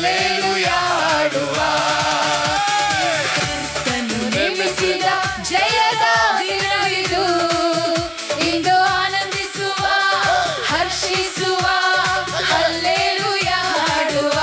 Hallelujah ಹಾಡುವ. ಕರ್ತನು ನೇಮಿಸಿದ ಜಯದ ದಿನವಿದು, ಇಂದು ಆನಂದಿಸುವ ಹರ್ಷಿಸುವ ಹಲ್ಲೆಲೂಯಾ ಹಾಡುವ.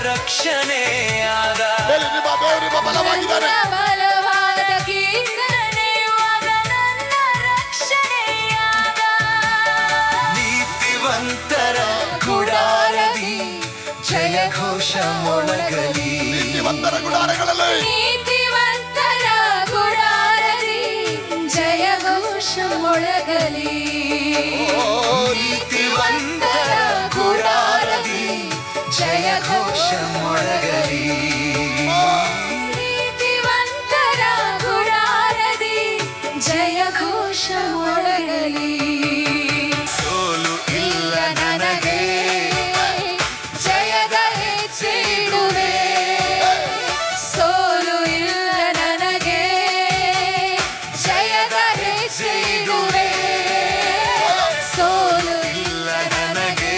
ರಕ್ಷಣೆಯಾದ ಬಲವಾದ ಕೀರ್ತನೆಯಾದ ನನ್ನ ರಕ್ಷಣೆಯಾದ. ನೀತಿವಂತರ ಗುಡಾರದಿ ಜಯ ಘೋಷ ಮೊಳಗಲಿ. ನೀತಿವಂತರ ಗುಡಾರಗಳಲ್ಲಿ ನೀತಿವಂತರ ಗುಡಾರದಿ ಜಯ ಘೋಷ ಮೊಳಗಲಿ. ನೀತಿವಂತರ ಗುಡಾರದಿ ಜಯ ಘೋಷ ಮೊಳಗಲಿ. ನೀತಿವಂತರ ಗುಡಾರದಿ ಜಯ ಘೋಷ ಮೊಳಗಲಿ. ಸೋಲು ಇಲ್ಲ ನನಗೆ, ಜಯದ ಹೆಚ್ಚಿಡುವೆ. ಸೋಲು ಇಲ್ಲ ನನಗೆ, ಜಯದ ಹೆಚ್ಚಿಡುವೆ. ಸೋಲು ಇಲ್ಲ ನನಗೆ,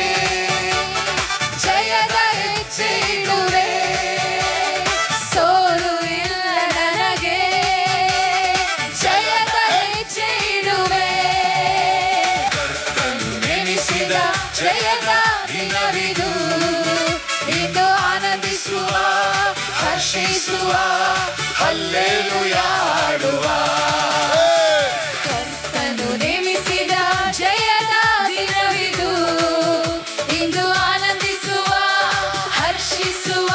ಜಯದ ಹೆಚ್ಚಿಡುವೆ. ಸೋಲು ಇಲ್ಲ ನನಗೆ, ಜಯದ ಹೆಚ್ಚಿಡುವೆ. ಕರ್ತನು ನೇಮಿಸಿದ ಜಯದ ದಿನವಿದು, ಇಂದು ಆನಂದಿಸುವ ಹರ್ಷಿಸುವ ಹಲ್ಲೆಲೂಯಾ ಹಾಡುವ. ಕರ್ತನು ನೇಮಿಸಿದ ಜಯದ ದಿನವಿದು, ಇಂದು ಆನಂದಿಸುವ ಹರ್ಷಿಸುವ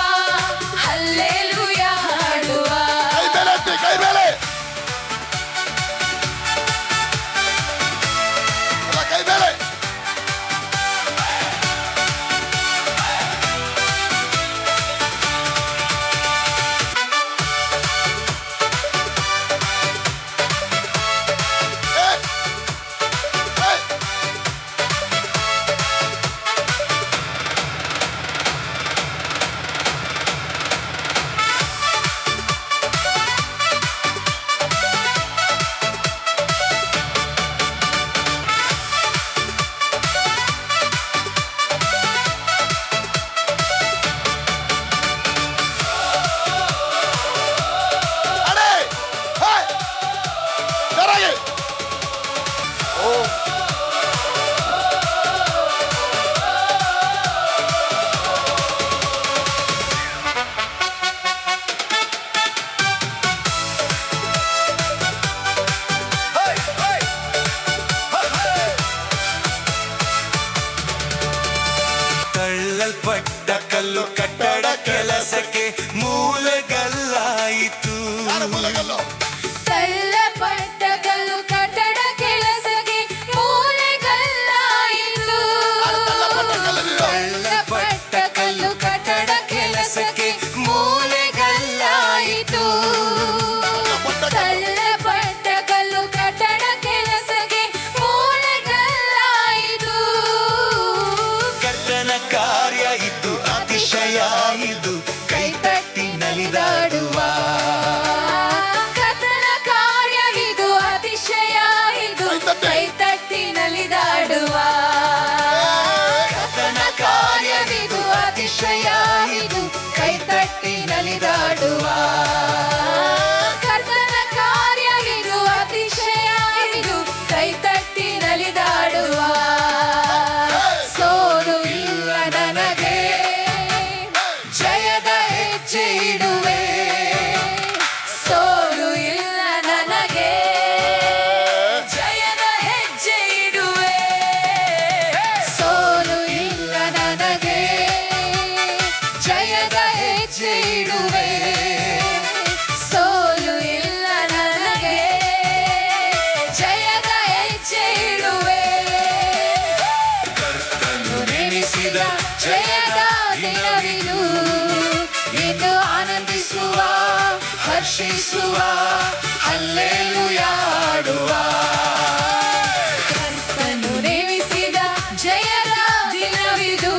ಹಲ್ಲೆಲೂಯಾ ಹಾಡುವ. ಹರ್ಷಿಸುವ ಹಲ್ಲೆಲೂಯ ಹಾಡುವ. ಕರ್ತನು ನೇಮಿಸಿದ ಜಯದ ದಿನವಿದು,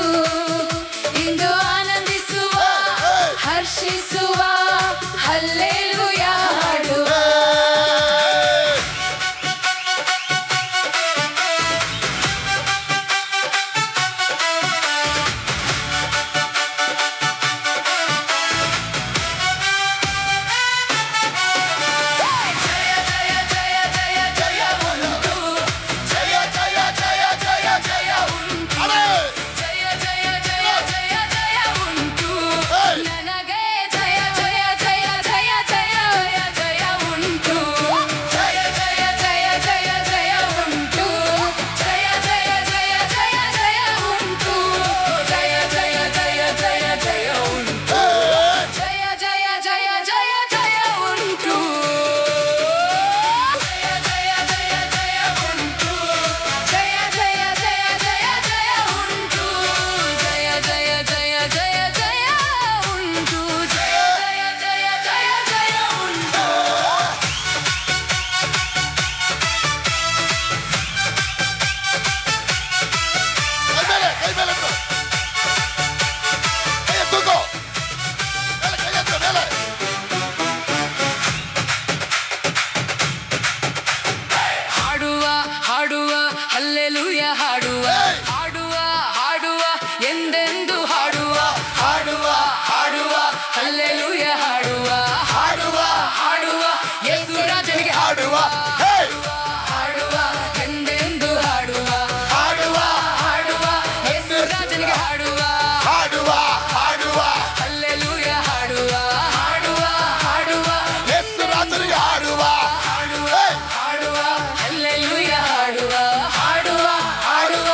ಇಂದು ಆನಂದಿಸುವ ಹರ್ಷಿಸುವ ಹಲ್ಲೆಲೂಯ ಹಾಡುವ. ಹಲ್ಲೆಲೂಯ ಹಾಡುವ, ಹಾಡುವ ಹಾಡುವ ಎಂದೆಂದು ಹಾಡುವ, ಹಾಡುವ ಹಾಡುವ ಹಲ್ಲೆಲೂಯ ಹಾಡುವ, ಹಾಡುವ ಹಾಡುವ ಯೇಸು ರಾಜನಿಗೆ ಹಾಡುವ, ಹಾಡುವ ಎಂದೆಂದು ಹಾಡುವ, ಹಾಡುವ ಹಾಡುವ ಯೇಸು ರಾಜನಿಗೆ ಹಾಡುವ, ಹಾಡುವ ಹಾಡುವ ಹಲ್ಲೆಲೂಯ ಹಾಡುವ, ಹಾಡುವ ಹಾಡುವ ಯೇಸು ರಾಜನಿಗೆ ಹಾಡುವ, ಹಾಡುವ ಹಾಡುವ ಹಲ್ಲೆಲೂಯ ಹಾಡುವ, ಹಾಡುವ ಹಾಡುವ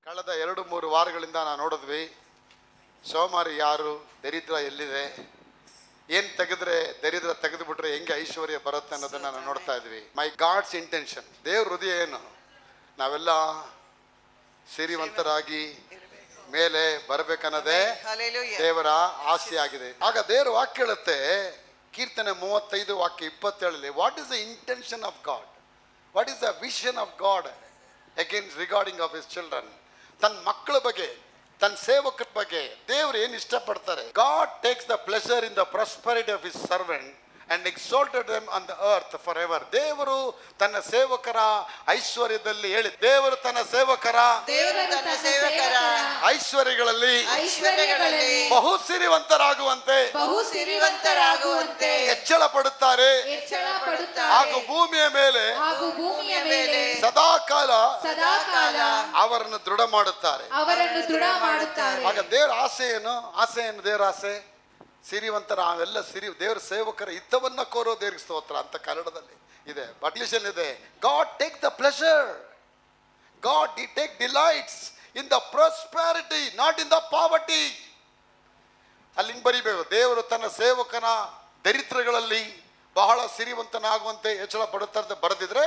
ಕಳೆದ 2-3 ವಾರಗಳಿಂದ ನಾವು ನೋಡಿದ್ವಿ ಸೋಮಾರಿ ಯಾರು, ದರಿದ್ರ ಎಲ್ಲಿದೆ, ಏನು ತೆಗೆದ್ರೆ ದರಿದ್ರ ತೆಗೆದು ಬಿಟ್ರೆ ಹೆಂಗೆ ಐಶ್ವರ್ಯ ಬರುತ್ತೆ ಅನ್ನೋದನ್ನ ನಾವು ನೋಡ್ತಾ ಇದ್ವಿ. ಮೈ ಗಾಡ್ಸ್ ಇಂಟೆನ್ಷನ್, ದೇವ್ರ ಹೃದಯ ಏನು, ನಾವೆಲ್ಲ ಸಿರಿವಂತರಾಗಿ ಮೇಲೆ ಬರಬೇಕನ್ನೋದೇ ದೇವರ ಆಸೆ ಆಗಿದೆ. ಆಗ ದೇವರ ವಾಕ್ಯ ಹೇಳುತ್ತೆ, ಕೀರ್ತನೆ 35 ವಾಕ್ಯ 27, what is the intention of god, what is the vision of god against regarding of his children. ತನ್ನ ಮಕ್ಕಳ ಬಗ್ಗೆ, ತನ್ನ ಸೇವಕರ ಬಗ್ಗೆ ದೇವರು ಏನು ಇಷ್ಟಪಡ್ತಾರೆ. God takes the pleasure in the prosperity of his servant and exalted them on the earth for ever. ದೇವರು ತನ್ನ ಸೇವಕರ ಐಶ್ವರ್ಯದಲ್ಲಿ ಹೇಳಿ, ದೇವರು ತನ್ನ ಸೇವಕರ ಐಶ್ವರ್ಯಗಳಲ್ಲಿ ಬಹು ಸಿರಿವಂತರಾಗುವಂತೆ ಹೆಚ್ಚಳ ಪಡುತ್ತಾರೆ ಹಾಗೂ ಭೂಮಿಯ ಮೇಲೆ ಸದಾಕಾಲ ಅವರನ್ನು ದೃಢ ಮಾಡುತ್ತಾರೆ. ಆಗ ದೇವರ ಆಸೆ ಏನು? ದೇವರ ಆಸೆ ಸಿರಿವಂತರ, ಅವೆಲ್ಲ ದೇವರ ಸೇವಕರ ಹಿತವನ್ನ ಕೋರೋ ದೇವರಿಗೆ ಸ್ತೋತ್ರ ಅಂತ ಕನ್ನಡದಲ್ಲಿ ಇದೆ. ಇಂಗ್ಲಿಷಲ್ಲಿ ಇದೆ, god take the pleasure, god D take delights in the prosperity not in the poverty. ಅಲ್ಲಿ ಹಿಂಗೆ ಬರಿಬೇಕು, ದೇವರು ತನ್ನ ಸೇವಕನ ದರಿದ್ರಗಳಲ್ಲಿ ಬಹಳ ಸಿರಿವಂತನಾಗುವಂತೆ ಹೆಚ್ಚಳ ಪಡುತ್ತಾರೆ ಬರೆದಿದ್ರೆ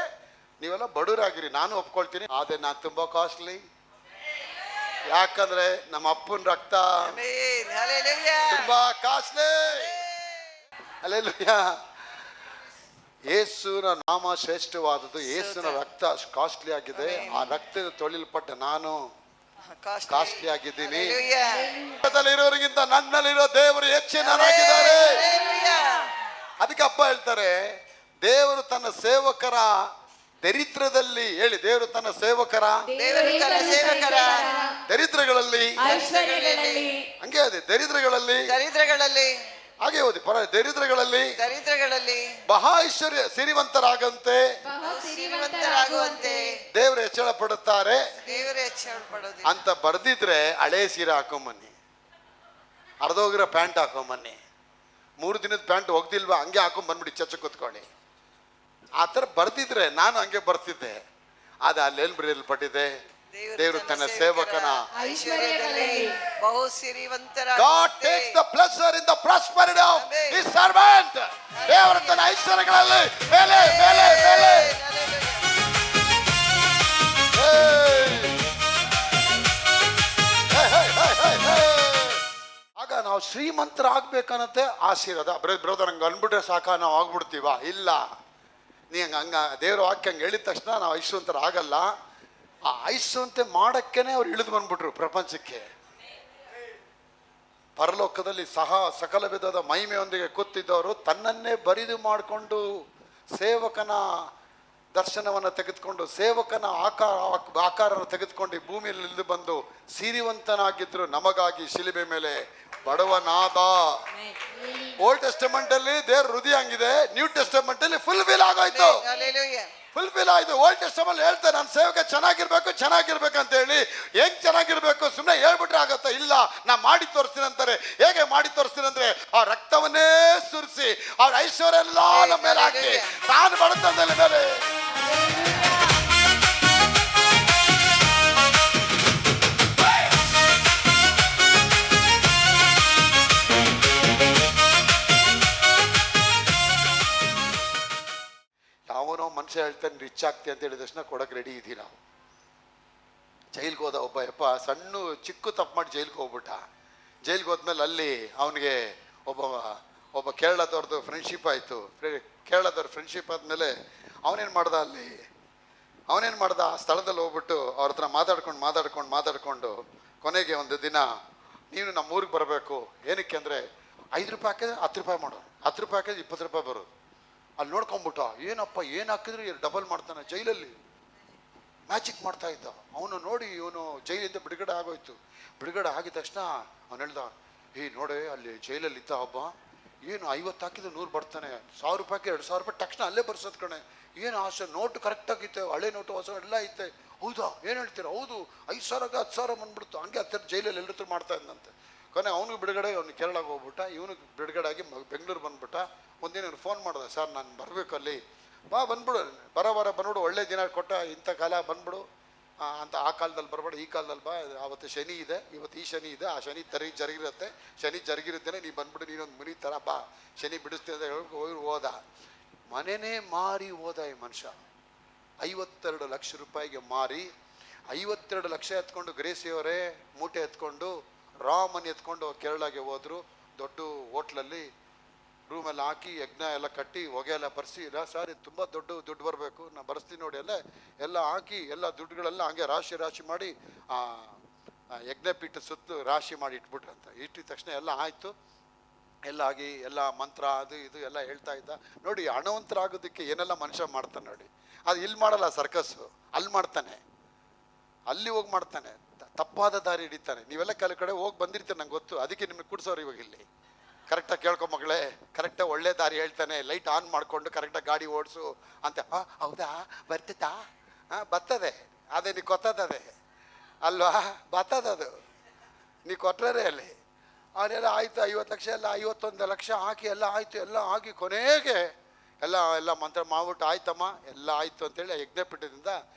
ನೀವೆಲ್ಲ ಬಡವರಾಗಿರಿ, ನಾನು ಒಪ್ಕೊಳ್ತೀನಿ. ಆದರೆ ನಾನು ತುಂಬ ಕಾಸ್ಟ್ಲಿ, ಯಾಕಂದ್ರೆ ನಮ್ಮ ಅಪ್ಪನ ರಕ್ತ ತುಂಬಾ ಕಾಸ್ಟ್ಲಿ. ಅಲ್ಲೆಲ್ಲೂಯಾ. ಯೇಸುವಿನ ನಾಮ ಶ್ರೇಷ್ಠವಾದದ್ದು, ಯೇಸುವಿನ ರಕ್ತ ಕಾಸ್ಟ್ಲಿ ಆಗಿದೆ. ಆ ರಕ್ತ ತೊಳಿಲ್ಪಟ್ಟ ನಾನು ಕಾಸ್ಟ್ಲಿ ಆಗಿದ್ದೀನಿ. ಇರೋರಿಗಿಂತ ನನ್ನಲ್ಲಿರೋ ದೇವರು ಹೆಚ್ಚಿನವರಾಗಿದ್ದಾರೆ. ಅದಕ್ಕೆ ಅಪ್ಪ ಹೇಳ್ತಾರೆ, ದೇವರು ತನ್ನ ಸೇವಕರ ದರಿದ್ರದಲ್ಲಿ ಹೇಳಿ, ದೇವರು ತನ್ನ ಸೇವಕರ ದರಿದ್ರಗಳಲ್ಲಿ, ಹಂಗೆ ಅದೇ ದರಿದ್ರಗಳಲ್ಲಿ ಹಾಗೆ ಓದಿ ಪರ, ದರಿದ್ರಗಳಲ್ಲಿ ಮಹಾ ಐಶ್ವರ್ಯ ಸಿರಿವಂತರಾಗಂತೆ ದೇವರು ಹೆಚ್ಚಳ ಪಡುತ್ತಾರೆ ಅಂತ ಬರ್ದಿದ್ರೆ ಹಳೆ ಸೀರೆ ಹಾಕೊಂಬನ್ನಿ, ಅರ್ಧೋಗಿರೋ ಪ್ಯಾಂಟ್ ಹಾಕೊಂಬನ್ನಿ, 3 ದಿನದ ಪ್ಯಾಂಟ್ ಹೋಗ್ದಿಲ್ವಾ ಹಂಗೆ ಹಾಕೊಂಡ್ ಬಂದ್ಬಿಡಿ, ಚರ್ಚ ಕೂತ್ಕೊಳ್ಳಿ. ಆ ಥರ ಬರ್ತಿದ್ರೆ ನಾನು ಹಂಗೆ ಬರ್ತಿದ್ದೆ. ಅದು ಅಲ್ಲೇನು ಬರೆಯಲ್ಪಟ್ಟಿದೆ, ದೇವರು ತನ್ನ ಸೇವಕನ ಬಹು ಸಿರಿವಂತರ God takes the pleasure in the prosperity of his servant. ದೇವರು ತನ್ನ ಐಶ್ವರ್ಯಗಳಲ್ಲಿ ಮೇಲೆ ಮೇಲೆ ಮೇಲೆ. ಆಗ ನಾವು ಶ್ರೀಮಂತರಾಗಬೇಕನ್ನತ್ತೆ ಆಶೀರ್ವಾದ. ಬ್ರದರ್ ಹಂಗೆ ಅಂದ್ಬಿಟ್ರೆ ಸಾಕ ನಾವು ಆಗ್ಬಿಡ್ತೀವ? ಇಲ್ಲ. ನೀ ಹಂಗ ದೇವ್ರ ವಾಕ್ಯ ಹಂಗೆ ಹೇಳಿದ ತಕ್ಷಣ ನಾವು ಐಶ್ವಂತರ ಆಗಲ್ಲ. ಆ ಐಶ್ವಂತೆ ಮಾಡಕ್ಕೇನೆ ಅವ್ರು ಇಳಿದು ಬಂದ್ಬಿಟ್ರು ಪ್ರಪಂಚಕ್ಕೆ. ಪರಲೋಕದಲ್ಲಿ ಸಕಲ ವಿಧದ ಮಹಿಮೆಯೊಂದಿಗೆ ಕೂತಿದ್ದವರು ತನ್ನನ್ನೇ ಬರಿದು ಮಾಡಿಕೊಂಡು ಸೇವಕನ ದರ್ಶನವನ್ನು ತೆಗೆದುಕೊಂಡು ಸೇವಕನ ಆಕಾರನ ತೆಗೆದುಕೊಂಡು ಭೂಮಿಯಲ್ಲಿ ಇಳಿದು ಬಂದು ಸಿರಿವಂತನಾಗಿದ್ರು ನಮಗಾಗಿ ಶಿಲುಬೆ ಮೇಲೆ ಬಡವನಾದ. ಓಲ್ಡ್ ಟೆಸ್ಟಮೆಂಟ್ ಅಲ್ಲಿ ದೇವ್ರ ಹೃದಯ ಹಂಗಿದೆ, ನ್ಯೂ ಟೆಸ್ಟಮೆಂಟ್ ಅಲ್ಲಿ ಫುಲ್ಫಿಲ್ ಆಗೋಯ್ತು. ಫುಲ್ಫಿಲ್ ಆಯ್ತು. ಓಲ್ಡ್ ಟೆಸ್ಟಮೆಂಟ್ ಹೇಳ್ತಾರೆ ನನ್ನ ಸೇವಕ ಚೆನ್ನಾಗಿರ್ಬೇಕು ಅಂತ ಹೇಳಿ. ಹೆಂಗ್ ಚೆನ್ನಾಗಿರ್ಬೇಕು? ಸುಮ್ಮನೆ ಹೇಳ್ಬಿಟ್ರೆ ಆಗತ್ತ? ಇಲ್ಲ, ನಾ ಮಾಡಿ ತೋರಿಸ್ತೀನಿ ಅಂತಾರೆ. ಹೇಗೆ ಮಾಡಿ ತೋರಿಸ್ತೀನಿ ಅಂದ್ರೆ ಆ ರಕ್ತವನ್ನೇ ಸುರಿಸಿ ಅವ್ರ ಐಶ್ವರ್ಯ ಎಲ್ಲ ನಮ್ಮ ಮೇಲೆ ಹಾಕಿ ತಾನು ಬಡತನದ ಮೇಲೆ ಯಾವನೋ ಮನುಷ್ಯ ಹೇಳ್ತಾನೆ ರಿಚ್ ಆಗ್ತಿ ಅಂತ ಹೇಳಿದ ತಕ್ಷಣ ಕೊಡಕ್ಕೆ ರೆಡಿ ಇದ್ದೀವಿ ನಾವು. ಜೈಲ್ಗೆ ಹೋದ ಒಬ್ಬ ಸಣ್ಣ ಚಿಕ್ಕ ತಪ್ಪು ಮಾಡಿ ಜೈಲ್ಗೆ ಹೋಗ್ಬಿಟ್ಟ. ಜೈಲ್ಗೆ ಹೋದ್ಮೇಲೆ ಅಲ್ಲಿ ಅವನಿಗೆ ಒಬ್ಬ ಕೇರಳದವ್ರದ್ದು ಫ್ರೆಂಡ್ಶಿಪ್ ಆಯಿತು. ಕೇರಳದವ್ರ ಫ್ರೆಂಡ್ಶಿಪ್ ಆದಮೇಲೆ ಅವನೇನು ಮಾಡ್ದ ಆ ಸ್ಥಳದಲ್ಲಿ ಹೋಗ್ಬಿಟ್ಟು ಅವ್ರ ಹತ್ರ ಮಾತಾಡ್ಕೊಂಡು ಕೊನೆಗೆ ಒಂದು ದಿನ ನೀನು ನಮ್ಮ ಊರಿಗೆ ಬರಬೇಕು. ಏನಕ್ಕೆ ಅಂದರೆ 5 ರೂಪಾಯಿ ಹಾಕಿದ್ರೆ 10 ರೂಪಾಯಿ ಮಾಡೋದು, 10 ರೂಪಾಯಿ ಹಾಕಿದ್ರೆ 20 ರೂಪಾಯಿ ಬರೋದು. ಅಲ್ಲಿ ನೋಡ್ಕೊಂಬಿಟ್ಟ, ಏನಪ್ಪ ಏನು ಹಾಕಿದ್ರು ಡಬಲ್ ಮಾಡ್ತಾನೆ. ಜೈಲಲ್ಲಿ ಮ್ಯಾಜಿಕ್ ಮಾಡ್ತಾ ಇದ್ದ. ಅವನು ನೋಡಿ ಇವನು ಜೈಲಿಂದ ಬಿಡುಗಡೆ ಆಗೋಯ್ತು. ಬಿಡುಗಡೆ ಆಗಿದ ತಕ್ಷಣ ಅವನು ಹೇಳ್ದ, ನೋಡೆ ಅಲ್ಲಿ ಜೈಲಲ್ಲಿ ಇದ್ದ ಒಬ್ಬ, ಏನು 50 ಹಾಕಿದ್ರೆ 100 ಬರ್ತಾನೆ, 1000 ರೂಪಾಯಿಗೆ 2000 ರೂಪಾಯಿ ತಕ್ಷಣ ಅಲ್ಲೇ ಬರ್ಸೋದು ಕಣೆ. ಏನು ಆಸೆ, ನೋಟು ಕರೆಕ್ಟಾಗಿತ್ತೆ, ಹಳೆ ನೋಟು ಹೊಸ ಎಲ್ಲ ಐತೆ. ಹೌದಾ, ಏನು ಹೇಳ್ತೀರ? ಹೌದು, 5,000ಗೆ 10,000 ಬಂದ್ಬಿಡ್ತು. ಹಂಗೆ 10 ಜೈಲಲ್ಲಿ ಎಲ್ಲರೂ ಮಾಡ್ತಾ ಇದ್ದಂತೆ. ಕೊನೆ ಅವನಿಗೆ ಬಿಡುಗಡೆ, ಅವ್ನು ಕೇರಳಕ್ಕೆ ಹೋಗ್ಬಿಟ್ಟ, ಇವನಿಗೆ ಬಿಡುಗಡೆ ಆಗಿ ಬೆಂಗಳೂರು ಬಂದ್ಬಿಟ್ಟ. ಒಂದಿನ ಫೋನ್ ಮಾಡಿದೆ, ಸರ್ ನಾನು ಬರಬೇಕು ಅಲ್ಲಿ, ಬಂದ್ಬಿಡು, ಬರ ಬಂದ್ಬಿಡು, ಒಳ್ಳೆ ದಿನ ಕೊಟ್ಟ, ಇಂಥ ಕಾಲ ಬಂದ್ಬಿಡು, ಅಂತ ಆ ಕಾಲದಲ್ಲಿ ಬರಬೇಡ, ಈ ಕಾಲದಲ್ಲಿ ಬಾ, ಆವತ್ತು ಶನಿ ಇದೆ, ಇವತ್ತು ಈ ಶನಿ ಇದೆ, ಆ ಶನಿ ಜರುಗಿರುತ್ತೆ, ಶನಿ ಜರುಗಿರುತ್ತೇನೆ ನೀನು ಬಂದ್ಬಿಟ್ಟು ನೀನೊಂದು ಮುನಿ ಥರ ಬಾ, ಶನಿ ಬಿಡಿಸ್ತೀನಿ ಅಂತ ಹೇಳಿ ಹೋದ. ಮನೆನೇ ಮಾರಿ ಹೋದ ಈ ಮನುಷ್ಯ. 52 ಲಕ್ಷ ರೂಪಾಯಿಗೆ ಮಾರಿ 52 ಲಕ್ಷ ಎತ್ಕೊಂಡು ಗ್ರೇಸಿಯವರೇ ಮೂಟೆ ಎತ್ಕೊಂಡು ರಾಮನ್ ಎತ್ಕೊಂಡು ಕೇರಳಗೆ ಹೋದ್ರು. ದೊಡ್ಡ ಹೋಟ್ಲಲ್ಲಿ ರೂಮೆಲ್ಲ ಹಾಕಿ ಯಜ್ಞ ಎಲ್ಲ ಕಟ್ಟಿ ಹೊಗೆ ಎಲ್ಲ ಬರ್ಸಿ, ಇಲ್ಲ ಸರ್ ಇದು ತುಂಬ ದುಡ್ಡು ಬರಬೇಕು, ನಾನು ಬರ್ಸ್ತೀನಿ ನೋಡಿ ಎಲ್ಲ ಹಾಕಿ ಎಲ್ಲ ದುಡ್ಡುಗಳೆಲ್ಲ ಹಂಗೆ ರಾಶಿ ಮಾಡಿ ಯಜ್ಞಪೀಠ ಸುತ್ತಲೂ ರಾಶಿ ಮಾಡಿ ಇಟ್ಬಿಟ್ರಂತ. ಇಟ್ಟಿದ ತಕ್ಷಣ ಎಲ್ಲ ಆಯಿತು, ಎಲ್ಲ ಆಗಿ ಎಲ್ಲ ಮಂತ್ರ ಅದು ಇದು ಎಲ್ಲ ಹೇಳ್ತಾ ಇದ್ದ. ನೋಡಿ ಹಣವಂತರಾಗೋದಕ್ಕೆ ಏನೆಲ್ಲ ಮನುಷ್ಯ ಮಾಡ್ತಾನೆ ನೋಡಿ. ಅದು ಇಲ್ಲಿ ಮಾಡಲ್ಲ ಸರ್ಕಸ್ಸು, ಅಲ್ಲಿ ಮಾಡ್ತಾನೆ, ಅಲ್ಲಿ ಹೋಗಿ ಮಾಡ್ತಾನೆ, ತಪ್ಪಾದ ದಾರಿ ಹಿಡಿತಾನೆ. ನೀವೆಲ್ಲ ಕೆಲವು ಕಡೆ ಹೋಗಿ ಬಂದಿರ್ತೀರಿ ನಂಗೆ ಗೊತ್ತು, ಅದಕ್ಕೆ ನಿಮಗೆ ಕೂಡ್ಸೋರು ಇವಾಗ ಇಲ್ಲಿ. ಕರೆಕ್ಟಾಗಿ ಕೇಳ್ಕೊ ಮಗಳೇ, ಕರೆಕ್ಟಾಗಿ ಒಳ್ಳೆ ದಾರಿ ಹೇಳ್ತಾನೆ, ಲೈಟ್ ಆನ್ ಮಾಡಿಕೊಂಡು ಕರೆಕ್ಟಾಗಿ ಗಾಡಿ ಓಡಿಸು ಅಂತ. ಹೌದಾ ಬರ್ತೈತಾ? ಬರ್ತದೆ, ಅದೇ ನೀ ಕೊತ್ತದೇ ಅಲ್ವಾ, ಬರ್ತದದು ನೀ ಕೊಟ್ಟರೆ ಅಲ್ಲಿ. ಅವನ್ನೆಲ್ಲ ಆಯಿತು, 50 ಲಕ್ಷ ಎಲ್ಲ 51 ಲಕ್ಷ ಹಾಕಿ ಎಲ್ಲ ಆಯಿತು, ಎಲ್ಲ ಆಗಿ ಕೊನೆಗೆ ಎಲ್ಲ ಮಂತ್ರ ಮಾಡ್ಬಿಟ್ಟು ಆಯ್ತಮ್ಮ ಎಲ್ಲ ಆಯಿತು ಅಂತೇಳಿ ಯಜ್ಞಪೀಠದಿಂದ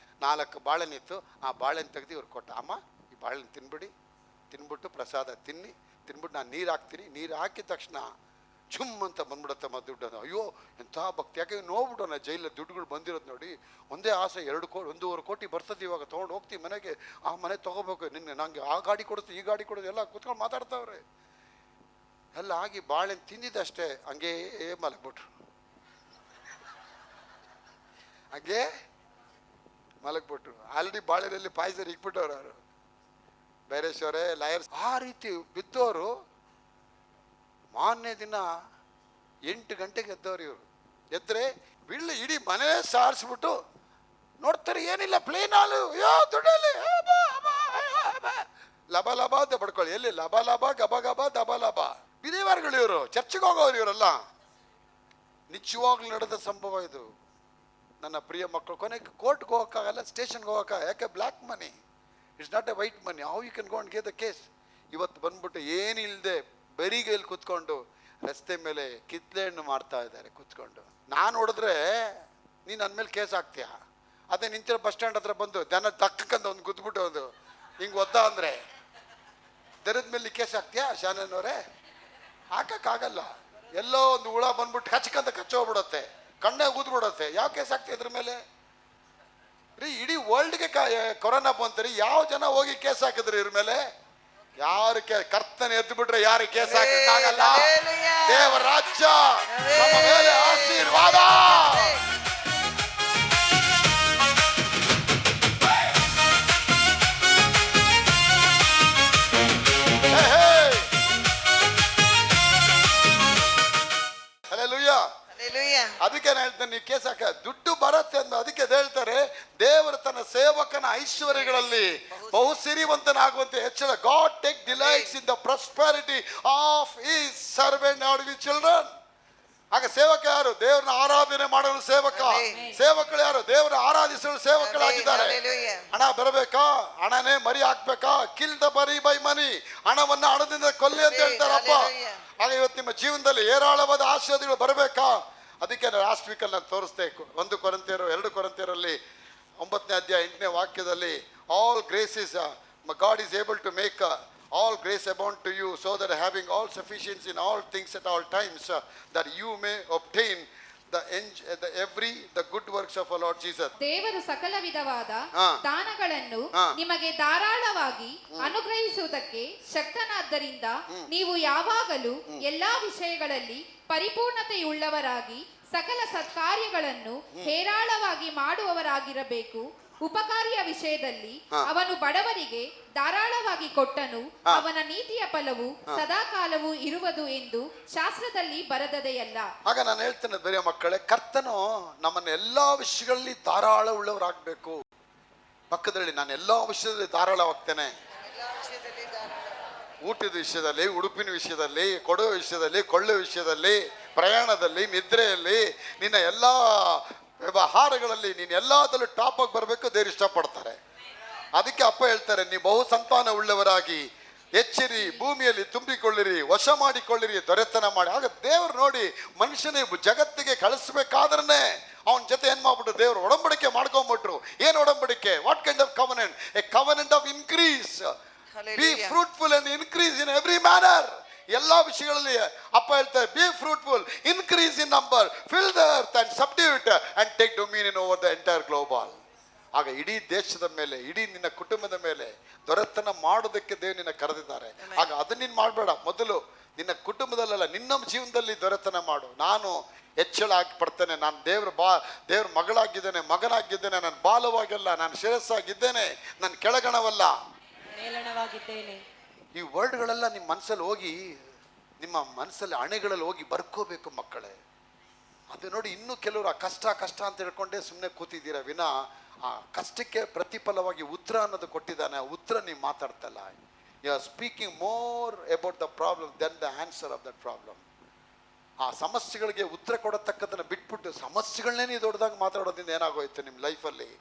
4 ಬಾಳೆಹಣ್ಣಿತ್ತು. ಆ ಬಾಳೆಹಣ್ಣು ತೆಗೆದು ಇವ್ರು ಕೊಟ್ಟ. ಅಮ್ಮ ಈ ಬಾಳೆಹಣ್ಣು ತಿನ್ಬಿಟ್ಟು ಪ್ರಸಾದ ತಿನ್ಬಿಟ್ಟು ನಾನು ನೀರು ಹಾಕ್ತೀನಿ, ನೀರು ಹಾಕಿದ ತಕ್ಷಣ ಛುಮ್ ಅಂತ ಬಂದ್ಬಿಡತ್ತಮ್ಮ ದುಡ್ಡನ್ನು. ಅಯ್ಯೋ ಎಂಥ ಭಕ್ತಿ, ಯಾಕೆ ನೋಡ್ಬಿಡೋಣ ಜೈಲಲ್ಲಿ ದುಡ್ಡುಗಳು ಬಂದಿರೋದು ನೋಡಿ. ಒಂದೇ ಆಸೆ 1.5 ಕೋಟಿ ಬರ್ತದೆ, ಇವಾಗ ತೊಗೊಂಡು ಹೋಗ್ತೀವಿ ಮನೆಗೆ, ಆ ಮನೆ ತೊಗೋಬೇಕು, ನಂಗೆ ಆ ಗಾಡಿ ಕೊಡಿಸ್ತು ಈ ಗಾಡಿ ಕೊಡೋದು ಎಲ್ಲ ಕೂತ್ಕೊಂಡು ಮಾತಾಡ್ತಾವ್ರೆ. ಎಲ್ಲ ಆಗಿ ಬಾಳೆಹಣ್ಣು ತಿಂದಿದ್ದಷ್ಟೇ ಹಂಗೇ ಮಲಗ್ಬಿಟ್ರು, ಹಂಗೆ ಮಲಗ್ಬಿಟ್ರು. ಆಲ್ರೆಡಿ ಬಾಳೆಹಣ್ಣಲ್ಲಿ ಪಾಯ್ಸರ್ ಇಕ್ಬಿಟ್ಟವ್ರು ಅವರು ಬೈರೇಶ್ವರೇ ಲಾಯರ್ಸ್. ಆ ರೀತಿ ಬಿದ್ದವರು ಮಾರನೇ ದಿನ 8 ಗಂಟೆಗೆ ಎದ್ದವ್ರು ಇವರು. ಎದ್ರೆ ಇಡೀ ಮನೆ ಸಾರಿಸ್ಬಿಟ್ಟು ನೋಡ್ತಾರೆ, ಏನಿಲ್ಲ ಪ್ಲೇನ್ ಹಾಲು, ಅಯ್ಯೋ ದುಡ್ಡಲ್ಲಿ ಲಬ ಅಂತ ಪಡ್ಕೊಳ್ಳಿ. ಎಲ್ಲಿ ಲಬ ಗಬ ದಬ ಬಿಲಿವಾರ್ಗಳು ಇವರು, ಚರ್ಚ್ಗೆ ಹೋಗೋರು ಇವರೆಲ್ಲ. ನಿಜವಾಗ್ಲೂ ನಡೆದ ಸಂಭವ ಇದು ನನ್ನ ಪ್ರಿಯ ಮಕ್ಕಳು. ಕೊನೆಗೆ ಕೋರ್ಟ್ಗೆ ಹೋಗೋಕ್ಕಾಗಲ್ಲ, ಸ್ಟೇಷನ್ಗೆ ಹೋಗೋಕ್ಕಾಗಲ್ಲ, ಯಾಕೆ black money, it's not a white money. How you can go and get the case? ಇವತ್ತು ಬಂದ್ಬಿಟ್ಟು ಏನಿಲ್ಲದೆ ಬರಿಗೈಲಿ ಕೂತ್ಕೊಂಡು ರಸ್ತೆ ಮೇಲೆ ಕಿತ್ಲೆ ಹಣ್ಣು ಮಾಡ್ತಾ ಇದ್ದಾರೆ ಕೂತ್ಕೊಂಡು. ನಾನು ಹೊಡೆದ್ರೆ ನೀನು ನನ್ನ ಮೇಲೆ ಕೇಸ್ ಹಾಕ್ತೀಯ? ಅದೇ ನಿಂತಿರೋ ಬಸ್ ಸ್ಟ್ಯಾಂಡ್ ಹತ್ರ ಬಂದು ದನ ತಕ್ಕಂತ ಒಂದು ಗುದ್ಬಿಟ್ಟು ಒಂದು ಹಿಂಗೆ ಒದ್ದ ಅಂದರೆ ದರದ ಮೇಲೆ ಕೇಸ್ ಹಾಕ್ತೀಯಾ ಶಾನನವರೇ? ಹಾಕಕ್ಕಾಗಲ್ಲ. ಎಲ್ಲೋ ಒಂದು ಹುಳ ಬಂದ್ಬಿಟ್ಟು ಕಚ್ಚೋಗ್ಬಿಡತ್ತೆ, ಕಣ್ಣೇ ಊದ್ಬಿಡತ್ತೆ, ಯಾವ ಕೇಸ್ ಹಾಕ್ತೀಯ ಅದ್ರ ಮೇಲೆ? ರೀ ಇಡೀ ವರ್ಲ್ಡ್ಗೆ ಕೊರೋನಾ ಬಂತರಿ, ಯಾವ ಜನ ಹೋಗಿ ಕೇಸ್ ಹಾಕಿದ್ರಿ ಇವ್ರ ಮೇಲೆ? ಯಾರು ಕರ್ತನೆ ಎದ್ದು ಬಿಟ್ರೆ ಯಾರು ಕೇಸ್ ಹಾಕಕ್ಕಾಗಲ್ಲ. ದೇವರ ರಾಜ್ಯ ನಮ್ಮ ಮೇಲೆ ಆಶೀರ್ವಾದ. ಅದಕ್ಕೆ ನಾನು ಹೇಳ್ತೇನೆ, ನೀವು ಕೇಸ್ ಹಾಕ ದುಡ್ಡು ಬರತ್ತೆ ಅಂತ. ಅದಕ್ಕೆ ಹೇಳ್ತಾರೆ, ದೇವರು ತನ್ನ ಸೇವಕನ ಐಶ್ವರ್ಯಗಳಲ್ಲಿ ಬಹು ಸಿರಿವಂತನಾಗುವಂತೆ ಹೆಚ್ಚಳ. God take delights in the prosperity of his servant or his children. ಆಗ ಸೇವಕ ಯಾರು? ದೇವರನ್ನ ಆರಾಧನೆ ಮಾಡಲು ಸೇವಕ. ಸೇವಕರು ಯಾರು? ದೇವರ ಆರಾಧಿಸಲು ಸೇವಕರಾಗಿದ್ದಾರೆ. ಹಣ ಬರಬೇಕಾ? ಹಣನೇ ಮರಿ ಹಾಕ್ಬೇಕಾ? ಕಿಲ್ ದ ಮರಿ ಬೈ ಮನಿ. ಹಣವನ್ನ ಹಣದಿಂದ ಕೊಲ್ಲಿ ಅಂತ ಹೇಳ್ತಾರಪ್ಪ. ಆಗ ಇವತ್ತು ನಿಮ್ಮ ಜೀವನದಲ್ಲಿ ಏರಾಳವಾದ ಆಶೀರ್ವಾದಗಳು ಬರಬೇಕಾ? ಅದಕ್ಕೆ ಲಾಸ್ಟ್ ವೀಕಲ್ಲಿ ನಾನು ತೋರಿಸ್ದೆ, 1 ಕೊರಿಂಥಿಯರು 2 ಕೊರಿಂಥಿಯರಲ್ಲಿ 9ನೇ ಅಧ್ಯಾಯ 8ನೇ ವಾಕ್ಯದಲ್ಲಿ, all grace is God is able to make all grace abound to you, so that having all sufficiency in all things at all times, that you may obtain the good works of our Lord Jesus. ದೇವರು ಸಕಲ ವಿಧವಾದ ದಾನಗಳನ್ನು ನಿಮಗೆ ಧಾರಾಳವಾಗಿ ಅನುಗ್ರಹಿಸುವುದಕ್ಕೆ ಶಕ್ತನಾದ್ದರಿಂದ ನೀವು ಯಾವಾಗಲೂ ಎಲ್ಲಾ ವಿಷಯಗಳಲ್ಲಿ ಪರಿಪೂರ್ಣತೆಯುಳ್ಳವರಾಗಿ ಸಕಲ ಸತ್ಕಾರ್ಯಗಳನ್ನು ಹೇರಾಳವಾಗಿ ಮಾಡುವವರಾಗಿರಬೇಕು. ಉಪಕಾರಿಯ ವಿಷಯದಲ್ಲಿ ಅವನು ಬಡವರಿಗೆ ಧಾರಾಳವಾಗಿ ಕೊಟ್ಟನು, ಅವನ ನೀತಿಯ ಫಲವು ಸದಾಕಾಲವೂ ಇರುವುದು ಎಂದು ಶಾಸ್ತ್ರದಲ್ಲಿ ಬರೆದದೆಯಲ್ಲ. ಆಗ ನಾನು ಹೇಳ್ತೇನೆ ಬೇರೆ ಮಕ್ಕಳೇ, ಕರ್ತನು ನಮ್ಮನ್ನ ಎಲ್ಲಾ ವಿಷಯಗಳಲ್ಲಿ ಧಾರಾಳ ಉಳ್ಳವರಾಗಬೇಕು. ಪಕ್ಕದಲ್ಲಿ ನಾನು ಎಲ್ಲಾ ವಿಷಯದಲ್ಲಿ ಧಾರಾಳವಾಗ್ತೇನೆ. ಊಟದ ವಿಷಯದಲ್ಲಿ, ಉಡುಪಿನ ವಿಷಯದಲ್ಲಿ, ಕೊಡುವ ವಿಷಯದಲ್ಲಿ, ಕೊಳ್ಳುವ ವಿಷಯದಲ್ಲಿ, ಪ್ರಯಾಣದಲ್ಲಿ, ನಿದ್ರೆಯಲ್ಲಿ, ನಿನ್ನ ಎಲ್ಲ ವ್ಯವಹಾರಗಳಲ್ಲಿ ನೀನು ಎಲ್ಲದಲ್ಲೂ ಟಾಪ್ ಆಗಿ ಬರಬೇಕು. ದೇವರು ಇಷ್ಟಪಡ್ತಾರೆ. ಅದಕ್ಕೆ ಅಪ್ಪ ಹೇಳ್ತಾರೆ, ನೀವು ಬಹು ಸಂತಾನ ಉಳ್ಳವರಾಗಿ ಎಚ್ಚಿರಿ, ಭೂಮಿಯಲ್ಲಿ ತುಂಬಿಕೊಳ್ಳಿರಿ, ವಶ ಮಾಡಿಕೊಳ್ಳಿರಿ, ದೊರೆತನ ಮಾಡಿ. ಆಗ ದೇವರು ನೋಡಿ ಮನುಷ್ಯನೇ ಜಗತ್ತಿಗೆ ಕಳಿಸ್ಬೇಕಾದ್ರೆ ಅವನ ಜೊತೆ ಏನ್ ಮಾಡ್ಬಿಟ್ರು? ದೇವರು ಒಡಂಬಡಿಕೆ ಮಾಡ್ಕೊಂಡ್ಬಿಟ್ರು. ಏನು ಒಡಂಬಡಿಕೆ? What kind of covenant? Manner. ಎಲ್ಲಾ ವಿಷಯಗಳಲ್ಲಿ ಅಪ್ಪ ಹೇಳ್ತಾರೆ, be fruitful, increase in number, fill the earth and subdue it and take dominion over the entire global. ಆಗ ಇಡೀ ದೇಶದ ಮೇಲೆ, ಇಡೀ ನಿನ್ನ ಕುಟುಂಬದ ಮೇಲೆ ದೊರೆತನ ಮಾಡೋದಕ್ಕೆ ದೇವರು ನಿನ್ನ ಕರೆದಿದ್ದಾರೆ. ಆಗ ಅದನ್ನ ನೀನು ಮಾಡಬೇಡ. ಮೊದಲು ನಿನ್ನ ಕುಟುಂಬದಲ್ಲ, ನಿನ್ನ ಜೀವನದಲ್ಲಿ ದೊರೆತನ ಮಾಡು. ನಾನು ಹೆಚ್ಚಳ ಆಗಿ ಪಡ್ತೇನೆ, ನಾನು ದೇವ್ರ ಮಗಳಾಗಿದ್ದೇನೆ, ಮಗನಾಗಿದ್ದೇನೆ, ನಾನು ಬಾಲವಾಗಿಲ್ಲ, ನಾನು ಶಿರಸ್ಸಾಗಿದ್ದೇನೆ, ನಾನು ಕೆಳಗಣವಲ್ಲ, ಮೇಲಣವಾಗಿದ್ದೇನೆ. ಈ ವರ್ಡ್ಗಳೆಲ್ಲ ನಿಮ್ಮ ಮನಸ್ಸಲ್ಲಿ ಹೋಗಿ, ನಿಮ್ಮ ಮನಸ್ಸಲ್ಲಿ ಅಣೆಗಳಲ್ಲಿ ಹೋಗಿ ಬರ್ಕೋಬೇಕು ಮಕ್ಕಳೇ. ಅದು ನೋಡಿ, ಇನ್ನೂ ಕೆಲವರು ಆ ಕಷ್ಟ ಕಷ್ಟ ಅಂತ ಹೇಳ್ಕೊಂಡೇ ಸುಮ್ಮನೆ ಕೂತಿದ್ದೀರ ವಿನ ಆ ಕಷ್ಟಕ್ಕೆ ಪ್ರತಿಫಲವಾಗಿ ಉತ್ತರ ಅನ್ನೋದು ಕೊಟ್ಟಿದ್ದಾನೆ. ಆ ಉತ್ತರ ನೀವು ಮಾತಾಡ್ತಲ್ಲ. You are speaking more about the problem then the answer of that problem. ಆ ಸಮಸ್ಯೆಗಳಿಗೆ ಉತ್ತರ ಕೊಡತಕ್ಕದನ್ನು ಬಿಟ್ಬಿಟ್ಟು ಸಮಸ್ಯೆಗಳನ್ನೇ ನೀವು ದೊಡ್ಡದಾಗಿ ಮಾತಾಡೋದ್ರಿಂದ ಏನಾಗೋಯ್ತು ನಿಮ್ಮ ಲೈಫಲ್ಲಿ?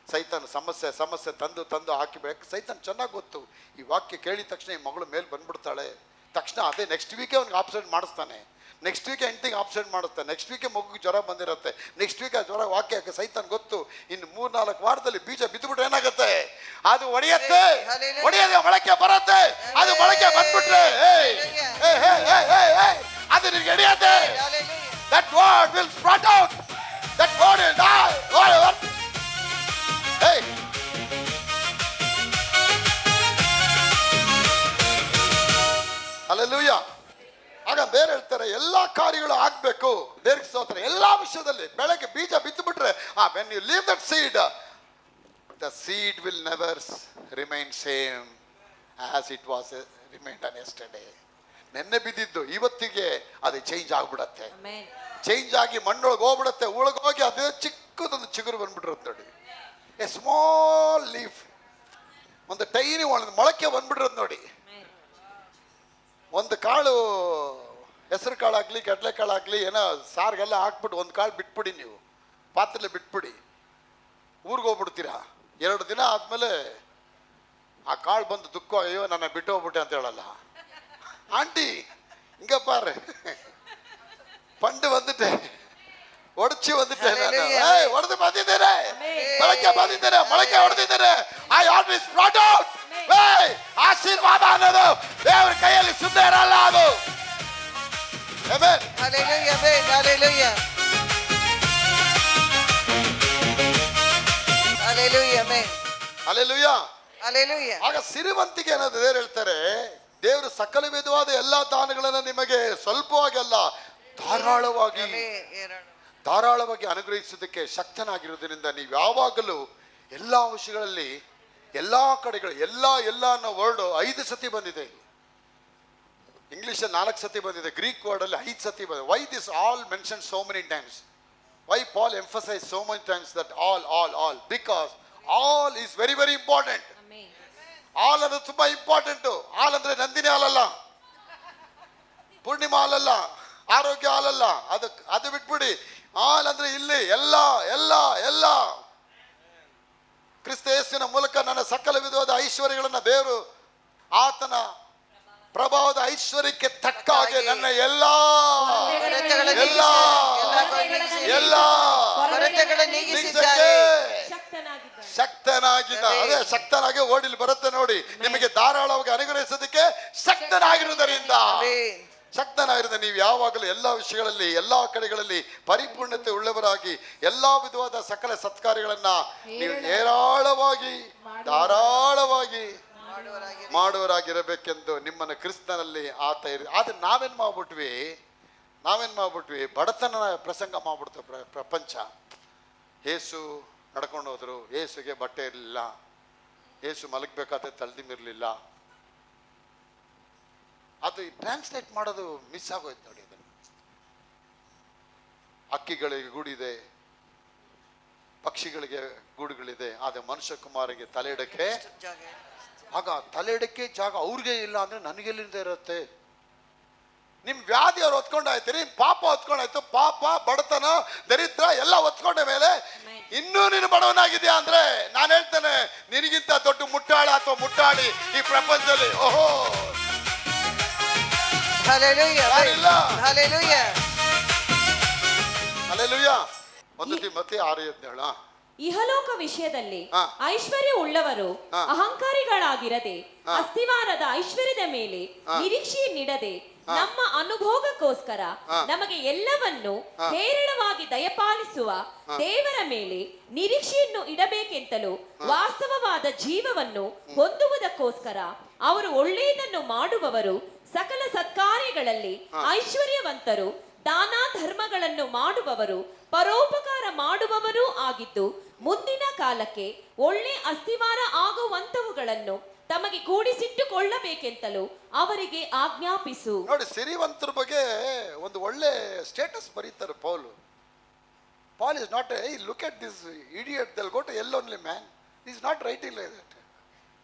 ಸೈತಾನ್ ಸಮಸ್ಯೆ ತಂದು ಹಾಕಿಬೇಕು. ಸೈತಾನ್ ಚೆನ್ನಾಗಿ ಗೊತ್ತು, ಈ ವಾಕ್ಯ ಕೇಳಿದ ತಕ್ಷಣ ಈ ಮಗಳು ಮೇಲೆ ಬಂದ್ಬಿಡ್ತಾಳೆ, ತಕ್ಷಣ ಅದೇ ನೆಕ್ಸ್ಟ್ ವೀಕೆ ಅವ್ನಿಗೆ ಆಬ್ಸೆಂಟ್ ಮಾಡಿಸ್ತಾನೆ, ನೆಕ್ಸ್ಟ್ ವೀಕೆ ಹೆಂಡತಿಗೆ ಆಬ್ಸೆಂಟ್ ಮಾಡಿಸ್ತಾನೆ, ನೆಕ್ಸ್ಟ್ ವೀಕೆ ಮಗುಗೆ ಜ್ವರ ಬಂದಿರುತ್ತೆ, ನೆಕ್ಸ್ಟ್ ವೀಕ್ ಆ ಜ್ವರ ವಾಕ್ಯ ಸೈತಾನ್ ಗೊತ್ತು. ಇನ್ನು 3-4 ವಾರದಲ್ಲಿ ಬೀಜ ಬಿದ್ದುಬಿಟ್ರೆ ಏನಾಗುತ್ತೆ? ಅದು ಒಡೆಯತ್ತೆ, ಒಡೆಯದೆ ಮೊಳಕೆ ಬರುತ್ತೆ. ಅದು ಮೊಳಕೆ ಬಂದ್ಬಿಟ್ರೆ ಅದು ನಿನ್ಗೆ ಹಿಡಿಯತ್ತೆ. That word will sprout out. That word will die. Hey. Hallelujah. ಆಗ ಬೇರೆ ಹೇಳ್ತಾರೆ, ಎಲ್ಲಾ ಕಾರ್ಯಗಳು ಆಗ್ಬೇಕು. ದೇವ್ರಿಗೆ ಸ್ತೋತ್ರ. ಎಲ್ಲಾ ವಿಷಯದಲ್ಲಿ ಬೆಳಗ್ಗೆ ಬೀಜ ಬಿತ್ತು ಬಿಟ್ರೆ, when you leave that seed, the seed will never remain same as it was remained on yesterday. ನೆನ್ನೆ ಬಿದ್ದಿದ್ದು ಇವತ್ತಿಗೆ ಅದು ಚೇಂಜ್ ಆಗ್ಬಿಡತ್ತೆ. ಚೇಂಜ್ ಆಗಿ ಮಣ್ಣೊಳಗೆ ಹೋಗ್ಬಿಡತ್ತೆ. ಒಳಗೋಗಿ ಅದೇ ಚಿಕ್ಕದೊಂದು ಚಿಗುರು ಬಂದ್ಬಿಟ್ಟಿರುತ್ತೆ ನೋಡಿ. ಎ ಸ್ಮಾಲ್ ಲೀಫ್, ಒಂದು ಟೈನಿ ಒಂದು ಮೊಳಕೆ ಬಂದ್ಬಿಟ್ಟಿರೋದು ನೋಡಿ. ಒಂದು ಕಾಳು, ಹೆಸರು ಕಾಳಾಗ್ಲಿ ಕಡಲೆ ಕಾಳಾಗ್ಲಿ ಏನೋ ಸಾರಿಗೆಲ್ಲ ಹಾಕ್ಬಿಟ್ಟು ಒಂದು ಕಾಳು ಬಿಟ್ಬಿಡಿ, ನೀವು ಪಾತ್ರೆಲೆ ಬಿಟ್ಬಿಡಿ, ಊರಿಗೆ ಹೋಗ್ಬಿಡ್ತೀರಾ. 2 ದಿನ ಆದಮೇಲೆ ಆ ಕಾಳು ಬಂದು ದುಃಖ, ಅಯ್ಯೋ ನನ್ನ ಬಿಟ್ಟು ಹೋಗ್ಬಿಟ್ಟೆ ಅಂತ ಹೇಳಲ್ಲ. ஆண்டி இங்க பாரு, பண்டு வந்துட்டேன், உடச்சி வந்துட்டேன், உடந்து பாத்திட்டேனே, ಮೊಳಕೆ ಬಂದಿದ್ದೇನೆ, ಮೊಳಕೆ ಹೊಡೆದಿದ್ದೇನೆ. I always brought out. ಆಶೀರ್ವಾದ ಅನ್ನೋದು ದೇವರ ಕೈಯಲ್ಲಿ ಸುಮ್ಮನೆ ಇರಲ್ಲ. ಅದು ಆಮೆನ್. Hallelujah, amen. Hallelujah. Hallelujah, amen. Hallelujah. Hallelujah. ಆಗ ಸಿರಿವಂತಿಕೆ ಅನ್ನೋದು ದೇವರು ಹೇಳ್ತಾರೆ, ದೇವರು ಸಕಲ ವಿಧವಾದ ಎಲ್ಲಾ ದಾನಗಳನ್ನು ನಿಮಗೆ ಸ್ವಲ್ಪವಾಗಿ ಅಲ್ಲ, ಧಾರಾಳವಾಗಿ ಅನುಗ್ರಹಿಸುವುದಕ್ಕೆ ಶಕ್ತನಾಗಿರುವುದರಿಂದ ನೀವು ಯಾವಾಗಲೂ ಎಲ್ಲಾ ವಿಷಯಗಳಲ್ಲಿ, ಎಲ್ಲಾ ಕಡೆಗಳು, ಎಲ್ಲ ಅನ್ನೋ ವರ್ಡ್ 5 ಸತಿ ಬಂದಿದೆ. ಇಂಗ್ಲಿಷಲ್ಲಿ 4 ಸತಿ ಬಂದಿದೆ, ಗ್ರೀಕ್ ವರ್ಡ್ ಅಲ್ಲಿ 5 ಸತಿ ಬಂದಿದೆ. Why this all mention so many times? Why Paul emphasize so many times that all? Because all is very very important. All ಅಂದ್ರೆ ತುಂಬಾ ಇಂಪಾರ್ಟೆಂಟ್. ಆಲ್ ಅಂದ್ರೆ ನಂದಿನಿ ಹಾಲಲ್ಲ, ಪೂರ್ಣಿಮಾ ಹಾಲಲ್ಲ, ಆರೋಗ್ಯ ಹಾಲಲ್ಲ, ಅದು ಬಿಟ್ಬಿಡಿ. ಆಲ್ ಅಂದ್ರೆ ಇಲ್ಲಿ ಎಲ್ಲ ಕ್ರಿಸ್ತ ಯೇಸುವಿನ ಮೂಲಕ ನನ್ನ ಸಕಲ ವಿಧವಾದ ಐಶ್ವರ್ಯಗಳನ್ನ ದೇವರು ಆತನ ಪ್ರಭಾವದ ಐಶ್ವರ್ಯಕ್ಕೆ ತಕ್ಕ ಹಾಗೆ ನನ್ನ ಎಲ್ಲ ಶಕ್ತನಾಗಿದ್ದ. ಅದೇ ಶಕ್ತನಾಗಿ ಓಡಿಲಿ ಬರುತ್ತೆ ನೋಡಿ. ನಿಮಗೆ ಧಾರಾಳವಾಗಿ ಅನುಗ್ರಹಿಸೋದಕ್ಕೆ ಶಕ್ತನಾಗಿರುವುದರಿಂದ ನೀವು ಯಾವಾಗಲೂ ಎಲ್ಲ ವಿಷಯಗಳಲ್ಲಿ, ಎಲ್ಲಾ ಕಡೆಗಳಲ್ಲಿ ಪರಿಪೂರ್ಣತೆ ಉಳ್ಳವರಾಗಿ ಎಲ್ಲಾ ವಿಧವಾದ ಸಕಲ ಸತ್ಕಾರ್ಯಗಳನ್ನ ನೀವು ಧಾರಾಳವಾಗಿ ಮಾಡುವರಾಗಿರಬೇಕೆಂದು ನಿಮ್ಮನ್ನು ಕ್ರಿಸ್ತನಲ್ಲಿ ಆತ ಆದ್ರೆ ನಾವೇನ್ ಮಾಡ್ಬಿಟ್ವಿ? ಬಡತನ ಪ್ರಸಂಗ ಮಾಡ್ಬಿಡ್ತು ಪ್ರಪಂಚ. ಏಸು ನಡ್ಕೊಂಡು ಹೋದ್ರು, ಏಸುಗೆ ಬಟ್ಟೆ ಇರಲಿಲ್ಲ, ಏಸು ಮಲಗಬೇಕಾದ್ರೆ ತಲೆದಿಂಬಿರಲಿಲ್ಲ. ಅದು ಟ್ರಾನ್ಸ್ಲೇಟ್ ಮಾಡೋದು ಮಿಸ್ ಆಗೋಯ್ತು ನೋಡಿ. ಅದನ್ನು ಅಕ್ಕಿಗಳಿಗೆ ಗೂಡಿದೆ, ಪಕ್ಷಿಗಳಿಗೆ ಗೂಡುಗಳಿದೆ, ಆದರೆ ಮನುಷ್ಯ ಕುಮಾರಿಗೆ ತಲೆ ಇಡಕ್ಕೆ ಆಗ ತಲೆ ಇಡಕ್ಕೆ ಜಾಗ ಅವ್ರಿಗೆ ಇಲ್ಲ ಅಂದ್ರೆ ನನಗೆಲ್ಲಿಂದ ಇರುತ್ತೆ? ನಿಮ್ ವ್ಯಾಧಿ ಅವ್ರು ಹೊತ್ಕೊಂಡಾಯ್ತು, ನಿಮ್ ಪಾಪ ಹೊತ್ಕೊಂಡಾಯ್ತು. ಪಾಪ, ಬಡತನ, ದರಿದ್ರ ಎಲ್ಲ ಹೊತ್ಕೊಂಡ ಮೇಲೆ ಇನ್ನೂ ನೀನು ಬಡವನಾಗಿದ್ಯಾ ಅಂದ್ರೆ ನಾನು ಹೇಳ್ತೇನೆ, ನಿನಗಿಂತ ದೊಡ್ಡ ಮುಟ್ಟಾಳ ಅಥವಾ ಮುಟ್ಟಾಡಿ ಈ ಪ್ರಪಂಚದಲ್ಲಿ ಓಹೋ Hallelujah. Hallelujah. 1 ತಿಮೋಥೆ 6:17. ಇಹಲೋಕ ವಿಷಯದಲ್ಲಿ ಹಾ. ಐಶ್ವರ್ಯ ಉಳ್ಳವರು ಹಾ. ಅಹಂಕಾರಿಗಳಾಗಿರದೆ ಅಸ್ತಿವಾರದ ಐಶ್ವರ್ಯದ ಮೇಲೆ ನಿರೀಕ್ಷೆಯನ್ನಿಡದೆ ನಮ್ಮ ಅನುಭೋಗಕ್ಕೋಸ್ಕರ ನಮಗೆ ಎಲ್ಲವನ್ನು ಹೇರಳವಾಗಿ ದಯಪಾಲಿಸುವ ದೇವರ ಮೇಲೆ ನಿರೀಕ್ಷೆಯನ್ನು ಇಡಬೇಕೆಂತಲೂ ವಾಸ್ತವವಾದ ಜೀವವನ್ನು ಹೊಂದುವುದಕ್ಕೋಸ್ಕರ ಅವರು ಒಳ್ಳೆಯದನ್ನು ಮಾಡುವವರು ಸಕಲ ಸತ್ಕಾರ್ಯಗಳಲ್ಲಿ ಐಶ್ವರ್ಯವಂತರು ದಾನ ಧರ್ಮಗಳನ್ನು ಮಾಡುವವರು ಪರೋಪಕಾರ ಮಾಡುವವರೂ ಆಗಿದ್ದು ಮುಂದಿನ ಕಾಲಕ್ಕೆ ಒಳ್ಳೆ ಅಸ್ತಿವಾರ ಆಗುವಂತವುಗಳನ್ನು ತಮಗೆ ಕೂಡಿಸಿಟ್ಟುಕೊಳ್ಳಬೇಕೆಂತಲೂ ಅವರಿಗೆ ಆಜ್ಞಾಪಿಸು. ನೋಡಿ, ಸಿರಿವಂತರ ಬಗ್ಗೆ ಒಂದು ಒಳ್ಳೆ ಸ್ಟೇಟಸ್ ಬರೀತಾರೆ Paul. Paul is not a look at this idiot they'll go to hell only man is not writing like that.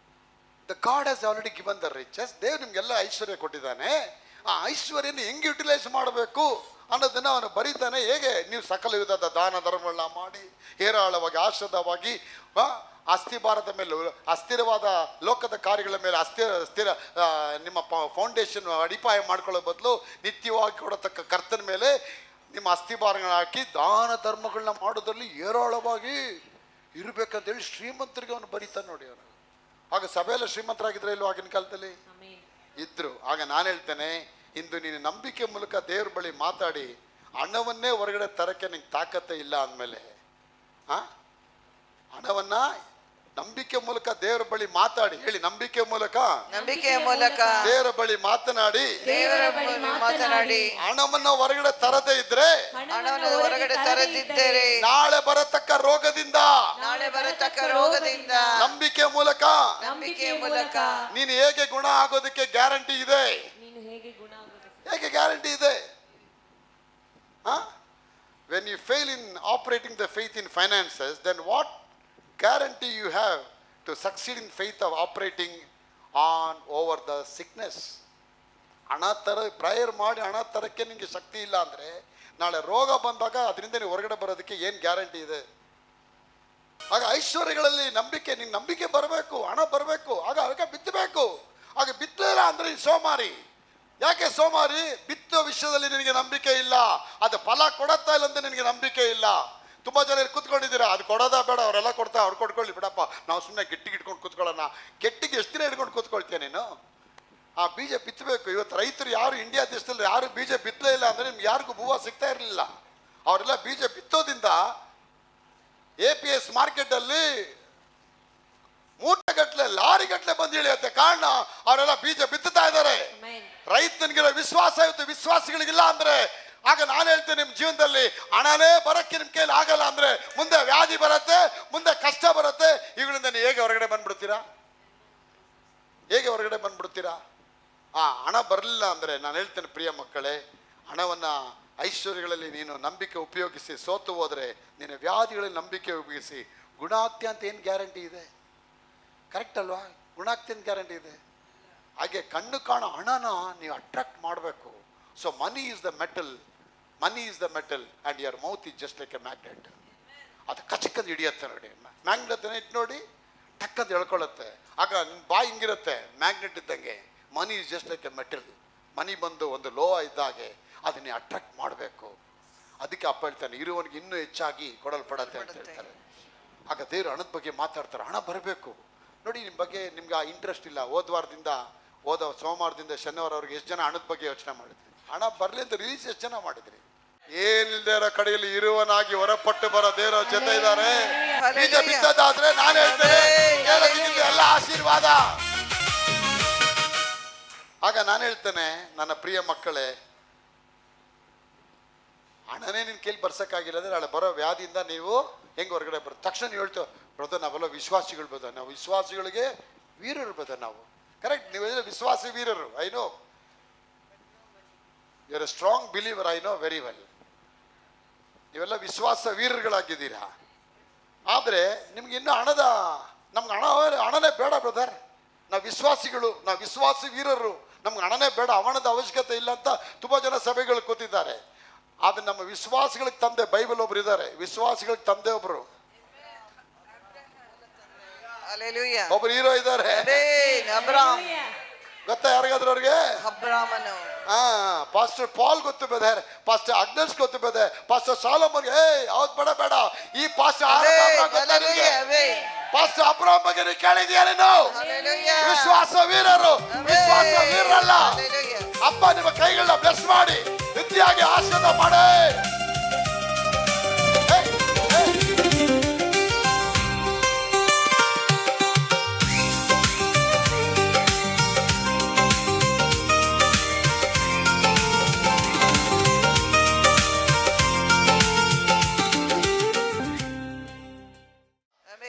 The God has already given the riches. ದೇವ್ರು ನಿಮ್ಗೆಲ್ಲ ಐಶ್ವರ್ಯ ಕೊಟ್ಟಿದ್ದಾನೆ. ಆ ಐಶ್ವರ್ಯನ ಹೆಂಗೆ ಯುಟಿಲೈಸ್ ಮಾಡಬೇಕು ಅನ್ನೋದನ್ನ ಅವನು ಬರೀತಾನೆ. ಹೇಗೆ ನೀವು ಸಕಲ ವಿಧದ ದಾನ ಧರ್ಮಗಳನ್ನ ಮಾಡಿ ಹೇರಾಳವಾಗಿ ಆಶ್ರದವಾಗಿ ಅಸ್ಥಿಭಾರದ ಮೇಲೆ ಅಸ್ಥಿರವಾದ ಲೋಕದ ಕಾರ್ಯಗಳ ಮೇಲೆ ಸ್ಥಿರ ನಿಮ್ಮ ಫೌಂಡೇಶನ್ ಅಡಿಪಾಯ ಮಾಡ್ಕೊಳ್ಳೋ ಬದಲು ನಿತ್ಯವಾಗಿ ಕೊಡತಕ್ಕ ಕರ್ತನ ಮೇಲೆ ನಿಮ್ಮ ಅಸ್ಥಿಭಾರಗಳನ್ನ ಹಾಕಿ ದಾನ ಧರ್ಮಗಳನ್ನ ಮಾಡೋದ್ರಲ್ಲಿ ಹೇರಾಳವಾಗಿ ಇರಬೇಕಂತೇಳಿ ಶ್ರೀಮಂತರಿಗೆ ಅವನು ಬರೀತಾನೆ ನೋಡಿ. ಅವನು ಆಗ ಸಭೆಯಲ್ಲ ಶ್ರೀಮಂತರಾಗಿದ್ರೆ ಇಲ್ವ ಆಗಿನ ಕಾಲದಲ್ಲಿ? ಇದ್ರು. ಆಗ ನಾನು ಹೇಳ್ತೇನೆ, ಇಂದು ನೀನು ನಂಬಿಕೆ ಮೂಲಕ ದೇವ್ರ ಬಳಿ ಮಾತಾಡಿ ಹಣವನ್ನೇ ಹೊರಗಡೆ ತರಕ್ಕೆ ನಿಂಗೆ ತಾಕತ್ತೆ ಇಲ್ಲ ಅಂದಮೇಲೆ ಹಣವನ್ನ ನಂಬಿಕೆ ಮೂಲಕ ದೇವರ ಬಳಿ ಮಾತಾಡಿ ಹೇಳಿ. ನಂಬಿಕೆಯ ಮೂಲಕ ದೇವರ ಬಳಿ ಮಾತನಾಡಿ ಹಣವನ್ನ ಹೊರಗಡೆ ತರದೇ ಇದ್ರೆ ನಾಳೆ ಬರತಕ್ಕ ರೋಗದಿಂದ ನಂಬಿಕೆ ಮೂಲಕ ನೀನು ಹೇಗೆ ಗುಣ ಆಗೋದಕ್ಕೆ ಗ್ಯಾರಂಟಿ ಇದೆ? ಹೇಗೆ ಗ್ಯಾರಂಟಿ ಇದೆ? When you fail in operating the faith in finances, then what guarantee you have to succeed in faith of operating on over the sickness? ಹಣ ತರ ಪ್ರೇಯರ್ ಮಾಡಿ ಹಣ ತರಕ್ಕೆ ನಿಮಗೆ ಶಕ್ತಿ ಇಲ್ಲ ಅಂದರೆ ನಾಳೆ ರೋಗ ಬಂದಾಗ ಅದರಿಂದ ನೀವು ಹೊರಗಡೆ ಬರೋದಕ್ಕೆ ಏನು ಗ್ಯಾರಂಟಿ ಇದೆ? ಆಗ ಐಶ್ವರ್ಯಗಳಲ್ಲಿ ನಿನ್ನ ನಂಬಿಕೆ ಬರಬೇಕು, ಹಣ ಬರಬೇಕು, ಆಗ ಅದಕ್ಕೆ ಬಿತ್ತಬೇಕು. ಆಗ ಬಿತ್ತಲಿಲ್ಲ ಅಂದರೆ ಸೋಮಾರಿ. ಯಾಕೆ ಸೋಮಾರಿ? ಬಿತ್ತೋ ವಿಷಯದಲ್ಲಿ ನಿನಗೆ ನಂಬಿಕೆ ಇಲ್ಲ, ಅದು ಫಲ ಕೊಡುತ್ತಾ ಇಲ್ಲ ಅಂತ ನಿನಗೆ ನಂಬಿಕೆ ಇಲ್ಲ. ತುಂಬ ಜನ ಕೂತ್ಕೊಂಡಿದ್ದೀರಾ, ಅದು ಕೊಡೋದಾ ಬೇಡ, ಅವರೆಲ್ಲ ಕೊಡ್ತಾ ಅವ್ರು ಕೊಟ್ಕೊಳ್ಳಿ ಬಿಡಪ್ಪ, ನಾವು ಸುಮ್ಮನೆ ಗೆಟ್ಟಿಗೆ ಇಟ್ಕೊಂಡು ಕೂತ್ಕೊಳ್ಳೋಣ. ಗೆಟ್ಟಿಗೆ ಎಷ್ಟು ದಿನ ಇಟ್ಕೊಂಡು ಕೂತ್ಕೊಳ್ತೀಯ ನೀನು? ಆ ಬೀಜ ಬಿತ್ತಬೇಕು. ಇವತ್ತು ರೈತರು ಯಾರು ಇಂಡಿಯಾ ದೇಶದಲ್ಲಿ ಯಾರು ಬೀಜ ಬಿತ್ತಲೇ ಇಲ್ಲ ಅಂದರೆ ನಿಮ್ಗೆ ಯಾರಿಗೂ ಭೂವ ಸಿಗ್ತಾ ಇರಲಿಲ್ಲ. ಅವರೆಲ್ಲ ಬೀಜ ಬಿತ್ತೋದ್ರಿಂದ APS ಮಾರ್ಕೆಟಲ್ಲಿ ಮೂಟೆಗಟ್ಟಲೆ ಲಾರಿಗಟ್ಟಲೆ ಬಂದು ಇಳಿಯುತ್ತೆ. ಕಾರಣ ಅವರೆಲ್ಲ ಬೀಜ ಬಿತ್ತುತ್ತಾ ಇದ್ದಾರೆ. ರೈತನಿಗಿರೋ ವಿಶ್ವಾಸ ಇವತ್ತು ವಿಶ್ವಾಸಿಗಳಿಗಿಲ್ಲ ಅಂದ್ರೆ ಆಗ ನಾನು ಹೇಳ್ತೇನೆ, ನಿಮ್ಮ ಜೀವನದಲ್ಲಿ ಹಣನೇ ಬರಕ್ಕೆ ನಿಮ್ಮ ಕೈಲಿ ಆಗಲ್ಲ ಅಂದ್ರೆ ಮುಂದೆ ವ್ಯಾಧಿ ಬರುತ್ತೆ, ಮುಂದೆ ಕಷ್ಟ ಬರುತ್ತೆ. ಇವುಗಳಿಂದ ನೀವು ಹೇಗೆ ಹೊರಗಡೆ ಬಂದ್ಬಿಡ್ತೀರಾ? ಹೇಗೆ ಹೊರಗಡೆ ಬಂದ್ಬಿಡ್ತೀರಾ? ಹಣ ಬರಲಿಲ್ಲ ಅಂದರೆ ನಾನು ಹೇಳ್ತೇನೆ, ಪ್ರಿಯ ಮಕ್ಕಳೇ, ಹಣವನ್ನು ಐಶ್ವರ್ಯಗಳಲ್ಲಿ ನೀನು ನಂಬಿಕೆ ಉಪಯೋಗಿಸಿ ಸೋತು ಹೋದರೆ ನೀನು ವ್ಯಾಧಿಗಳಲ್ಲಿ ನಂಬಿಕೆ ಉಪಯೋಗಿಸಿ ಗುಣಾಗ್ತಿ ಅಂತ ಏನು ಗ್ಯಾರಂಟಿ ಇದೆ? ಕರೆಕ್ಟ್ ಅಲ್ವಾ? ಗುಣಾಗ್ತಿ ಅಂತ ಗ್ಯಾರಂಟಿ ಇದೆ. ಹಾಗೆ ಕಣ್ಣು ಕಾಣೋ ಹಣನ ನೀವು ಅಟ್ರಾಕ್ಟ್ ಮಾಡಬೇಕು. So money is the metal and your mouth is just like A magnet. ಅದು ಕಚಕ್ಕಂದು ಹಿಡಿಯುತ್ತೆ ನೋಡಿ. ಮ್ಯಾಗ್ನೆಟ್ ಇಟ್ಟು ನೋಡಿ ಟಕ್ಕಂದು ಎಳ್ಕೊಳ್ಳುತ್ತೆ. ಆಗ ನಿಮ್ಮ ಬಾಯಿ ಹಿಂಗಿರುತ್ತೆ ಮ್ಯಾಗ್ನೆಟ್ ಇದ್ದಂಗೆ. Money is just like a metal. Money ಬಂದು ಒಂದು ಲೋಹ ಇದ್ದಾಗೆ ಅದನ್ನೇ ಅಟ್ರಾಕ್ಟ್ ಮಾಡಬೇಕು. ಅದಕ್ಕೆ ಅಪ್ಪ ಹೇಳ್ತಾನೆ, ಇರುವವನಿಗೆ ಇನ್ನೂ ಹೆಚ್ಚಾಗಿ ಕೊಡಲ್ಪಡತ್ತೆ ಅಂತ ಹೇಳ್ತಾರೆ. ಆಗ ದೇವರು ಹಣದ ಬಗ್ಗೆ ಮಾತಾಡ್ತಾರೆ. ಹಣ ಬರಬೇಕು ನೋಡಿ. ನಿಮ್ಮ ಬಗ್ಗೆ ನಿಮ್ಗೆ ಆ ಇಂಟ್ರೆಸ್ಟ್ ಇಲ್ಲ. ಹೋದ ಸೋಮವಾರದಿಂದ ಶನಿವಾರವರೆಗೆ ಎಷ್ಟು ಜನ ಹಣದ ಬಗ್ಗೆ ಯೋಚನೆ ಮಾಡಿದ್ರಿ? ಹಣ ಬರಲಿ ಅಂತ ರಿಲೀಸ್ ಎಷ್ಟು ಜನ ಮಾಡಿದ್ರಿ? ಏನಿಲ್ಲದೆ ಇರೋ ಕಡೆಯಲ್ಲಿ ಇರುವನಾಗಿ ಹೊರಪಟ್ಟು ಬರೋ ದೇವರ ಜೊತೆ ಇದ್ದಾರೆ. ಬೀಜ ಬಿತ್ತದಾದ್ರೆ ನಾನು ಹೇಳ್ತೇನೆ ಎಲ್ಲ ಆಶೀರ್ವಾದ. ಆಗ ನಾನು ಹೇಳ್ತೇನೆ, ನನ್ನ ಪ್ರಿಯ ಮಕ್ಕಳೇ, ಹಣನೇ ನಿನ್ನ ಕೈಲಿ ಬರ್ಸಕ್ಕಾಗಿಲ್ಲ ಅಂದ್ರೆ ನಾಳೆ ಬರೋ ವ್ಯಾಧಿಯಿಂದ ನೀವು ಹೆಂಗೆ ಹೊರಗಡೆ ತಕ್ಷಣ ನೀವು ಹೇಳ್ತೇವೆ, ಬ್ರದರ್ ನಾವೆಲ್ಲ ವಿಶ್ವಾಸಿಗಳು ಬ್ರದರ್, ನಾವು ವಿಶ್ವಾಸಿಗಳಿಗೆ ವೀರರು ಬ್ರದರ್ ನಾವು. ಕರೆಕ್ಟ್, ನೀವೆಲ್ಲ ವಿಶ್ವಾಸಿ ವೀರರು. I know you are a strong believer, I know very well. ನೀವೆಲ್ಲ ವಿಶ್ವಾಸ ವೀರರುಗಳಾಗಿದ್ದೀರಾ. ಆದರೆ ನಿಮ್ಗೆ ಇನ್ನೂ ನಮ್ಗೆ ಹಣನೇ ಬೇಡ ಬ್ರದರ್, ನಾವು ವಿಶ್ವಾಸಿಗಳು, ನಾವು ವಿಶ್ವಾಸಿ ವೀರರು, ನಮ್ಗೆ ಹಣನೇ ಬೇಡ, ಹಣದ ಅವಶ್ಯಕತೆ ಇಲ್ಲ ಅಂತ ತುಂಬ ಜನ ಸಭೆಗಳು ಕೂತಿದ್ದಾರೆ. ಆದರೆ ನಮ್ಮ ವಿಶ್ವಾಸಿಗಳಿಗೆ ತಂದೆ ಬೈಬಲ್ ಒಬ್ರು ಇದ್ದಾರೆ. ವಿಶ್ವಾಸಿಗಳಿಗೆ ತಂದೆ ಒಬ್ರು ಒಬ್ರು ಹೀರೋ ಇದ್ದಾರೆ. ಗೊತ್ತಾ ಯಾರಿಗಾದ್ರೂ ಅವ್ರಿಗೆ? ಅಬ್ರಾಮನು. ಪಾಸ್ಟರ್ ಪಾಲ್ ಗೊತ್ತು ಬೇದೆ, ಪಾಸ್ಟರ್ ಅಗ್ನೆಸ್ ಗೊತ್ತು ಬೇದೆ, ಪಾಸ್ಟರ್ ಸಾಲೋಮನ್ಗೆ ಯಾವ್ದು ಬೇಡ ಬೇಡ. ಈ ಪಾಸ್ಟರ್ ಪಾಸ್ಟರ್ ಅಬ್ರಾಮ್ ಬಗ್ಗೆ ನೀವು ಕೇಳಿದ್ಯಾ ನೀನು? ವಿಶ್ವಾಸ ವೀರರು, ವಿಶ್ವಾಸ ವೀರರಲ್ಲ. ಅಪ್ಪ ನಿಮ್ಮ ಕೈಗಳನ್ನ ಬ್ಲೆಸ್ ಮಾಡಿ ವಿದ್ಯಾಗಿ ಆಶೀರ್ವಾದ ಮಾಡಿ.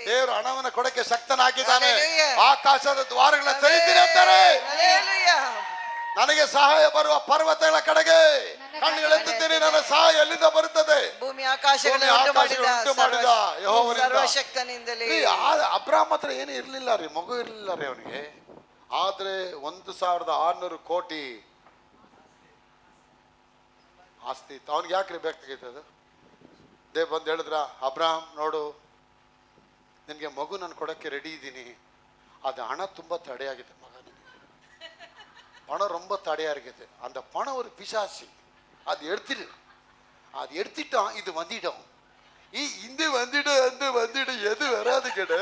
ದೇವರು ಹಣವನ್ನು ಕೊಡಕ್ಕೆ ಶಕ್ತನಾಗಿದ್ದಾನೆ. ಆಕಾಶದ ದ್ವಾರಗಳ ತೆರೀತೀನಿ ಅಂತಾರೆ. ನನಗೆ ಸಹಾಯ ಬರುವ ಪರ್ವತಗಳ ಕಡೆಗೆ ಕಣ್ಣುಗಳೆತ್ತಿದ್ದೀನಿ, ನನ್ನ ಸಹಾಯ ಎಲ್ಲಿಂದ ಬರುತ್ತದೆ? ಭೂಮಿ ಆಕಾಶಗಳನ್ನು ಉಂಟು ಮಾಡಿದ ಸರ್ವಶಕ್ತನಿಂದಲೇ. ಅಬ್ರಾಮ್ ಹತ್ರ ಏನು ಇರ್ಲಿಲ್ಲ ರೀ, ಮಗು ಇರ್ಲಿಲ್ಲ ರೀ ಅವನಿಗೆ. ಆದ್ರೆ 1,600 ಕೋಟಿ ಆಸ್ತಿ ಇತ್ತು. ಅವ್ನಿಗೆ ಯಾಕ್ರಿ ಬೇಕಾಗಿತ್ತು ಅದು? ದೇವ್ ಬಂದು ಹೇಳಿದ್ರ, ಅಬ್ರಾಮ್ ನೋಡು, ನಿನಗೆ ಮಗು ನಾನು ಕೊಡಕ್ಕೆ ರೆಡಿ ಇದ್ದೀನಿ. ಅದು ಹಣ ತುಂಬ ತಡೆಯಾಗಿದೆ ಮಗ, பணம் ரொம்ப தடையா இருக்குது. அந்த பணம் ஒரு பிசாசி, அது எடுத்துட்டோம், இது வந்துடும். இந்த வந்துடு எது வராது கேடு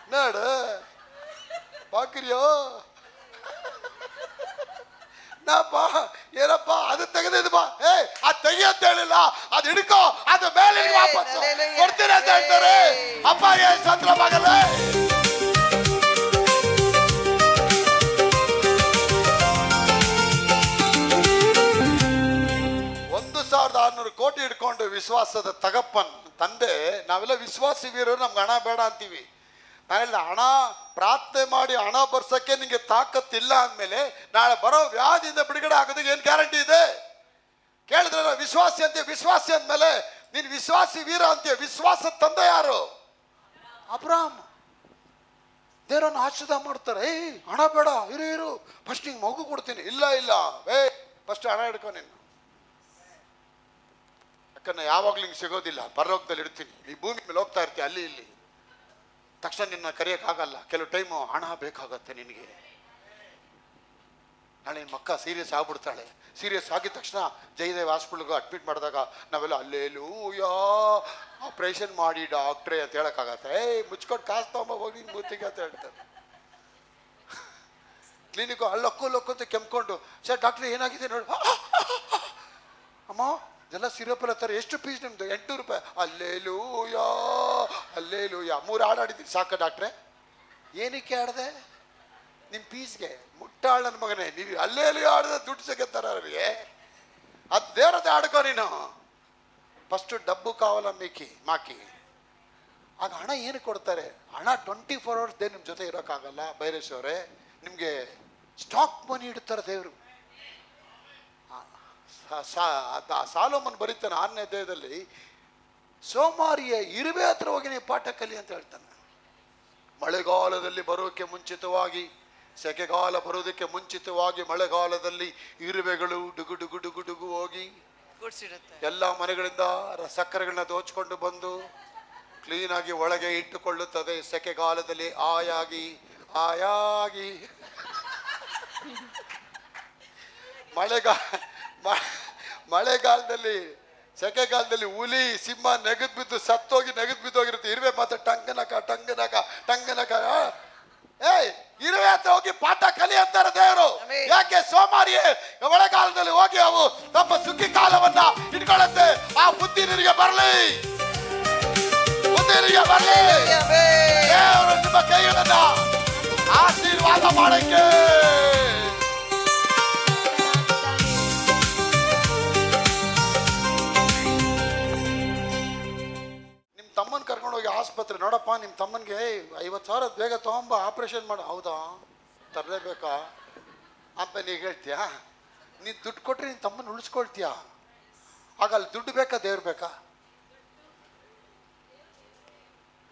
என்னடா பாக்குறியோ? ನಾಪಾ ಏನಪ್ಪ ಅದು ತೆಗೆದಿದ್ಬಾ, ಅದು ತೆಗಿಯಂತ ಹೇಳಿಲ್ಲ, ಅದು ಹಿಡ್ಕೋ, ಅದು ಮೇಲೆ ವಾಪಸ್ ಕೊಡ್ತೀನಿ ಅಂತ ಹೇಳ್ತಾರೆ. ಅಪ್ಪ ಏನ್ ಸತ್ರ ಮಗಲೇ. 1,600 ಕೋಟಿ ಹಿಡ್ಕೊಂಡು ವಿಶ್ವಾಸದ ತಗಪ್ಪನ್ ತಂದೆ. ನಾವೆಲ್ಲ ವಿಶ್ವಾಸಿ ವೀರರು, ನಮ್ಗೆ ಹಣ ಬೇಡ ಅಂತೀವಿ. ನಾನೆಲ್ಲ ಹಣ ಪ್ರಾರ್ಥನೆ ಮಾಡಿ ಹಣ ಬರ್ಸಕ್ಕೆ ನಿಂಗೆ ತಾಕತ್ತಿಲ್ಲ ಅಂದಮೇಲೆ ನಾಳೆ ಬರೋ ವ್ಯಾಧಿಯಿಂದ ಬಿಡುಗಡೆ ಆಗೋದಕ್ಕೆ ಏನು ಗ್ಯಾರಂಟಿ ಇದೆ? ಕೇಳಿದ್ರೆ ವಿಶ್ವಾಸಿ ಅಂತೀಯ, ವಿಶ್ವಾಸಿ ಅಂದಮೇಲೆ ನೀನು ವಿಶ್ವಾಸಿ ವೀರ ಅಂತೀಯ. ವಿಶ್ವಾಸದ ತಂದೆ ಯಾರು? ಅಬ್ರಾಮ್. ದೇವರನ್ನು ಆಶೀರ್ವಾದ ಮಾಡ್ತಾರೆ. ಹಣ ಬೇಡ, ಇರು ಫಸ್ಟ್ ನಿಂಗೆ ಮಗು ಕೊಡ್ತೀನಿ. ಇಲ್ಲ ಫಸ್ಟ್ ಹಣ ಹಿಡ್ಕೊ ನೀನು, ಯಾಕಂದ್ರೆ ಯಾವಾಗ್ಲೂ ಹಿಂಗೆ ಸಿಗೋದಿಲ್ಲ. ಪರಲೋಕದಲ್ಲಿ ಇಡ್ತೀನಿ, ಈ ಭೂಮಿ ಮೇಲೆ ಹೋಗ್ತಾ ಇರ್ತೀಯ ಅಲ್ಲಿ ಇಲ್ಲಿ, ತಕ್ಷಣ ನಿನ್ನ ಕರೆಯೋಕ್ಕಾಗಲ್ಲ. ಕೆಲವು ಟೈಮು ಹಣ ಬೇಕಾಗತ್ತೆ ನಿನಗೆ. ನಾಳೆ ನಿಮ್ಮ ಮಕ್ಕ ಸೀರಿಯಸ್ ಆಗ್ಬಿಡ್ತಾಳೆ. ಸೀರಿಯಸ್ ಆಗಿದ ತಕ್ಷಣ ಜಯದೇವ್ ಹಾಸ್ಪಿಟ್ಲ್ಗೆ ಅಡ್ಮಿಟ್ ಮಾಡಿದಾಗ ನಾವೆಲ್ಲ ಅಲ್ಲೇಲೂಯಾ ಆಪ್ರೇಷನ್ ಮಾಡಿ ಡಾಕ್ಟ್ರೇ ಅಂತ ಹೇಳೋಕ್ಕಾಗತ್ತೆ? ಮುಚ್ಕೊಂಡು ಕಾಸು ತಗೊಂಬ ಹೋಗಿ ಮೂತಿಗೆ ಅಂತ ಹೇಳ್ತಾರೆ. ಕ್ಲಿನಿಕ್ಕು ಅಲ್ಲೊಕ್ಕು ಅಂತ ಕೆಮ್ಕೊಂಡು, ಸರ್ ಡಾಕ್ಟ್ರ್ ಏನಾಗಿದೆ ನೋಡಿ, ಅಮ್ಮ ಇದೆಲ್ಲ ಸಿರಪ್ ತರ. ಎಷ್ಟು ಫೀಸ್ ನಿಮ್ದು? 800 ರೂಪಾಯಿ. ಅಲ್ಲೇಲೂಯಾ 3 ಹಾಡು ಆಡಿದ್ದೀನಿ ಸಾಕ ಡಾಕ್ಟ್ರೆ. ಏನಕ್ಕೆ ಆಡಿದೆ? ನಿಮ್ಮ ಫೀಸ್ಗೆ. ಮುಟ್ಟಾಳ ನನ್ನ ಮಗನೇ, ನೀವು ಅಲ್ಲೇಲೂಯಾ ಆಡಿದ್ರೆ ದುಡ್ಡು ಸಿಗತ್ತಾರ ಅವರಿಗೆ. ಅದು ದೇವರದೇ ಆಡ್ಕೋ ನೀನು. ಫಸ್ಟು ಡಬ್ಬು ಕಾವಲ ಮಾಕಿ. ಆಗ ಹಣ ಏನು ಕೊಡ್ತಾರೆ? ಹಣ 24 hours ನಿಮ್ಮ ಜೊತೆ ಇರೋಕ್ಕಾಗಲ್ಲ ಬೈರೇಶ್ವರೇ. ನಿಮಗೆ ಸ್ಟಾಕ್ ಮನಿ ಇಡ್ತಾರೆ ದೇವರು. ಸಾಲೋಮನ್ ಬರೀತಾನೆ 6ನೇ ಅಧ್ಯಾಯದಲ್ಲಿ, ಸೋಮಾರಿಯ ಇರುವೆ ಹತ್ರ ಹೋಗಿ ನೀವು ಪಾಠ ಕಲಿ ಅಂತ ಹೇಳ್ತಾನೆ. ಮಳೆಗಾಲದಲ್ಲಿ ಬರೋಕ್ಕೆ ಮುಂಚಿತವಾಗಿ, ಸೆಕೆಗಾಲ ಬರೋದಕ್ಕೆ ಮುಂಚಿತವಾಗಿ ಮಳೆಗಾಲದಲ್ಲಿ ಇರುವೆಗಳು ಡುಗು ಡುಗು ಡುಗು ಡುಗು ಹೋಗಿ ಎಲ್ಲ ಮನೆಗಳಿಂದ ಸಕ್ಕರೆಗಳನ್ನ ದೋಚ್ಕೊಂಡು ಬಂದು ಕ್ಲೀನಾಗಿ ಒಳಗೆ ಇಟ್ಟುಕೊಳ್ಳುತ್ತದೆ. ಸೆಕೆಗಾಲದಲ್ಲಿ ಆಯಾಗಿ ಮಳೆಗಾಲದಲ್ಲಿ ಸೆಕೆಗಾಲದಲ್ಲಿ ಹುಲಿ ಸಿಂಹ ನೆಗದ್ ಬಿದ್ದೋಗಿರುತ್ತೆ. ಇರುವೆ ಮಾತ್ರ ಟಂಗನಕ ಇರುವೆ ಅಂತ ಹೋಗಿ ಪಾಠ ಕಲಿ ಅಂತಾರೆ ದೇವರು. ಯಾಕೆ? ಸೋಮಾರಿ ಮಳೆಗಾಲದಲ್ಲಿ ಹೋಗಿ ಅವು ತಮ್ಮ ಸುಗ್ಗಿ ಕಾಲವನ್ನ ಇಟ್ಕೊಳ್ಳುತ್ತೆ. ಆ ಬುದ್ಧಿ ನಿನಗೆ ಬರಲಿ. ದೇವರು ನಿಮ್ಮ ಕೈಗಳನ್ನ ಆಶೀರ್ವಾದ ಮಾಡಕ್ಕೆ. ತಮ್ಮನ ಕರ್ಕೊಂಡು ಹೋಗಿ ಆಸ್ಪತ್ರೆ, ನೋಡಪ್ಪ ನಿಮ್ಮ ತಮ್ಮನಿಗೆ 50,000 ಬೇಗ ತಗೊಂಬ, ಆಪ್ರೇಷನ್ ಮಾಡು. ಹೌದಾ, ತರಲೇಬೇಕಾ ಅಂತ ನೀವು ಹೇಳ್ತೀಯಾ? ನೀನು ದುಡ್ಡು ಕೊಟ್ಟರೆ ನಿನ್ನ ತಮ್ಮನ ಉಳಿಸ್ಕೊಳ್ತೀಯಾ? ಆಗ ಅಲ್ಲಿ ದುಡ್ಡು ಬೇಕಾ ದೇವ್ರು ಬೇಕಾ?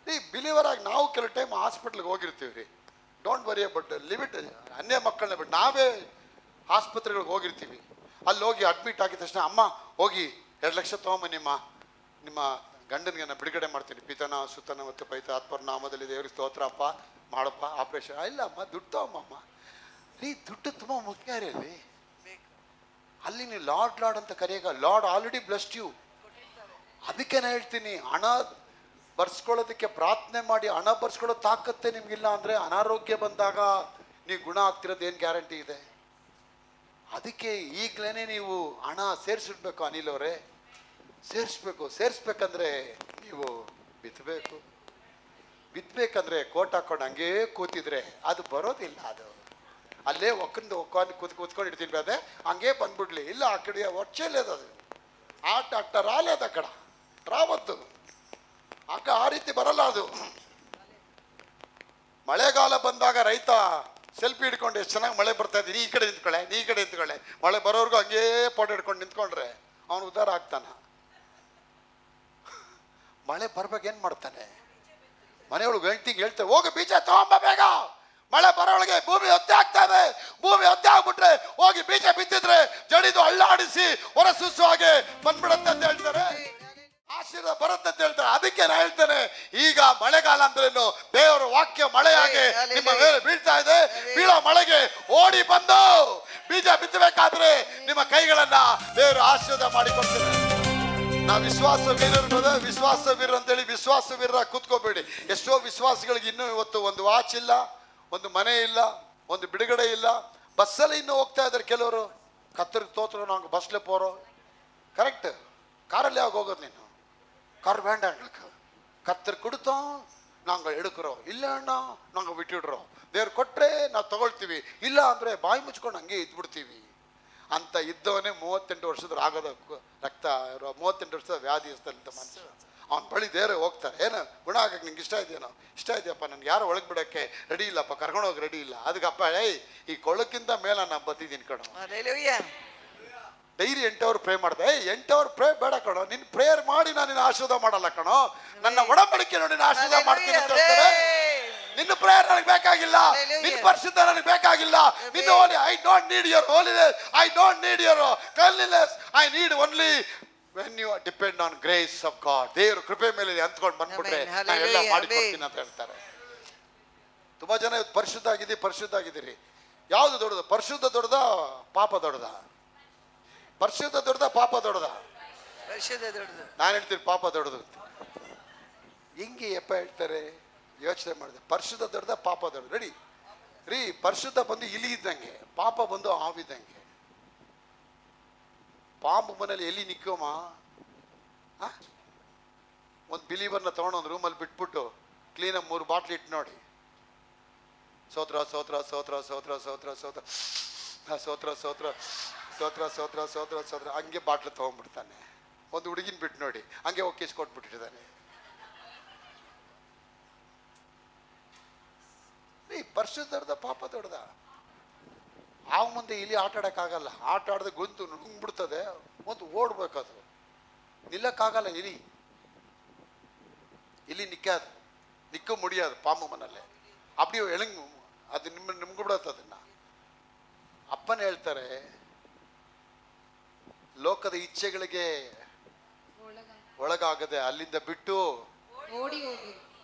ಈ ಬಿಲೀವರ್ ಆಗಿ ನಾವು ಕೆಲವು ಟೈಮ್ ಹಾಸ್ಪಿಟ್ಲಿಗೆ ಹೋಗಿರ್ತೀವಿ ರೀ. Don't worry about limit. ಅನ್ಯ ಮಕ್ಕಳನ್ನ ಬಿಟ್ಟು ನಾವೇ ಆಸ್ಪತ್ರೆಗಳಿಗೆ ಹೋಗಿರ್ತೀವಿ. ಅಲ್ಲಿ ಹೋಗಿ ಅಡ್ಮಿಟ್ ಆಗಿದ ತಕ್ಷಣ, ಅಮ್ಮ ಹೋಗಿ 2 ಲಕ್ಷ ತೊಗೊಂಬ, ನಿಮ್ಮ ಗಂಡನಿಗೆ ನಾನು ಬಿಡುಗಡೆ ಮಾಡ್ತೀನಿ, ಪಿತನ ಸುತನ ಮತ್ತು ಪೈತ ಆತ್ಮರ ನಾಮದಲ್ಲಿ ದೇವ್ರಿಗೆ ಸ್ತೋತ್ರ ಅಪ್ಪ, ಮಾಡಪ್ಪ ಆಪ್ರೇಷನ್. ಇಲ್ಲ ಅಮ್ಮ, ದುಡ್ಡು ತಗೊಂಬಮ್ಮ. ರೀ ದುಡ್ಡು ತುಂಬಾ ಮುಖ್ಯ ರೀ ಅಲ್ಲಿ ನೀವು ಲಾರ್ಡ್ ಲಾರ್ಡ್ ಅಂತ ಕರೆಯಾಗ ಲಾರ್ಡ್ ಆಲ್ರೆಡಿ ಬ್ಲೆಸ್ಡ್ ಯು. ಅದಕ್ಕೆ ನಾನು ಹೇಳ್ತೀನಿ, ಹಣ ಬರ್ಸ್ಕೊಳ್ಳೋದಕ್ಕೆ ಪ್ರಾರ್ಥನೆ ಮಾಡಿ ಹಣ ಬರ್ಸ್ಕೊಳ್ಳೋ ತಾಕತ್ತೆ ನಿಮ್ಗಿಲ್ಲ ಅಂದ್ರೆ ಅನಾರೋಗ್ಯ ಬಂದಾಗ ನೀವು ಗುಣ ಆಗ್ತಿರೋದು ಏನು ಗ್ಯಾರಂಟಿ ಇದೆ? ಅದಕ್ಕೆ ಈಗಲೇ ನೀವು ಹಣ ಸೇರಿಸಿಡ್ಬೇಕು. ಅನಿಲ್ ಅವರೇ, ಸೇರಿಸ್ಬೇಕಂದ್ರೆ ನೀವು ಬಿತ್ತಬೇಕು. ಬಿತ್ತಬೇಕಂದ್ರೆ ಕೋಟ್ ಹಾಕೊಂಡು ಹಂಗೇ ಕೂತಿದ್ರೆ ಅದು ಬರೋದಿಲ್ಲ. ಅದು ಅಲ್ಲೇ ಒಕ್ಕಂದು ಕೂತ್ಕೊಂಡು ಇಡ್ತೀನಿ ಅದೇ ಹಂಗೆ ಬಂದ್ಬಿಡ್ಲಿ. ಇಲ್ಲ ಆ ಕಡೆ వచ్చేలేదు ಅದು ಆಟ ರಾలేదు అక్కడ రావద్దు ಆಗ ಆ ರೀತಿ ಬರಲ್ಲ ಅದು. ಮಳೆಗಾಲ ಬಂದಾಗ ರೈತ ಸೆಲ್ಫಿ ಹಿಡ್ಕೊಂಡು ಎಷ್ಟು ಚೆನ್ನಾಗಿ ಮಳೆ ಬರ್ತಾ ಇದ್ದೀನಿ, ಈ ಕಡೆ ನಿಂತ್ಕೊಳ್ಳೆ, ನೀ ಈ ಕಡೆ ನಿಂತ್ಕೊಳ್ಳೆ, ಮಳೆ ಬರೋರ್ಗು ಹಂಗೇ ಫೋಟೋ ಹಿಡ್ಕೊಂಡು ನಿಂತ್ಕೊಂಡ್ರೆ ಅವನು ಉದ್ಧಾರ ಆಗ್ತಾನ. ಮಳೆ ಬರ್ಬೇಕು ಏನು ಮಾಡ್ತಾನೆ? ಮನೆಯೊಳಗೆ ಹೇಳ್ತಾರೆ ಹೋಗಿ ಬೀಜ ತಗೊಂಬ ಬೇಗ, ಮಳೆ ಬರೋಳಗೆ ಭೂಮಿ ಒತ್ತೆ ಆಗ್ತಾ ಇದೆ. ಭೂಮಿ ಒತ್ತೆ ಆಗ್ಬಿಟ್ರೆ ಹೋಗಿ ಬೀಜ ಬಿತ್ತಿದ್ರೆ ಜಡಿದು ಅಳ್ಳಾಡಿಸಿ ಹೊರ ಸೂಸು ಹಾಗೆ ಬಂದ್ಬಿಡತ್ತೆ ಅಂತ ಹೇಳ್ತಾರೆ. ಆಶೀರ್ವಾದ ಬರುತ್ತೆ ಅಂತ ಹೇಳ್ತಾರೆ. ಅದಕ್ಕೆ ನಾ ಹೇಳ್ತೇನೆ, ಈಗ ಮಳೆಗಾಲ ಅಂದ್ರೇನು ದೇವರ ವಾಕ್ಯ ಮಳೆಯಾಗಿ ನಿಮ್ಮ ಮೇಲೆ ಬೀಳ್ತಾ ಇದೆ. ಬೀಳೋ ಮಳೆಗೆ ಓಡಿ ಬಂದು ಬೀಜ ಬಿತ್ತಬೇಕಾದ್ರೆ ನಿಮ್ಮ ಕೈಗಳನ್ನ ದೇವರು ಆಶೀರ್ವಾದ ಮಾಡಿಕೊಡ್ತಾರೆ. ನಾವು ವಿಶ್ವಾಸ ವೀರರು ಅಂತೇಳಿ ವಿಶ್ವಾಸ ವೀರರ ಕೂತ್ಕೋಬೇಡಿ. ಎಷ್ಟೋ ವಿಶ್ವಾಸಿಗಳಿಗೆ ಇನ್ನೂ ಇವತ್ತು ಒಂದು ವಾಚ್ ಇಲ್ಲ, ಒಂದು ಮನೆ ಇಲ್ಲ, ಒಂದು ಬಿಡುಗಡೆ ಇಲ್ಲ. ಬಸ್ಸಲ್ಲಿ ಇನ್ನೂ ಹೋಗ್ತಾ ಇದ್ದಾರೆ ಕೆಲವರು. ಕತ್ತರಿಗೆ ತೋತ್ರು ನಾವು ಬಸ್ಲೆ ಪೋರೋ ಕರೆಕ್ಟ್. ಕಾರಲ್ಲಿ ಯಾವಾಗ ಹೋಗೋದು ನೀನು? ಕಾರ್ வேண்ட எங்களுக்கு கத்தர் கொடுத்தோம் நாங்கள் எடுக்கிறோம், இல்லைன்னா நாங்கள் விட்டுடுறோம். ದೇವ್ರು ಕೊಟ್ಟರೆ ನಾವು ತಗೊಳ್ತೀವಿ, ಇಲ್ಲ ಅಂದರೆ ಬಾಯಿ ಮುಚ್ಕೊಂಡು ಹಂಗೆ ಇದ್ಬಿಡ್ತೀವಿ ಅಂತ ಇದ್ದವನೇ 38 ವರ್ಷದ ರಾಗದ ರಕ್ತ 38 ವರ್ಷದ ವ್ಯಾಧಿಸ್ತಂತ ಮನುಷ್ಯ ಅವ್ನ ಬಳಿ ದೇವ್ರೆ ಹೋಗ್ತಾರೆ. ಏನು ಗುಣ ಆಗಕ್ಕೆ ನಿಂಗೆ ಇಷ್ಟ ಇದೆಯೇನೋ? ಇಷ್ಟ ಇದೆಯಪ್ಪ, ನನಗೆ ಯಾರು ಒಳಗೆ ಬಿಡೋಕ್ಕೆ ರೆಡಿ ಇಲ್ಲಪ್ಪ, ಕರ್ಕೊಂಡೋಗಿ ರೆಡಿ ಇಲ್ಲ. ಅದಕ್ಕಪ್ಪ ಈ ಕೊಳ್ಳಕ್ಕಿಂತ ಮೇಲೆ ನಾನು ಬತ್ತಿದ್ದೀನಿ ಕಣೋ. ಡೈರಿ 8 ಅವರ್ ಪ್ರೇ ಮಾಡಿದೆ. 8 ಅವರ್ ಪ್ರೇ ಬೇಡ ಕಣೋ, ನಿನ್ನ ಪ್ರೇಯರ್ ಮಾಡಿ ನಾನು ನಿನ್ನ ಆಶೀರ್ವಾದ ಮಾಡಲ್ಲ ಕಣೋ, ನನ್ನ ಒಡಂಬಡಿಕೆ ನೋಡಿ ನಿನ್ನ ಆಶೀರ್ವಾದ ಮಾಡ್ತೀನಿ ಅಂತ ಹೇಳ್ತಾರೆ. ನಿನ್ನ ಪ್ರೇಯರ್ ನನಗೆ ಬೇಕಾಗಿಲ್ಲ, ನಿನ್ನ ಪರಿಶುದ್ಧ ನನಗೆ ಬೇಕಾಗಿಲ್ಲ. ನಿನ್ನ holy I don't need your holiness, I don't need your cleanliness, I need only when you depend on grace of God. ದೇವರು ಕೃಪೆ ಮೇಲೆ ಅಂತ್ಕೊಂಡು ಬಂದ್ಬಿಟ್ರೆ ನಾನೆಲ್ಲ ಮಾಡಿಕೊಡ್ತೀನಿ ಅಂತ ಹೇಳ್ತಾರೆ. ತುಂಬಾ ಜನ ಪರಿಶುದ್ಧ ಆಗಿದ್ದೀರಿ. ಯಾವುದು ದೊಡ್ಡದು? ಪರಿಶುದ್ಧ ದೊಡ್ಡದ ಪಾಪ ದೊಡ್ಡದ? ಪರಿಶುದ್ಧ ದೊಡ್ಡದ ಪಾಪ ದೊಡ್ಡದ? ನಾನು ಹೇಳ್ತೀನಿ ಪಾಪ ದೊಡ್ಡದು. ಹಿಂಗೆ ಯಪ್ಪ ಹೇಳ್ತಾರೆ, ಯೋಚನೆ ಮಾಡಿದೆ. ಪರಿಶುದ್ಧ ದೊಡ್ಡದ ಪಾಪ ದೊಡ್ಡದು? ರೆಡಿ ರೀ. ಪರಿಶುದ್ಧ ಬಂದು ಇಲಿ ಇದ್ದಂಗೆ, ಪಾಪ ಬಂದು ಹಾವಿದ್ದಂಗೆ. ಪಾಂಬು ಮನೇಲಿ ಎಲ್ಲಿ ನಿಕ್ಕೋಮ? ಒಂದು ಬಿಲೀವರ್ನ ತಗೊಂಡು ಒಂದು ರೂಮಲ್ಲಿ ಬಿಟ್ಬಿಟ್ಟು ಕ್ಲೀನಾಗಿ 3 ಬಾಟ್ಲಿ ಇಟ್ಟು ನೋಡಿ. ಸೋತ್ರ ಸೋತ್ರ ಸೋತ್ರ ಸೋತ್ರ ಸೋತ್ರ ಸೋತ್ರ ಸೋತ್ರ ಸೋತ್ರ ಸೋತ್ರ ಸೋತ್ರ ಸೋತ್ರ ಸೋತ್ರ ಹಂಗೆ ಬಾಟ್ಲು ತೊಗೊಂಡ್ಬಿಡ್ತಾನೆ. ಒಂದು ಹುಡುಗಿನ ಬಿಟ್ಟು ನೋಡಿ, ಹಂಗೆ ಹೋಗಿ ಕಿಸ್ ಕೊಟ್ಬಿಟ್ಟಿದ್ದಾನೆ. ಪರಿಶುದ್ಧ ದೊಡ್ಡದ ಪಾಪ ದೊಡ್ಡದ? ಆವ ಮುಂದೆ ಇಲ್ಲಿ ಆಟ ಆಡೋಕ್ಕಾಗಲ್ಲ. ಆಟ ಆಡದೆ ಗೊಂತು ನುಂಗ್ಬಿಡ್ತದೆ, ಒಂದು ಓಡ್ಬೇಕದು, ನಿಲ್ಲಕ್ಕಾಗಲ್ಲ. ಇಲ್ಲಿ ನಿಕ್ಕು ಮುಡಿಯೋದು ಪಾಂಬು ಮನಲ್ಲೇ ಅಪ್ಡಿಯೋ ಎಳಂಗ್ ಅದು ನಿಮ್ಗೆ ಬಿಡತ್ತೆ. ಅದನ್ನ ಅಪ್ಪನ ಹೇಳ್ತಾರೆ, ಲೋಕದ ಇಚ್ಛೆಗಳಿಗೆ ಒಳಗಾಗದೆ ಅಲ್ಲಿಂದ ಬಿಟ್ಟು ಓಡಿ ಹೋಗಿ.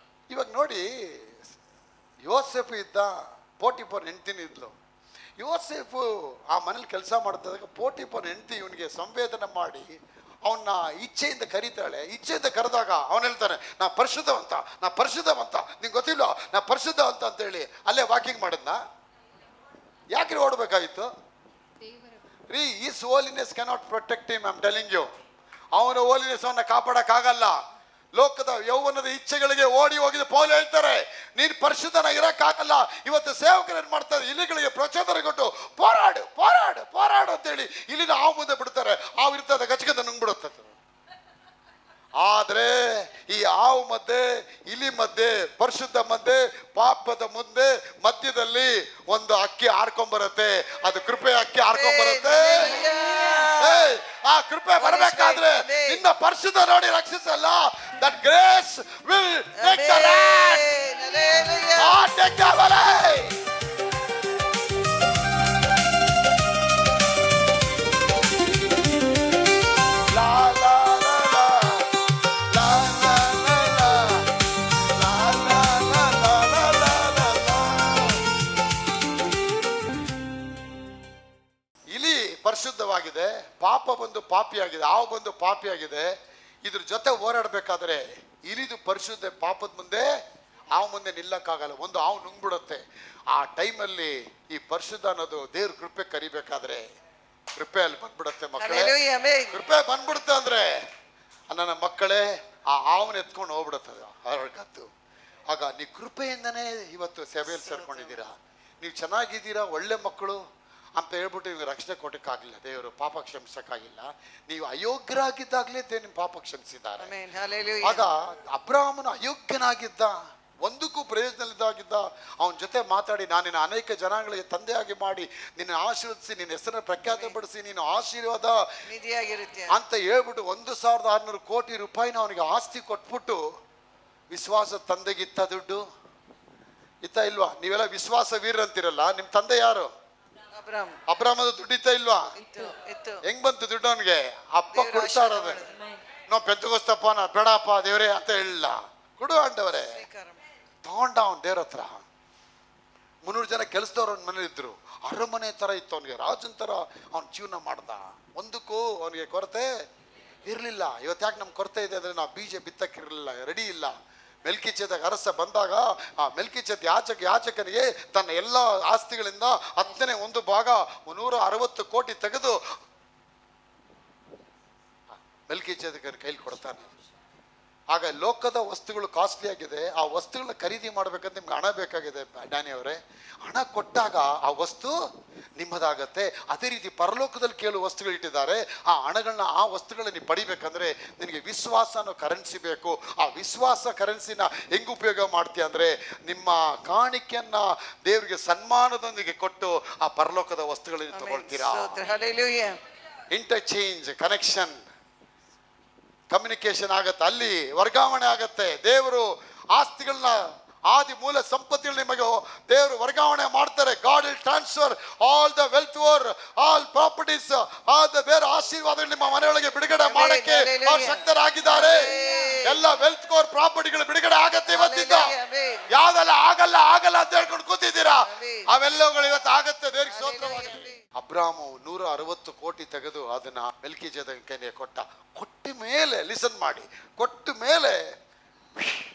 ಇವಾಗ ನೋಡಿ, ಯೋಸೆಫ್ ಇದ್ದ, ಪೋಟಿಫರ್ ಹೆಂಡ್ತಿನ ಇದ್ಲು. ಯೋಸೆಫು ಆ ಮನೇಲಿ ಕೆಲಸ ಮಾಡ್ತಿದ್ದಾಗ ಪೋಟಿಫರ್ ಹೆಂಡ್ತಿ ಇವನಿಗೆ ಸಂವೇದನೆ ಮಾಡಿ ಅವನ್ನ ಇಚ್ಛೆಯಿಂದ ಕರೀತಾಳೆ. ಇಚ್ಛೆಯಿಂದ ಕರೆದಾಗ ಅವನು ಹೇಳ್ತಾನೆ, ನಾ ಪರಿಶುದ್ಧವಂತ, ನಿಂಗೆ ಗೊತ್ತಿಲ್ಲ ನಾ ಪರಿಶುದ್ಧ ಅಂತ ಹೇಳಿ ಅಲ್ಲೇ ವಾಕಿಂಗ್ ಮಾಡಿದ್ನ. ಯಾಕ್ರಿ ಓಡಬೇಕಾಗಿತ್ತು ರೀ? His holiness cannot protect him, I am telling you. ಅವನ ಹೋಲಿನೆಸ್ ಅವನ್ನ ಕಾಪಾಡಕ್ಕಾಗಲ್ಲ. ಲೋಕದ ಯೌವನದ ಇಚ್ಛೆಗಳಿಗೆ ಓಡಿ ಹೋಗಿದ ಪೌಲ್ ಹೇಳ್ತಾರೆ, ನೀನು ಪರಿಶುದ್ಧನ ಇರಕ್ಕಾಗಲ್ಲ. ಇವತ್ತು ಸೇವಕರು ಏನ್ ಮಾಡ್ತಾರೆ? ಇಲಿಗಳಿಗೆ ಪ್ರಚೋದನೆ ಕೊಟ್ಟು ಹೋರಾಡು ಹೋರಾಡು ಹೋರಾಡು ಅಂತೇಳಿ ಇಲ್ಲಿನ ಹಾವು ಮುಂದೆ ಬಿಡ್ತಾರೆ. ಹಾವು ಇರ್ತದೆ, ಗಚ್ಕದ ನುಂಗ್ಬಿಡುತ್ತದೆ. ಆದ್ರೆ ಈ ಹಾವು ಮಧ್ಯೆ, ಇಲಿ ಮಧ್ಯೆ, ಪರಿಶುದ್ಧ ಮಧ್ಯೆ, ಪಾಪದ ಮುಂದೆ ಮಧ್ಯದಲ್ಲಿ ಒಂದು ಅಕ್ಕಿ ಹಾರ್ಕೊಂಡ್ಬರುತ್ತೆ. ಅದು ಕೃಪೆ ಅಕ್ಕಿ ಹಾರ್ಕೊಂಡ್ಬರುತ್ತೆ. ಆ ಕೃಪೆ ಬರಬೇಕಾದ್ರೆ ನಿನ್ನ ಪರಿಶುದ್ಧ ನೋಡಿ ರಕ್ಷಿಸಲ್ಲ. That grace will take the rat, not take the ವಲೈ. ಪಾಪಿಯಾಗಿದೆ, ಹಾವು ಬಂದು ಪಾಪಿಯಾಗಿದೆ. ಇದ್ರ ಜೊತೆ ಹೋರಾಡಬೇಕಾದ್ರೆ ಇಲಿದು ಪರಿಶುದ್ಧ ಪಾಪದ ಮುಂದೆ ಹಾವು ಮುಂದೆ ನಿಲ್ಲಕ್ಕಾಗಲ್ಲ. ಒಂದು ಹಾವು ನುಂಗ್ಬಿಡುತ್ತೆ. ಆ ಟೈಮಲ್ಲಿ ಈ ಪರಿಶುದ್ಧ ಅನ್ನೋದು ದೇವ್ರ ಕೃಪೆ ಕರಿಬೇಕಾದ್ರೆ ಕೃಪೆ ಅಲ್ಲಿ ಬಂದ್ಬಿಡುತ್ತೆ ಮಕ್ಕಳೇ. Hallelujah, amen. ಕೃಪೆ ಬಂದ್ಬಿಡುತ್ತೆ ಅಂದ್ರೆ ನನ್ನ ಮಕ್ಕಳೇ ಆ ಹಾವನ್ನ ಎತ್ಕೊಂಡು ಹೋಗ್ಬಿಡುತ್ತದೆ ಹೊರಗತ್ತು. ಆಗ ನೀವು ಕೃಪೆಯಿಂದನೇ ಇವತ್ತು ಸಭೆಯಲ್ಲಿ ಸೇರ್ಕೊಂಡಿದ್ದೀರಾ, ನೀವು ಚೆನ್ನಾಗಿದ್ದೀರಾ, ಒಳ್ಳೆ ಮಕ್ಕಳು ಅಂತ ಹೇಳ್ಬಿಟ್ಟು ನೀವು ರಕ್ಷಣೆ ಕೊಟ್ಟಕ್ಕಾಗಿಲ್ಲ, ದೇವರು ಪಾಪ ಕ್ಷಮಿಸಕ್ಕಾಗಿಲ್ಲ. ನೀವು ಅಯೋಗ್ಯರಾಗಿದ್ದಾಗಲೇ ದೇವ್ರು ನಿಮ್ಮ ಪಾಪ ಕ್ಷಮಿಸಿದ್ದಾರೆ. Amen. Hallelujah. ಆಗ ಅಬ್ರಾಹ್ಮನು ಅಯೋಗ್ಯನಾಗಿದ್ದ, ಒಂದಕ್ಕೂ ಪ್ರಯೋಜನವಿದ್ದಾಗಿದ್ದ. ಅವನ ಜೊತೆ ಮಾತಾಡಿ ನಾನು ನಿನ್ನ ಅನೇಕ ಜನಾಂಗಗಳಿಗೆ ತಂದೆಯಾಗಿ ಮಾಡಿ ನಿನ್ನ ಆಶೀರ್ವದಿಸಿ ನಿನ್ನ ಹೆಸರನ್ನು ಪ್ರಖ್ಯಾತಪಡಿಸಿ ನೀನು ಆಶೀರ್ವಾದ ನಿಧಿಯಾಗಿರುತ್ತೆ ಅಂತ ಹೇಳ್ಬಿಟ್ಟು 1,600 ಕೋಟಿ ರೂಪಾಯಿನ ಅವನಿಗೆ ಆಸ್ತಿ ಕೊಟ್ಬಿಟ್ಟು ವಿಶ್ವಾಸ ತಂದೆಗಿತ್ತ ದುಡ್ಡು ಇತ್ತ ಇಲ್ವಾ? ನೀವೆಲ್ಲ ವಿಶ್ವಾಸ ವೀರಂತಿರಲ್ಲ, ನಿಮ್ಮ ತಂದೆ ಯಾರು? ಅಬ್ರಾಮ್. ಅಬ್ರಾಮದ ದುಡ್ಡು ಇತ್ತ ಇಲ್ವಾ? ಇತ್ತು. ಹೆಂಗ್ ಬಂತು ದುಡ್ಡು ಅವನಿಗೆ? ಅಪ್ಪ ಕೊಡ್ತಾ ಇರೋದು. ನಾವು ಪೆಂತಗೋಸ್ತಪ್ಪ ನಾ ಬೇಡಪ್ಪ ದೇವ್ರೆ ಅಂತ ಹೇಳಿಲ್ಲ, ಕೊಡು ಆಂಡವರೇ. ತಗೊಂಡ ಅವನ್ ದೇವ್ರ ಹತ್ರ 300 ಜನ ಕೆಲಸದವ್ರು ಅವನ ಮನೇಲಿ ಇದ್ರು. ಅರಮನೆ ತರ ಇತ್ತು ಅವನಿಗೆ, ರಾಜನ್ ತರ ಅವನ್ ಜೀವನ ಮಾಡ್ದ. ಒಂದಕ್ಕೂ ಅವನಿಗೆ ಕೊರತೆ ಇರಲಿಲ್ಲ. ಇವತ್ತು ಯಾಕೆ ನಮ್ಗೆ ಕೊರತೆ ಇದೆ ಅಂದ್ರೆ ನಾವು ಬೀಜ ಬಿತ್ತಕ್ಕಿರಲಿಲ್ಲ, ರೆಡಿ ಇಲ್ಲ. ಮೆಲ್ಕಿಚೆದಾಗ ಅರಸ ಬಂದಾಗ ಆ ಮೆಲ್ಕಿಚೆದ್ ಯಾಚಕನಿಗೆ ತನ್ನ ಎಲ್ಲ ಆಸ್ತಿಗಳಿಂದ 10ನೇ 1 ಭಾಗ 160 ಕೋಟಿ ತೆಗೆದು ಮೆಲ್ಕಿಚೆದಕನ ಕೈಲಿ ಕೊಡ್ತಾನೆ. ಆಗ ಲೋಕದ ವಸ್ತುಗಳು ಕಾಸ್ಟ್ಲಿ ಆಗಿದೆ, ಆ ವಸ್ತುಗಳನ್ನ ಖರೀದಿ ಮಾಡ್ಬೇಕಂತ ನಿಮ್ಗೆ ಹಣ ಬೇಕಾಗಿದೆ ಡ್ಯಾನಿ ಅವರೇ. ಹಣ ಕೊಟ್ಟಾಗ ಆ ವಸ್ತು ನಿಮ್ಮದಾಗತ್ತೆ. ಅದೇ ರೀತಿ ಪರಲೋಕದಲ್ಲಿ ಕೆಲವು ವಸ್ತುಗಳು ಇಟ್ಟಿದ್ದಾರೆ, ಆ ಹಣಗಳನ್ನ ಆ ವಸ್ತುಗಳನ್ನ ನೀವು ಪಡಿಬೇಕಂದ್ರೆ ನಿನಗೆ ವಿಶ್ವಾಸ ಅನ್ನೋ ಕರೆನ್ಸಿ ಬೇಕು. ಆ ವಿಶ್ವಾಸ ಕರೆನ್ಸಿನ ಹೆಂಗ್ ಉಪಯೋಗ ಮಾಡ್ತೀಯ ಅಂದ್ರೆ ನಿಮ್ಮ ಕಾಣಿಕೆಯನ್ನ ದೇವರಿಗೆ ಸನ್ಮಾನದೊಂದಿಗೆ ಕೊಟ್ಟು ಆ ಪರಲೋಕದ ವಸ್ತುಗಳನ್ನ ತಗೊಳ್ತೀರಾ. Hallelujah. ಇಂಟರ್ಚೇಂಜ್, ಕನೆಕ್ಷನ್, ಕಮ್ಯುನಿಕೇಶನ್ ಆಗತ್ತೆ, ಅಲ್ಲಿ ವರ್ಗಾವಣೆ ಆಗತ್ತೆ. ದೇವರು ಆಸ್ತಿಗಳನ್ನ ಆದಿ ಮೂಲ ಸಂಪತ್ತಿಗಳು ನಿಮಗೆ ದೇವರು ವರ್ಗಾವಣೆ ಮಾಡ್ತಾರೆ. God will transfer all the wealth or all properties. ಬೇರೆ ಆಶೀರ್ವಾದಗಳು ನಿಮ್ಮ ಮನೆಯೊಳಗೆ ಬಿಡುಗಡೆ ಮಾಡಕ್ಕೆ ಅವ್ರು ಶಕ್ತರಾಗಿದ್ದಾರೆ. ಎಲ್ಲ ವೆಲ್ತ್ ಕೋರ್ ಪ್ರಾಪರ್ಟಿಗಳು ಬಿಡುಗಡೆ ಆಗತ್ತೆ ಇವತ್ತಿಂದ. ಯಾವ್ದೆಲ್ಲ ಆಗಲ್ಲ ಆಗಲ್ಲ ಅಂತ ಹೇಳ್ಕೊಂಡು ಕೂತಿದ್ದೀರಾ, ಅವೆಲ್ಲವುಗಳು ಇವತ್ತು ಆಗತ್ತೆ. ದೇವರಿಗೆ ಸ್ತೋತ್ರವಾಗಲಿ. ಅಬ್ರಾಮು 160 ಕೋಟಿ ತೆಗೆದು ಅದನ್ನ ಮೆಲ್ಕಿಜೆದಕನ ಕೈಗೆ ಕೊಟ್ಟ ಮೇಲೆ ಲಿಸನ್ ಮಾಡಿ, ಕೊಟ್ಟ ಮೇಲೆ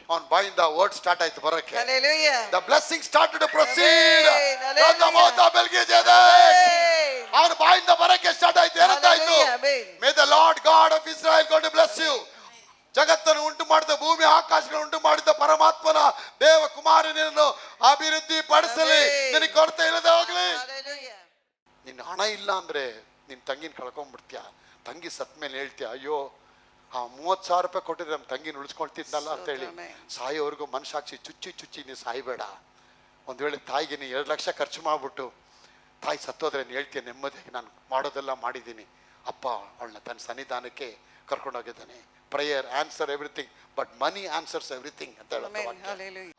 ಅವನ ಬಾಯಿಂದ ವರ್ಡ್ ಸ್ಟಾರ್ಟ್ ಆಯ್ತು ಬರಕ್ಕೆ. The blessing started to proceed from the mouth of Melchizedek. ಅವನ ಬಾಯಿಂದ ಬರಕ್ಕೆ ಸ್ಟಾರ್ಟ್ ಆಯ್ತು. ಏನಂತಾಯ್ತು? May the Lord God of Israel going to bless you. ಜಗತ್ತನ್ನು ಉಂಟು ಮಾಡಿದ, ಭೂಮಿ ಆಕಾಶಗಳನ್ನು ಉಂಟು ಮಾಡಿದ ಪರಮಾತ್ಮನ ದೇವ ಕುಮಾರನನ್ನು ಅಭಿವೃದ್ಧಿ ಪಡಿಸಲಿ, ನಿನಗೆ ಕೊರತೆ ಇಲ್ಲದೆ ಹೋಗ್ಲಿ. ನಿನ್ನ ಹಣ ಇಲ್ಲ ಅಂದ್ರೆ ನಿನ್ನ ತಂಗಿನ ಕಳ್ಕೊಂಡ್ಬಿಡ್ತೀಯ. ತಂಗಿ ಸತ್ ಮೇಲೆ ಹೇಳ್ತೀಯ, ಅಯ್ಯೋ ಆ 30,000 ರೂಪಾಯಿ ಕೊಟ್ಟಿದ್ರೆ ನಮ್ಮ ತಂಗಿನ ಉಳಿಸ್ಕೊಳ್ತಿದ್ದಲ್ಲ ಅಂತೇಳಿ. ಸಾಯೋವರೆಗೂ ಮನಸಾಕ್ಷಿ ಚುಚ್ಚಿ ನೀನು ಸಾಯ್ಬೇಡ. ಒಂದು ವೇಳೆ ತಾಯಿಗೆ ನೀನು 2 ಲಕ್ಷ ಖರ್ಚು ಮಾಡ್ಬಿಟ್ಟು ತಾಯಿ ಸತ್ತೋದ್ರೆ ನೀನು ಹೇಳ್ತೀಯ ನೆಮ್ಮದಿಯಾಗಿ ನಾನು ಮಾಡೋದೆಲ್ಲ ಮಾಡಿದ್ದೀನಿ, ಅಪ್ಪ ಅವಳನ್ನ ತನ್ನ ಸನ್ನಿಧಾನಕ್ಕೆ ಕರ್ಕೊಂಡೋಗಿದ್ದಾನೆ. Prayer answer everything but money answers everything ಅಂತ ಹೇಳುತ್ತೆ.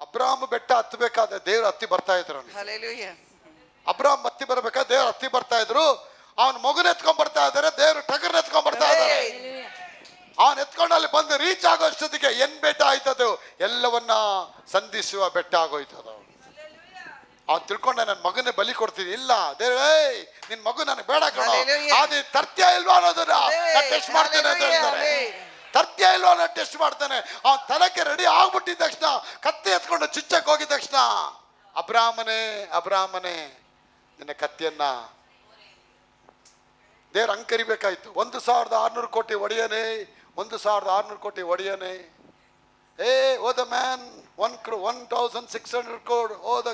ಅಬ್ರಾಮ್ ಬೆಟ್ಟ ಹತ್ತಬೇಕಾದ್ರೆ ದೇವ್ರು ಹತ್ತಿ ಬರ್ತಾ ಇದ್ರು. ಅಬ್ರಾಮ್ ಹತ್ತಿ ಬರ್ಬೇಕಾದ್ರೆ ದೇವ್ರು ಹತ್ತಿ ಬರ್ತಾ ಇದ್ರು. ಅವನ ಮಗುನ ಎತ್ಕೊಂಡ್ ಬರ್ತಾ ಇದಾರೆ, ದೇವ್ರು ಟಗರ್ನ ಎತ್ಕೊಂಡ್ ಬರ್ತಾ ಇದ್ದಾರೆ. ಅವನ್ ಎತ್ಕೊಂಡು ಅಲ್ಲಿ ಬಂದು ರೀಚ್ ಆಗೋ ಅಷ್ಟೊತ್ತಿಗೆ ಏನ್ ಬೆಟ್ಟ ಆಯ್ತದು? ಎಲ್ಲವನ್ನ ಸಂಧಿಸುವ ಬೆಟ್ಟ ಆಗೋಯ್ತದ. ಅವ್ನು ತಿಳ್ಕೊಂಡ ನನ್ನ ಮಗನೇ ಬಲಿ ಕೊಡ್ತೀನಿ. ಇಲ್ಲ ದೇವ್ರೇ, ನಿನ್ ಮಗು ನನಗೆ ಬೇಡ ಕಣೋ, ಅದು ತರ್ತ್ಯ ಇಲ್ವಾ ಅನ್ನೋದನ್ನ ಟೆಸ್ಟ್ ಮಾಡ್ತೇನೆ ಅಂತ ಹೇಳ್ತಾರೆ. ತರ್ತ್ಯ ಇಲ್ವಾ ಅನ್ನೋ ಟೆಸ್ಟ್ ಮಾಡ್ತಾನೆ. ಅವನ್ ತಲಕ್ಕೆ ರೆಡಿ ಆಗ್ಬಿಟ್ಟಿದ ತಕ್ಷಣ ಕತ್ತಿ ಎತ್ಕೊಂಡು ಚುಚ್ಚಕ್ ಹೋಗಿದ ತಕ್ಷಣ ಅಬ್ರಾಹ್ಮನೇ ನಿನ್ನ ಕತ್ತಿಯನ್ನ ದೇವ್ರ ಅಂಕರಿಬೇಕಾಯ್ತು. 1,600 ಕೋಟಿ ಒಡೆಯನೇ, 1,600 ಕೋಟಿ ಒಡೆಯನೇ. O the man 1,600 crore, O the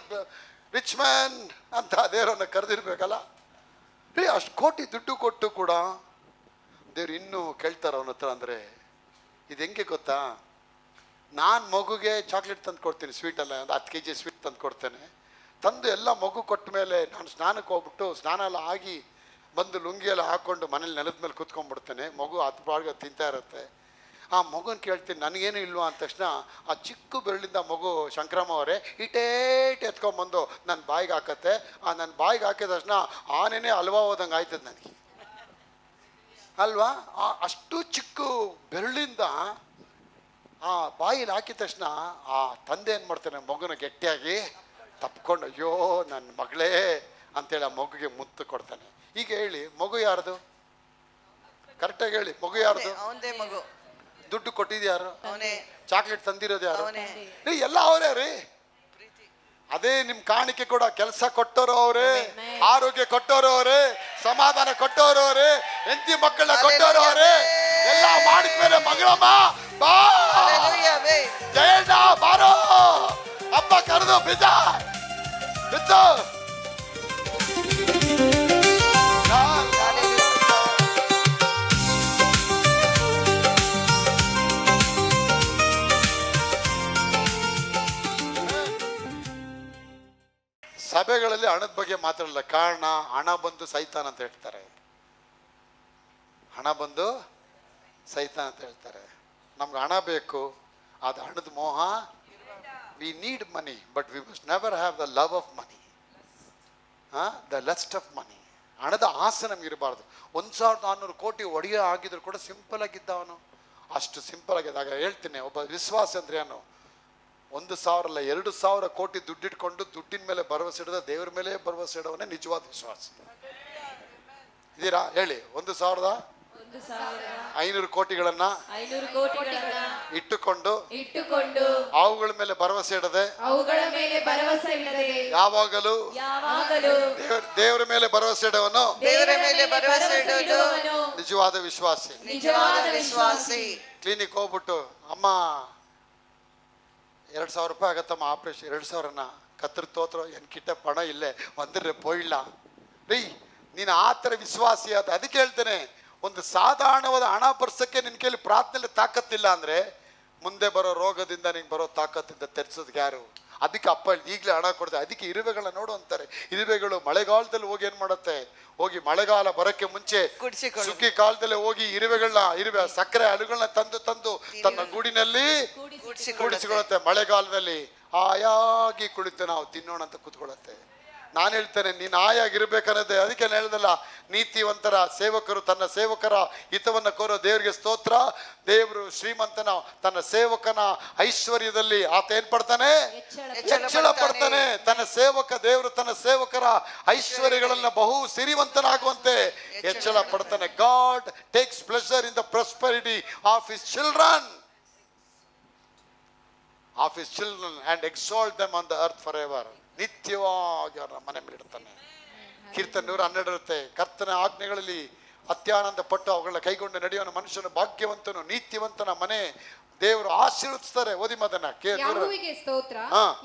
rich man ಅಂತ ದೇವರನ್ನ ಕರೆದಿರ್ಬೇಕಲ್ಲ. ಅಷ್ಟು ಕೋಟಿ ದುಡ್ಡು ಕೊಟ್ಟು ಕೂಡ ದೇವ್ರು ಇನ್ನೂ ಕೇಳ್ತಾರ ಅವನ ಹತ್ರ. ಅಂದರೆ ಇದು ಹೆಂಗೆ ಗೊತ್ತಾ? ನಾನು ಮಗುಗೆ ಚಾಕ್ಲೇಟ್ ತಂದು ಕೊಡ್ತೀನಿ, ಸ್ವೀಟ್ ಅಲ್ಲ, ಒಂದು 10 kg ಸ್ವೀಟ್ ತಂದು ಕೊಡ್ತೇನೆ. ತಂದು ಎಲ್ಲ ಮಗು ಕೊಟ್ಟ ಮೇಲೆ ನಾನು ಸ್ನಾನಕ್ಕೆ ಹೋಗ್ಬಿಟ್ಟು ಸ್ನಾನ ಎಲ್ಲ ಆಗಿ ಬಂದು ಲುಂಗಿ ಎಲ್ಲ ಹಾಕ್ಕೊಂಡು ಮನೇಲಿ ನೆಲದ ಮೇಲೆ ಕೂತ್ಕೊಂಡ್ಬಿಡ್ತೇನೆ. ಮಗು 10 ಬಾಳ್ಗೆ ತಿಂತಾ ಇರುತ್ತೆ. ಆ ಮಗುನ ಕೇಳ್ತೀನಿ ನನಗೇನು ಇಲ್ವಾ ಅಂದ ತಕ್ಷಣ ಆ ಚಿಕ್ಕ ಬೆರಳಿಂದ ಮಗು ಶಂಕರಮ್ಮ ಅವರೇ ಇಟೇಟ್ ಎತ್ಕೊಂಡ್ಬಂದು ನನ್ನ ಬಾಯಿಗೆ ಹಾಕತ್ತೆ. ನನ್ನ ಬಾಯಿಗೆ ಹಾಕಿದ ತಕ್ಷಣ ಆನೇನೆ ಹಲ್ವಾ ಹೋದಂಗೆ ಆಯ್ತದೆ ನನಗೆ ಅಲ್ವಾ. ಅಷ್ಟು ಚಿಕ್ಕ ಬೆರಳಿಂದ ಆ ಬಾಯಿಲಿ ಹಾಕಿದ ತಕ್ಷಣ ಆ ತಂದೆ ಏನು ಮಾಡ್ತಾನೆ, ಮಗುನ ಗಟ್ಟಿಯಾಗಿ ತಪ್ಕೊಂಡು ಅಯ್ಯೋ ನನ್ನ ಮಗಳೇ ಅಂತೇಳಿ ಆ ಮಗುಗೆ ಮುತ್ತು ಕೊಡ್ತಾನೆ. ಈಗ ಹೇಳಿ, ಮಗು ಯಾರ್ದು? ಕರೆಕ್ಟಾಗಿ ಹೇಳಿ. ಮಗು ಯಾರ್ದು? ಅವನದೇ ಮಗು. ದುಡ್ಡು ಕೊಟ್ಟಿದ್ದು ಯಾರು? ಅವನೇ. ಚಾಕ್ಲೇಟ್ ತಂದಿರೋದು ಯಾರು? ಅವನೇ. ರೀ ಎಲ್ಲ ಅವರೇ ರೀ. ಅದೇ ನಿಮ್ ಕಾಣಿಕೆ ಕೂಡ. ಕೆಲಸ ಕೊಟ್ಟೋರು ಅವರೇ, ಆರೋಗ್ಯ ಕೊಟ್ಟೋರು ಅವರೇ, ಸಮಾಧಾನ ಕೊಟ್ಟೋರು ಅವರೇ, ಹೆಂಡತಿ ಮಕ್ಕಳನ್ನ ಕೊಟ್ಟೋರು ಅವರೇ. ಎಲ್ಲ ಮಾಡಿದ್ಮೇಲೆ ಮಗಳಮ್ಮ ಬಾ ಜಯಣ್ಣ ಬಾರೋ ಹಬ್ಬ ಕರೆದು ಬಿದ್ದ ಬಿದ್ದು ಸಭೆಗಳಲ್ಲಿ ಹಣದ ಬಗ್ಗೆ ಮಾತಾಡಲ್ಲ. ಕಾರಣ ಹಣ ಬಂದು ಸೈತಾನ್ ಅಂತ ಹೇಳ್ತಾರೆ. ಹಣ ಬಂದು ಸೈತಾನ್ ಅಂತ ಹೇಳ್ತಾರೆ. ನಮ್ಗೆ ಹಣ ಬೇಕು, ಅದು ಹಣದ ಮೋಹ. We need money but we must never have the love of money, the lust of money. ಹಣದ ಆಸೆ ನಮ್ಗೆ ಇರಬಾರ್ದು. 1400 ಕೋಟಿ ಒಡೆಯ ಆಗಿದ್ರು ಕೂಡ ಸಿಂಪಲ್ ಆಗಿದ್ದ ಅವನು. ಅಷ್ಟು ಸಿಂಪಲ್ ಆಗಿದ್ದಾಗ ಹೇಳ್ತೀನಿ, ಒಬ್ಬ ವಿಶ್ವಾಸ ಅಂದ್ರೆ ಏನು? 1,000 ಅಲ್ಲ 2,000 ಕೋಟಿ ದುಡ್ಡಿಟ್ಕೊಂಡು ದುಡ್ಡಿನ ಮೇಲೆ ಭರವಸೆ ಇಡದ ದೇವರ ಮೇಲೆ ಭರವಸೆ ಇಡೋವನೇ ನಿಜವಾದ ವಿಶ್ವಾಸ. ಇದೀರಾ ಹೇಳಿ? 1,500 ಕೋಟಿಗಳನ್ನ ಇಟ್ಟುಕೊಂಡು ಅವುಗಳ ಮೇಲೆ ಭರವಸೆ ಇಡದೆ ಯಾವಾಗಲೂ ದೇವರ ಮೇಲೆ ಭರವಸೆ ಇಡೋವನು ನಿಜವಾದ ವಿಶ್ವಾಸಿ. ಕ್ಲಿನಿಕ್ ಹೋಗ್ಬಿಟ್ಟು ಅಮ್ಮ 2,000 ರೂಪಾಯಿ ಆಗತ್ತಮ್ಮ ಆಪ್ರೇಷನ್, 2,000ನ ಕತ್ರ ತೋತ್ರ ಎನ್ಕಿಟ್ಟ ಪಣ ಇಲ್ಲೇ ಒಂದ್ರೆ ಪೋಯಿಲ್ಲ ರೀ. ನೀನು ಆ ಥರ ವಿಶ್ವಾಸಿ ಆದ. ಅದಕ್ಕೆ ಹೇಳ್ತೇನೆ, ಒಂದು ಸಾಧಾರಣವಾದ ಹಣ ಬರ್ಸಕ್ಕೆ ನಿನ್ನ ಕೈಲಿ ಪ್ರಾರ್ಥನೆ ತಾಕತ್ತಿಲ್ಲ ಅಂದರೆ ಮುಂದೆ ಬರೋ ರೋಗದಿಂದ ನಿಂಗೆ ಬರೋ ತಾಕತ್ತಿಂದ ತೆರೆಸೋದಕ್ಕೆ ಯಾರು? ಅದಕ್ಕೆ ಅಪ್ಪ ಈಗಲೇ ಹಣ ಕೊಡ್ತಾರೆ. ಅದಕ್ಕೆ ಇರುವೆಗಳನ್ನ ನೋಡು ಅಂತಾರೆ. ಇರುವೆಗಳು ಮಳೆಗಾಲದಲ್ಲಿ ಹೋಗಿ ಏನು ಮಾಡುತ್ತೆ? ಹೋಗಿ ಮಳೆಗಾಲ ಬರೋಕ್ಕೆ ಮುಂಚೆ ಸುಗ್ಗಿ ಕಾಲದಲ್ಲಿ ಹೋಗಿ ಇರುವೆ ಸಕ್ಕರೆ ಅಲುಗಳನ್ನ ತಂದು ತನ್ನ ಗೂಡಿನಲ್ಲಿ ಕೂಡಿಸಿಕೊಳ್ಳುತ್ತೆ. ಮಳೆಗಾಲದಲ್ಲಿ ಆಯಾಗಿ ಕುಳಿತು ನಾವು ತಿನ್ನೋಣ ಅಂತ ಕೂತ್ಕೊಳ್ಳುತ್ತೆ. ನಾನು ಹೇಳ್ತೇನೆ, ನೀನು ಆಯಾಗಿರ್ಬೇಕನ್ನೋದೇ. ಅದಕ್ಕೆ ನಾನು ಹೇಳ್ದಲ್ಲ, ನೀತಿವಂತರ ಸೇವಕರು ತನ್ನ ಸೇವಕರ ಹಿತವನ್ನ ಕೋರೋ ದೇವರಿಗೆ ಸ್ತೋತ್ರ. ದೇವರು ಶ್ರೀಮಂತನ ತನ್ನ ಸೇವಕನ ಐಶ್ವರ್ಯದಲ್ಲಿ ಆತ ಏನ್ ಪಡ್ತಾನೆ? ಹೆಚ್ಚಳ ಪಡ್ತಾನೆ. ದೇವರು ತನ್ನ ಸೇವಕರ ಐಶ್ವರ್ಯಗಳನ್ನ ಬಹು ಸಿರಿವಂತನಾಗುವಂತೆ ಹೆಚ್ಚಳ ಪಡ್ತಾನೆ. God takes pleasure in the prosperity of his children and exalt them on the earth forever. ನಿತ್ಯವಾಗಿ ಅವರ ಮನೆ ಮೇಲೆ ಇಡ್ತಾನೆ. ಕೀರ್ತನೆ 112 ಇರುತ್ತೆ, ಕರ್ತನ ಆಜ್ಞೆಗಳಲ್ಲಿ ಅತ್ಯಾನಂದ ಪಟ್ಟು ಅವುಗಳನ್ನ ಕೈಗೊಂಡು ನಡೆಯುವ ಮನುಷ್ಯನು ಭಾಗ್ಯವಂತನು. ನೀತಿವಂತನ ಮನೆ ದೇವರು ಆಶೀರ್ವದಿಸ್ತಾರೆ. ಓದಿ ಮದನ. ಯೆಹೋವನಿಗೆ ಸ್ತೋತ್ರ.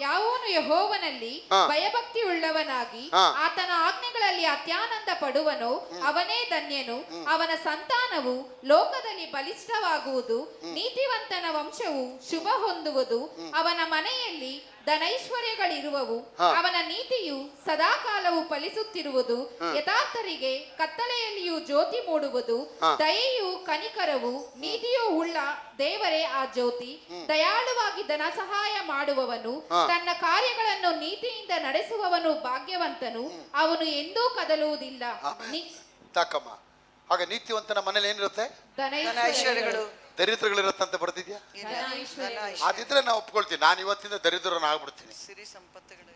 ಯಾವನು ಯೆಹೋವನಲ್ಲಿ ಭಯಭಕ್ತಿ ಉಳ್ಳವನಾಗಿ ಆತನ ಆಜ್ಞೆಗಳಲ್ಲಿ ಅತ್ಯಾನಂದ ಪಡುವನೋ ಅವನೇ ಧನ್ಯನು. ಅವನ ಸಂತಾನವು ಲೋಕದಲ್ಲಿ ಬಲಿಷ್ಠವಾಗುವುದು, ನೀತಿವಂತನ ವಂಶವು ಶುಭ ಹೊಂದುವುದು. ಅವನ ಮನೆಯಲ್ಲಿ ಧನೈಶ್ವರ್ಯಗಳಿರುವವು, ಅವನ ನೀತಿಯು ಸದಾಕಾಲವು ಫಲಿಸುತ್ತಿರುವುದು. ಯಥಾರ್ಥರಿಗೆ ಕತ್ತಲೆಯಲ್ಲಿಯೂ ಜ್ಯೋತಿ ಮೂಡುವುದು. ದಯೆಯು ಕನಿಕರವು ನೀತಿಯೂ ಉಳ್ಳ ದೇವರೇ ಆ ಜ್ಯೋತಿ. ದಯಾಳುವಾಗಿ ಧನ ಸಹಾಯ ಮಾಡುವವನು, ತನ್ನ ಕಾರ್ಯಗಳನ್ನು ನೀತಿಯಿಂದ ನಡೆಸುವವನು ಭಾಗ್ಯವಂತನು. ಅವನು ಎಂದೂ ಕದಲುವುದಿಲ್ಲ. ತಾಕಮ್ಮ. ಆಗ ನೀತಿವಂತನ ಮನೇಲಿ ಏನಿರುತ್ತೆ? ಧನೈಶ್ವರ್ಯಗಳು. ದರಿದ್ರಗಳಿರತ್ತಂತ ಬರ್ತಿದ್ಯಾ? ಅದಿದ್ರೆ ನಾವು ಒಪ್ಕೊಳ್ತೀವಿ. ನಾನು ಇವತ್ತಿಂದ ದರಿದ್ರನ ಆಗ್ಬಿಡ್ತೀನಿ. ಸಿರಿ ಸಂಪತ್ತುಗಳು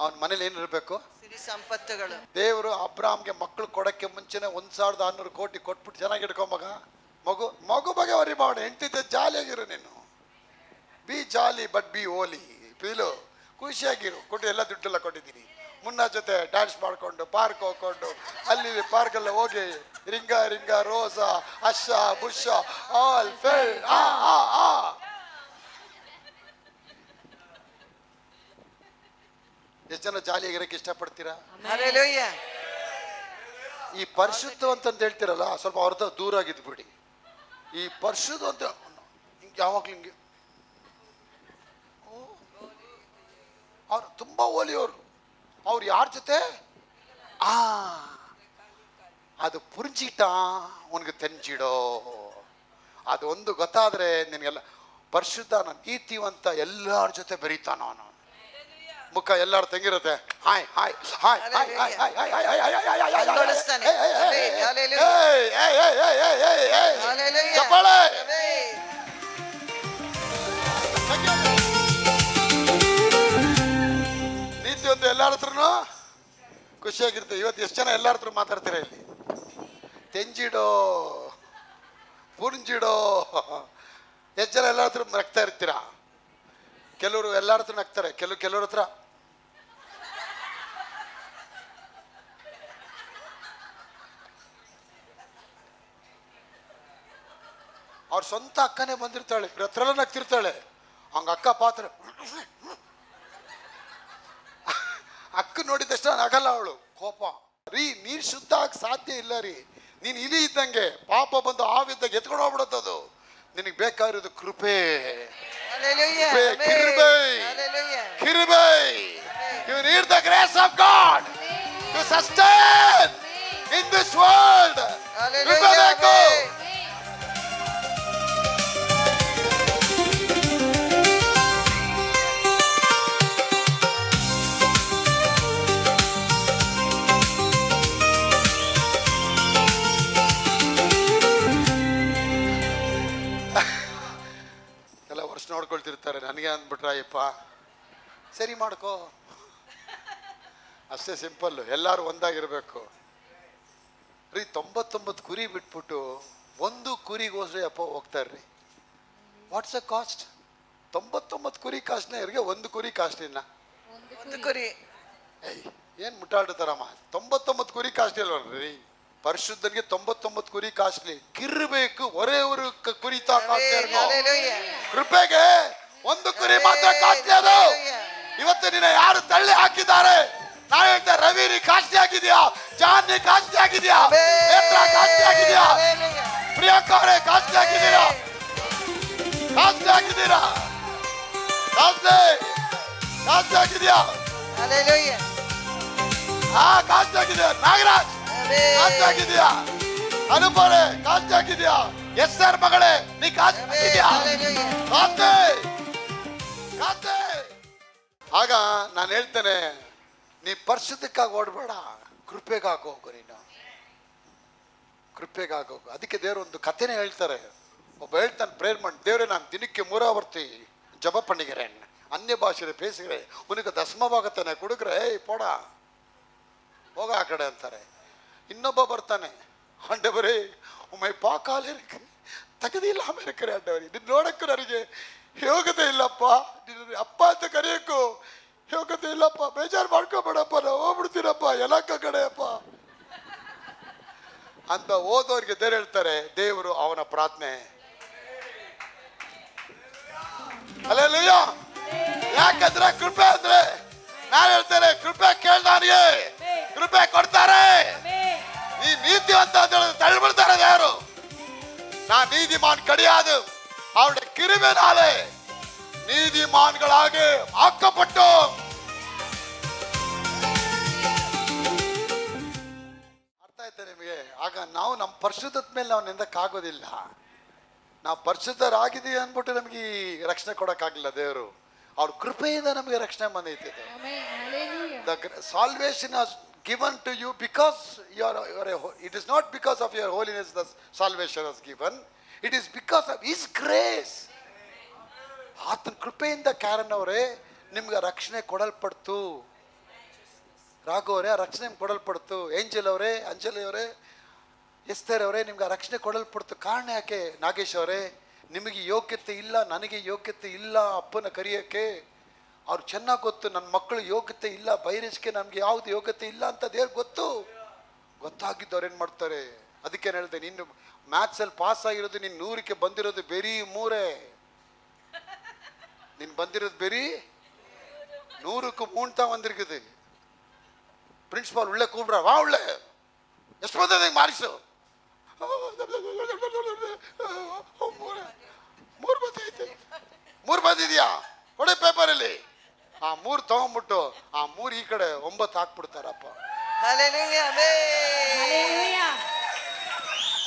ಅವನ ಮನೇಲಿ ಏನಿರ್ಬೇಕು? ಸಿರಿ ಸಂಪತ್ತುಗಳು. ದೇವರು ಅಬ್ರಾಮ್ಗೆ ಮಕ್ಕಳು ಕೊಡಕ್ಕೆ ಮುಂಚೆನೆ 1,600 ಕೋಟಿ ಕೊಟ್ಬಿಟ್ಟು ಚೆನ್ನಾಗಿ ಇಟ್ಕೊ ಮಗು ಬಗ್ಗೆ ವರಿ ಮಾಡ. ಹೆಂಡತಿ ಜಾಲಿಯಾಗಿರು. ನೀನು be jolly but be holy. Feel ಖುಷಿಯಾಗಿರು. ಕೊಟ್ಟು ಎಲ್ಲ ದುಡ್ಡೆಲ್ಲ ಕೊಟ್ಟಿದ್ದೀನಿ. ಮುನ್ನ ಜೊತೆ ಡ್ಯಾನ್ಸ್ ಮಾಡ್ಕೊಂಡು ಪಾರ್ಕ್ ಹೋಗ್ಕೊಂಡು ಅಲ್ಲಿ ಪಾರ್ಕೆಲ್ಲ ಹೋಗಿ ರಿಂಗ ರೋಸ ಅಶ್ಶ ಬುಷ ಆಲ್ ಫೆಲ್ ಎಷ್ಟು ಜನ ಜಾಲಿಯಾಗಿರಕ್ಕೆ ಇಷ್ಟಪಡ್ತೀರಾ? ಈ ಪರಿಶುದ್ಧ ಅಂತ ಹೇಳ್ತೀರಲ್ಲ, ಸ್ವಲ್ಪ ಅವ್ರದ್ದು ದೂರ ಆಗಿದ್ದು ಬಿಡಿ. ಈ ಪರಿಶುದ್ಧ ಅಂತ ಯಾವಾಗ್ಲೂ ಹಿಂಗೆ ಅವ್ರು ತುಂಬಾ ಓಲಿಯವರು. ಅವ್ರು ಯಾರ ಜೊತೆ? ಅದು ಪುರ್ಜಿಟ ಅವನಿಗೆ ತೆಂಜಿಡೋ. ಅದು ಒಂದು ಗೊತ್ತಾದ್ರೆ ನಿನಗೆಲ್ಲ ಪರಿಶುದ್ಧ ನೀತಿವಂತ ಎಲ್ಲರ ಜೊತೆ ಬೆರೀತಾನ. ಅವನು ಮುಖ ಎಲ್ಲಾರು ತೆಂಗಿರುತ್ತೆ. ಹಾಯ್ ಹಾಯ್ ಹಾಯ್ ಚಪ್ಪಾಳೆ. ನೀತಿವಂತ ಎಲ್ಲಾರ ಹತ್ರನು ಖುಷಿಯಾಗಿರುತ್ತೆ. ಇವತ್ತು ಎಷ್ಟು ಜನ ಎಲ್ಲಾರ ಹತ್ರ ಮಾತಾಡ್ತೀರಾ ಇಲ್ಲಿ? ತೆಂಜಿಡೋ ಮುಂಜಿಡೋ. ಎಷ್ಟು ಜನ ಎಲ್ಲರ ಹತ್ರ ನಗ್ತಾ ಇರ್ತೀರಾ? ಕೆಲವರು ಎಲ್ಲರ ಹತ್ರ ನಗ್ತಾರೆ, ಕೆಲವ್ರ ಹತ್ರ ಅವ್ರ ಸ್ವಂತ ಅಕ್ಕನೇ ಬಂದಿರ್ತಾಳೆ, ಇವ್ರ ಹತ್ರ ಎಲ್ಲ ನಗ್ತಿರ್ತಾಳೆ. ಹಂಗ ಅಕ್ಕ ಪಾತ್ರ ಅಕ್ಕ ನೋಡಿದಷ್ಟ ನಗಲ್ಲ ಅವಳು, ಕೋಪ. ರೀ ನೀರ್ ಶುದ್ಧ ಆಗಿ ಸಾಧ್ಯ ಇಲ್ಲ ರೀ. ನೀನ್ ಇಲಿ ಇದ್ದಂಗೆ, ಪಾಪ ಬಂದು ಹಾವಿದ್ದಂಗೆ ಎತ್ಕೊಂಡು ಹೋಗ್ಬಿಡತ್ತದು. ನಿನಗೆ ಬೇಕಾಗಿರೋದು ಕೃಪೆ, Hallelujah. ಕಿರುಬೈ, Hallelujah. ಕಿರುಬೈ. You need the grace of God to sustain in this world. Hallelujah. ಕೃಪೆ ಬೇಕು. ಎಲ್ಲ ವರ್ಷ ನೋಡ್ಕೊಳ್ತಿರ್ತಾರೆ. ನನಗೆ ಅಂದ್ಬಿಟ್ರಾಯಪ್ಪ, ಸರಿ ಮಾಡ್ಕೋ, ಅಷ್ಟೇ ಸಿಂಪಲ್ಲು. ಎಲ್ಲರೂ ಒಂದಾಗಿರ್ಬೇಕು ರೀ. 99 ಕುರಿ ಬಿಟ್ಬಿಟ್ಟು ಒಂದು ಕುರಿಗೋಸ್ಕರ ಅಪ್ಪ ಹೋಗ್ತಾರ್ರಿ. What's a cost? 99 ಕುರಿ ಕಾಸ್ಟ್ನ ಇವ್ರಿಗೆ ಒಂದು ಕುರಿ ಕಾಸ್ಟ್ಲಿನ. ಒಂದು ಕುರಿ. ಏನು ಮುಟ್ಟಾಡ್ತಾರಮ್ಮ, 99 ಕುರಿ ಕಾಸ್ಟ್ಲಿ ಅಲ್ವಲ್ರಿ? ಪರಿಶುದ್ಧನಿಗೆ 99 ಕುರಿ ಕಾಸ್ಟ್ಲಿ. ಕಿರ್ಬೇಕು ಒರೆಯವರು ಕುರಿತ ಕಾಸ್ಟ್ಲಿ. Hallelujah. ಕೃಪೆಗೆ ಒಂದು ಕುರಿ ಮಾತ್ರ ಕಾಸ್ಟ್ಲಿ ಅದು. ಇವತ್ತು ನಿನ್ನ ಯಾರು ತಳ್ಳಿ ಹಾಕಿದ್ದಾರೆ? ನಾ ಹೇಳ್ತಾ, ರವಿ ನೀ ಕಾಸ್ಟ್ಲಿ ಆಗಿದ್ಯಾ, ಜಾನ್ ನೀ ಕಾಸ್ಟ್ಲಿ ಆಗಿದ್ಯಾ, ನೇತ್ರ ಕಾಸ್ಟ್ಲಿ ಆಗಿದ್ಯಾ, ಪ್ರಿಯಾಂಕಾ ಅವರೇ ಕಾಸ್ಟ್ಲಿ ಆಗಿದ್ದೀರಾ, ಕಾಸ್ಟ್ಲಿ ಆಗಿದ್ದೀರಾ, ಕಾಸ್ಟ್ಲಿ ಆಗಿದ್ಯಾ, Hallelujah. ಕಾಸ್ಟ್ಲಿ ಆಗಿದ್ಯಾ. ನಾಗರಾಜ್ ಕಾಸ್ಟ್ಲಿ ಆಗಿದ್ಯಾ, ಅನುಪರೆ ಕಾಸ್ಟ್ಲಿ ಆಗಿದ್ಯಾ, ಎಸ್ ಆರ್ ಮಗಳೇ ನೀ ಕಾಸ್ಟ್ಲಿ ಆಗಿದ್ಯಾ, ಕಾಸ್ಟ್ಲಿ. ಆಗ ನಾನು ಹೇಳ್ತೇನೆ, ನೀ ಪರಿಶುದ್ಧಕ್ಕಾಗಿ ಓಡಬೇಡ, ಕೃಪೆಗಾಗಿ ಹೋಗು. ನೀನು ಕೃಪೆಗಾಗಿ ಹೋಗು. ಅದಕ್ಕೆ ದೇವರು ಒಂದು ಕಥೆನೇ ಹೇಳ್ತಾರೆ. ಒಬ್ಬ ಹೇಳ್ತಾನೆ, ಪ್ರೇರ್ ಮಾಡಿ, ದೇವರೇ ನಾನು ದಿನಕ್ಕೆ 3 ಆವರ್ತಿ ಜಪ பண்ணிக்கிறேன், ಅನ್ಯ ಭಾಷೆ பேசுகிறேன், உனக்கு தசமபாகத்தனை கொடுக்குறே, போட ಹೋಗ ಆ ಕಡೆ ಅಂತಾರೆ. ಇನ್ನೊಬ್ಬ ಬರ್ತಾನೆ, ಆಂಡವರೇ ಉಮ್ಮೈ ಪಾಕಾಲ ಇருக்கு, ತಗದಿ ಇಲ್ಲಾಮ ಇರ್ಕರೆ ಆಂಡವರೇ, ನಿನ್ನ ನೋಡಕ್ಕೂ ನನಗೆ ಯೋಗ್ಯತೆ ಇಲ್ಲಪ್ಪ, ನಿನ್ನ ಅಪ್ಪ ಅಂತ ಕರೆಯೋಕ್ಕೂ ಯೋಗ್ಯತೆ ಇಲ್ಲಪ್ಪ, ಬೇಜಾರು ಮಾಡ್ಕೋಬೇಡಪ್ಪ, ನಾವು ಹೋಗ್ಬಿಡ್ತೀನಪ್ಪ ಎಲ್ಲಕ್ಕ ಕಡೆಯಪ್ಪ ಅಂತ ಓದೋರಿಗೆ ದೇವ್ರು ಹೇಳ್ತಾರೆ, ದೇವರು ಅವನ ಪ್ರಾರ್ಥನೆ. ಹಲ್ಲೆಲೂಯಾ. ಯಾಕಂದ್ರೆ ಕೃಪೆ ಅಂದ್ರೆ, ನಾನು ಹೇಳ್ತೇನೆ, ಕೃಪೆ ಕೇಳ್ದಾನಿಗೆ ಕೃಪೆ ಕೊಡ್ತಾರೆ. ನೀ ನೀತಿವಂತ ಅಂತ ಹೇಳಿದ್ರೆ ತಳ್ಳಿಬಿಡ್ತಾರೆ ದೇವರು. நான் நீதிமான் கிடையாது, அவருடைய கிருபையினாலே நீதிமான்களாக ஆக்கப்பட்டோம். ಅರ್ಥ ಆಯ್ತಾ ನಿಮಗೆ? ಆಗ ನಾವು ನಮ್ಮ ಪರಿಶುದ್ಧದ ಮೇಲೆ ನಾವು ನಿಂದಕ್ಕಾಗೋದಿಲ್ಲ. ನಾವು ಪರಿಶುದ್ಧರಾಗಿದ್ದೀವಿ ಅಂದ್ಬಿಟ್ಟು ನಮಗೆ ಈ ರಕ್ಷಣೆ ಕೊಡೋಕ್ಕಾಗಲಿಲ್ಲ. ದೇವರು ಅವ್ರ ಕೃಪೆಯಿಂದ ನಮಗೆ ರಕ್ಷಣೆ ಬಂದೈತೆ. The salvation is given to you because you are it is not because of your holiness the salvation was given, it is because of his grace. ಆತನ ಕೃಪೆಯಿಂದ ಕಾರಣ ಅವರೇ ನಿಮ್ಗೆ ರಕ್ಷಣೆ ಕೊಡಲ್ಪಡ್ತು. ರಾಘು ಅವರೇ ರಕ್ಷಣೆ ಕೊಡಲ್ಪಡ್ತು. ಏಂಜಲ್ ಅವರೇ, ಅಂಜಲಿ ಅವರೇ, ಎಸ್ತೇರ್ ಅವರೇ, ನಿಮ್ಗೆ ರಕ್ಷಣೆ ಕೊಡಲ್ಪಡ್ತು. ಕಾರಣ ಯಾಕೆ? ನಾಗೇಶ್ ಅವರೇ, ನಿಮಗೆ ಯೋಗ್ಯತೆ ಇಲ್ಲ, ನನಗೆ ಯೋಗ್ಯತೆ ಇಲ್ಲ ಅಪ್ಪನ ಕರೆಯೋಕ್ಕೆ. ಅವ್ರು ಚೆನ್ನಾಗಿ ಗೊತ್ತು, ನನ್ನ ಮಕ್ಕಳು ಯೋಗ್ಯತೆ ಇಲ್ಲ, ಬೈರೇಜ್ಗೆ ನಮ್ಗೆ ಯಾವ್ದು ಯೋಗ್ಯತೆ ಇಲ್ಲ ಅಂತ ದೇವ್ರಿಗೆ ಗೊತ್ತು. ಗೊತ್ತಾಗಿದ್ದವ್ರು ಏನು ಮಾಡ್ತಾರೆ? ಅದಕ್ಕೇನು ಹೇಳಿದೆ, ನೀನು ಮ್ಯಾಥ್ಸಲ್ಲಿ ಪಾಸ್ ಆಗಿರೋದು, ನೀನು 100ಕ್ಕೆ ಬಂದಿರೋದು ಬರೀ 3. ನೀನು ಬಂದಿರೋದು ಬರೀ 100க்கு 3 தான் வந்திருக்குது. ಪ್ರಿನ್ಸಿಪಾಲ್ ಉಳ್ಳೆ ಕೂಬ್ರ, ವಾ ಉಳ್ಳೆ ಎಷ್ಟು ಬಂದಿದೆ ಮಾರ್ಕ್ಸು? 3 ಬಂದೈತೆ. 3 ಬಂದಿದ್ಯಾ? ಕೊಡೆ ಪೇಪರಲ್ಲಿ. ಆ 3 ತಗೊಂಡ್ಬಿಟ್ಟು ಆ 3 ಈ ಕಡೆ 9 ಹಾಕ್ಬಿಡ್ತಾರಪ್ಪ. Hallelujah.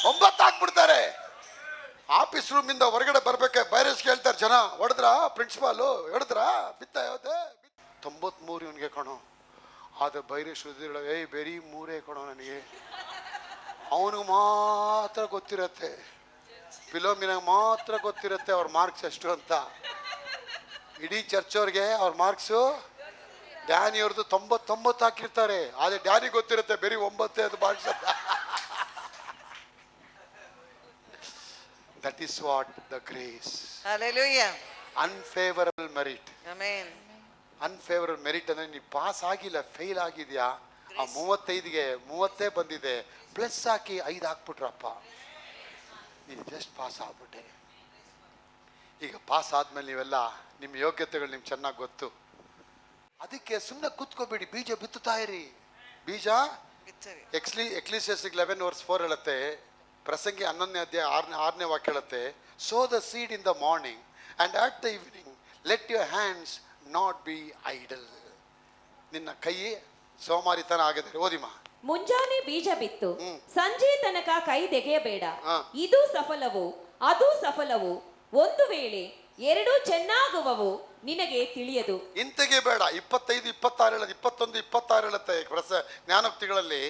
9 ಹಾಕ್ಬಿಡ್ತಾರೆ. ಆಫೀಸ್ ರೂಮಿಂದ ಹೊರಗಡೆ ಬರ್ಬೇಕಾ ಬೈರೇಜ್ ಕೇಳ್ತಾರೆ ಜನ, ಹೊಡೆದ್ರಾ ಪ್ರಿನ್ಸಿಪಾಲು, ಹೊಡೆದ್ರಾ ಬಿತ್ತ ಯಾವತ್ತೆ? 93 ಇವನಿಗೆ ಕಣೋ. ಆದ್ರೆ ಬೈರೇಶ್ ಸುದ್ದಿಗಳ, ಬರೀ 3 ಕಣೋ ನನಗೆ. ಅವನಿಗೆ ಮಾತ್ರ ಗೊತ್ತಿರತ್ತೆ, ಫಿಲೋಮಿನಾಗ ಮಾತ್ರ ಗೊತ್ತಿರತ್ತೆ ಅವ್ರ ಮಾರ್ಕ್ಸ್ ಎಷ್ಟು ಅಂತ. ಇಡೀ ಚರ್ಚವ್ರಿಗೆ ಅವ್ರ ಮಾರ್ಕ್ಸು, ಡ್ಯಾನಿ ಅವ್ರದ್ದು 99 ಹಾಕಿರ್ತಾರೆ. ಆದ್ರೆ ಡ್ಯಾನಿ ಗೊತ್ತಿರುತ್ತೆ ಬರೀ 9 ಅದು ಮಾರ್ಕ್ಸ್ ಅಂತ. That is what the grace. Hallelujah. Unfavourable merit. Amen. Unfavourable merit ಅಂದರೆ ನೀವು ಪಾಸ್ ಆಗಿಲ್ಲ, ಫೇಲ್ ಆಗಿದೆಯಾ, ಆ 35ಗೆ 30 ಬಂದಿದೆ, ಪ್ಲಸ್ ಹಾಕಿ 5 ಹಾಕ್ಬಿಟ್ರಪ್ಪ, ನೀವು ಜಸ್ಟ್ ಪಾಸ್ ಆಗ್ಬಿಟ್ಟೆ. ಈಗ ಪಾಸ್ ಆದ್ಮೇಲೆ ನೀವೆಲ್ಲ ನಿಮ್ಮ ಯೋಗ್ಯತೆಗಳು ನಿಮ್ಗೆ ಚೆನ್ನಾಗಿ ಗೊತ್ತು. ಅದಕ್ಕೆ ಸುಮ್ಮನೆ ಕೂತ್ಕೋಬೇಡಿ, ಬೀಜ ಬಿತ್ತುತ್ತಾ ಇರಿ. ಬೀಜ ಬಿತ್ತರಿ. ಎಕ್ಲಿಸಿಯಾಸ್ಟಿಕ್ 11:4 ಹೇಳುತ್ತೆ, ಪ್ರಸಂಗಿ 11ನೇ ಅಧ್ಯಾಯ 6ನೇ ವಾಕ್ಯ ಹೇಳುತ್ತೆ, sow the seed in the morning and at the evening let your hands not be idle. ನಿನ್ನ ಕೈ ಸೋಮಾರಿತನ ಆಗದೆ. ಓದಿಮಾ. ಮುಂಜಾನೆ ಬೀಜ ಬಿತ್ತು, ಸಂಜೆ ತನಕ ಕೈ ತೆಗೆಯಬೇಡ. ಹಾ. ಇದು ಸಫಲವು ಅದು ಸಫಲವು, ಒಂದು ವೇಳೆ ಎರಡೂ ಚೆನ್ನಾಗುವವು ನಿನಗೆ ತಿಳಿಯದು. ಇಂತೆಗೆ ಬೇಡ. 25, 26 ಹೇಳುತ್ತೆ, 21, 26 ಹೇಳುತ್ತೆ ಜ್ಞಾನೋಕ್ತಿಗಳಲ್ಲಿ,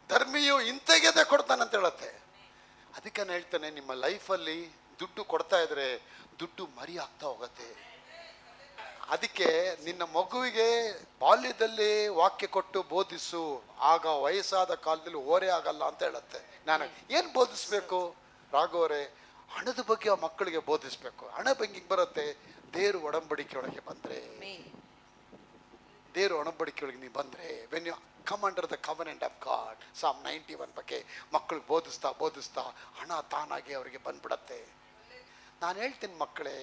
ಧರ್ಮಿಯು ಇಂತೆಗೆದೆ ಕೊಡ್ತಾನಂತ ಹೇಳುತ್ತೆ. ಅದಕ್ಕೆ ನಾನು ಹೇಳ್ತೇನೆ, ನಿಮ್ಮ ಲೈಫಲ್ಲಿ ದುಡ್ಡು ಕೊಡ್ತಾ ಇದ್ರೆ ದುಡ್ಡು ಮರಿ ಆಗ್ತಾ ಹೋಗುತ್ತೆ. ಅದಕ್ಕೆ ನಿನ್ನ ಮಗುವಿಗೆ ಬಾಲ್ಯದಲ್ಲಿ ವಾಕ್ಯ ಕೊಟ್ಟು ಬೋಧಿಸು, ಆಗ ವಯಸ್ಸಾದ ಕಾಲದಲ್ಲಿ ಓರೆ ಆಗಲ್ಲ ಅಂತ ಹೇಳುತ್ತೆ. ನಾನು ಏನು ಬೋಧಿಸ್ಬೇಕು ರಾಘವರೇ? ಹಣದ ಬಗ್ಗೆ ಆ ಮಕ್ಕಳಿಗೆ ಬೋಧಿಸ್ಬೇಕು. ಹಣ ಬಂಗಿಗೆ ಬರುತ್ತೆ, ದೇವರು ಒಡಂಬಡಿಕೆ ಒಳಗೆ ಬಂದರೆ, ದೇವರು ಒಡಂಬಡಿಕೆ ಒಳಗೆ ನೀವು ಬಂದರೆ, when you come under the covenant of God, Psalm 91 ಬಗ್ಗೆ ಮಕ್ಕಳಿಗೆ ಬೋಧಿಸ್ತಾ ಹಣ ತಾನಾಗಿ ಅವರಿಗೆ ಬಂದ್ಬಿಡತ್ತೆ. ನಾನು ಹೇಳ್ತೀನಿ ಮಕ್ಕಳೇ,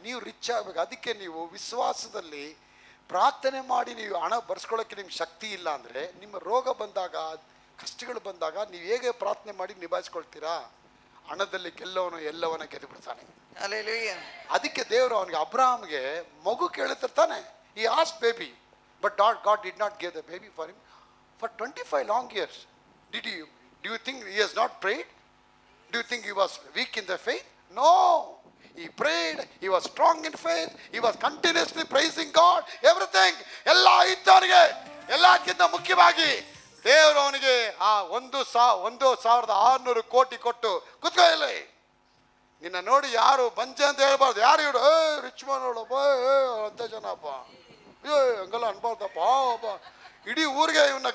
ನೀವು ರಿಚ್ ಆಗಬೇಕು. ಅದಕ್ಕೆ ನೀವು ವಿಶ್ವಾಸದಲ್ಲಿ ಪ್ರಾರ್ಥನೆ ಮಾಡಿ ನೀವು ಹಣ ಬರ್ಸ್ಕೊಳ್ಳೋಕ್ಕೆ ನಿಮ್ಗೆ ಶಕ್ತಿ ಇಲ್ಲ ಅಂದರೆ, ನಿಮ್ಮ ರೋಗ ಬಂದಾಗ, ಕಷ್ಟಗಳು ಬಂದಾಗ ನೀವು ಹೇಗೆ ಪ್ರಾರ್ಥನೆ ಮಾಡಿ ನಿಭಾಯಿಸ್ಕೊಳ್ತೀರಾ? ಹಣದಲ್ಲಿ ಗೆಲ್ಲವನು ಎಲ್ಲವನ್ನ ಗೆದ್ದು ಬಿಡ್ತಾನೆ. Hallelujah. ಅದಕ್ಕೆ ದೇವರು ಅವನಿಗೆ ಅಬ್ರಾಹ್ಮ್ಗೆ ಮಗು ಕೇಳುತ್ತಿರ್ತಾನೆ. ಈ ask baby, but God did not give the baby for him for 25 long years. Do you think he has not prayed? Do you think he was weak in the faith? No. He prayed, he was strong in faith, he was continuously praising God, everything. ಎಲ್ಲ ಇದ್ದವನಿಗೆ, ಎಲ್ಲಕ್ಕಿಂತ ಮುಖ್ಯವಾಗಿ ದೇವರು ಅವನಿಗೆ ಆ 1,600 ಕೋಟಿ ಕೊಟ್ಟು ಕುತ್ಕೋ ಇಲ್ಲಿ. ನಿನ್ನ ನೋಡಿ ಯಾರು ಬಂಜೆ ಅಂತ ಹೇಳ್ಬಾರ್ದು. ಯಾರು ಇವರು ರಿಚ್ ಮ್ಯಾನ್ ನೋಡಪ್ಪ ಅಂತ ಜನಪ್ಪ, ಹಂಗೆಲ್ಲ ಅನ್ಬಾರ್ದಪ್ಪ. ಇಡೀ ಊರಿಗೆ ಇವನ್ನ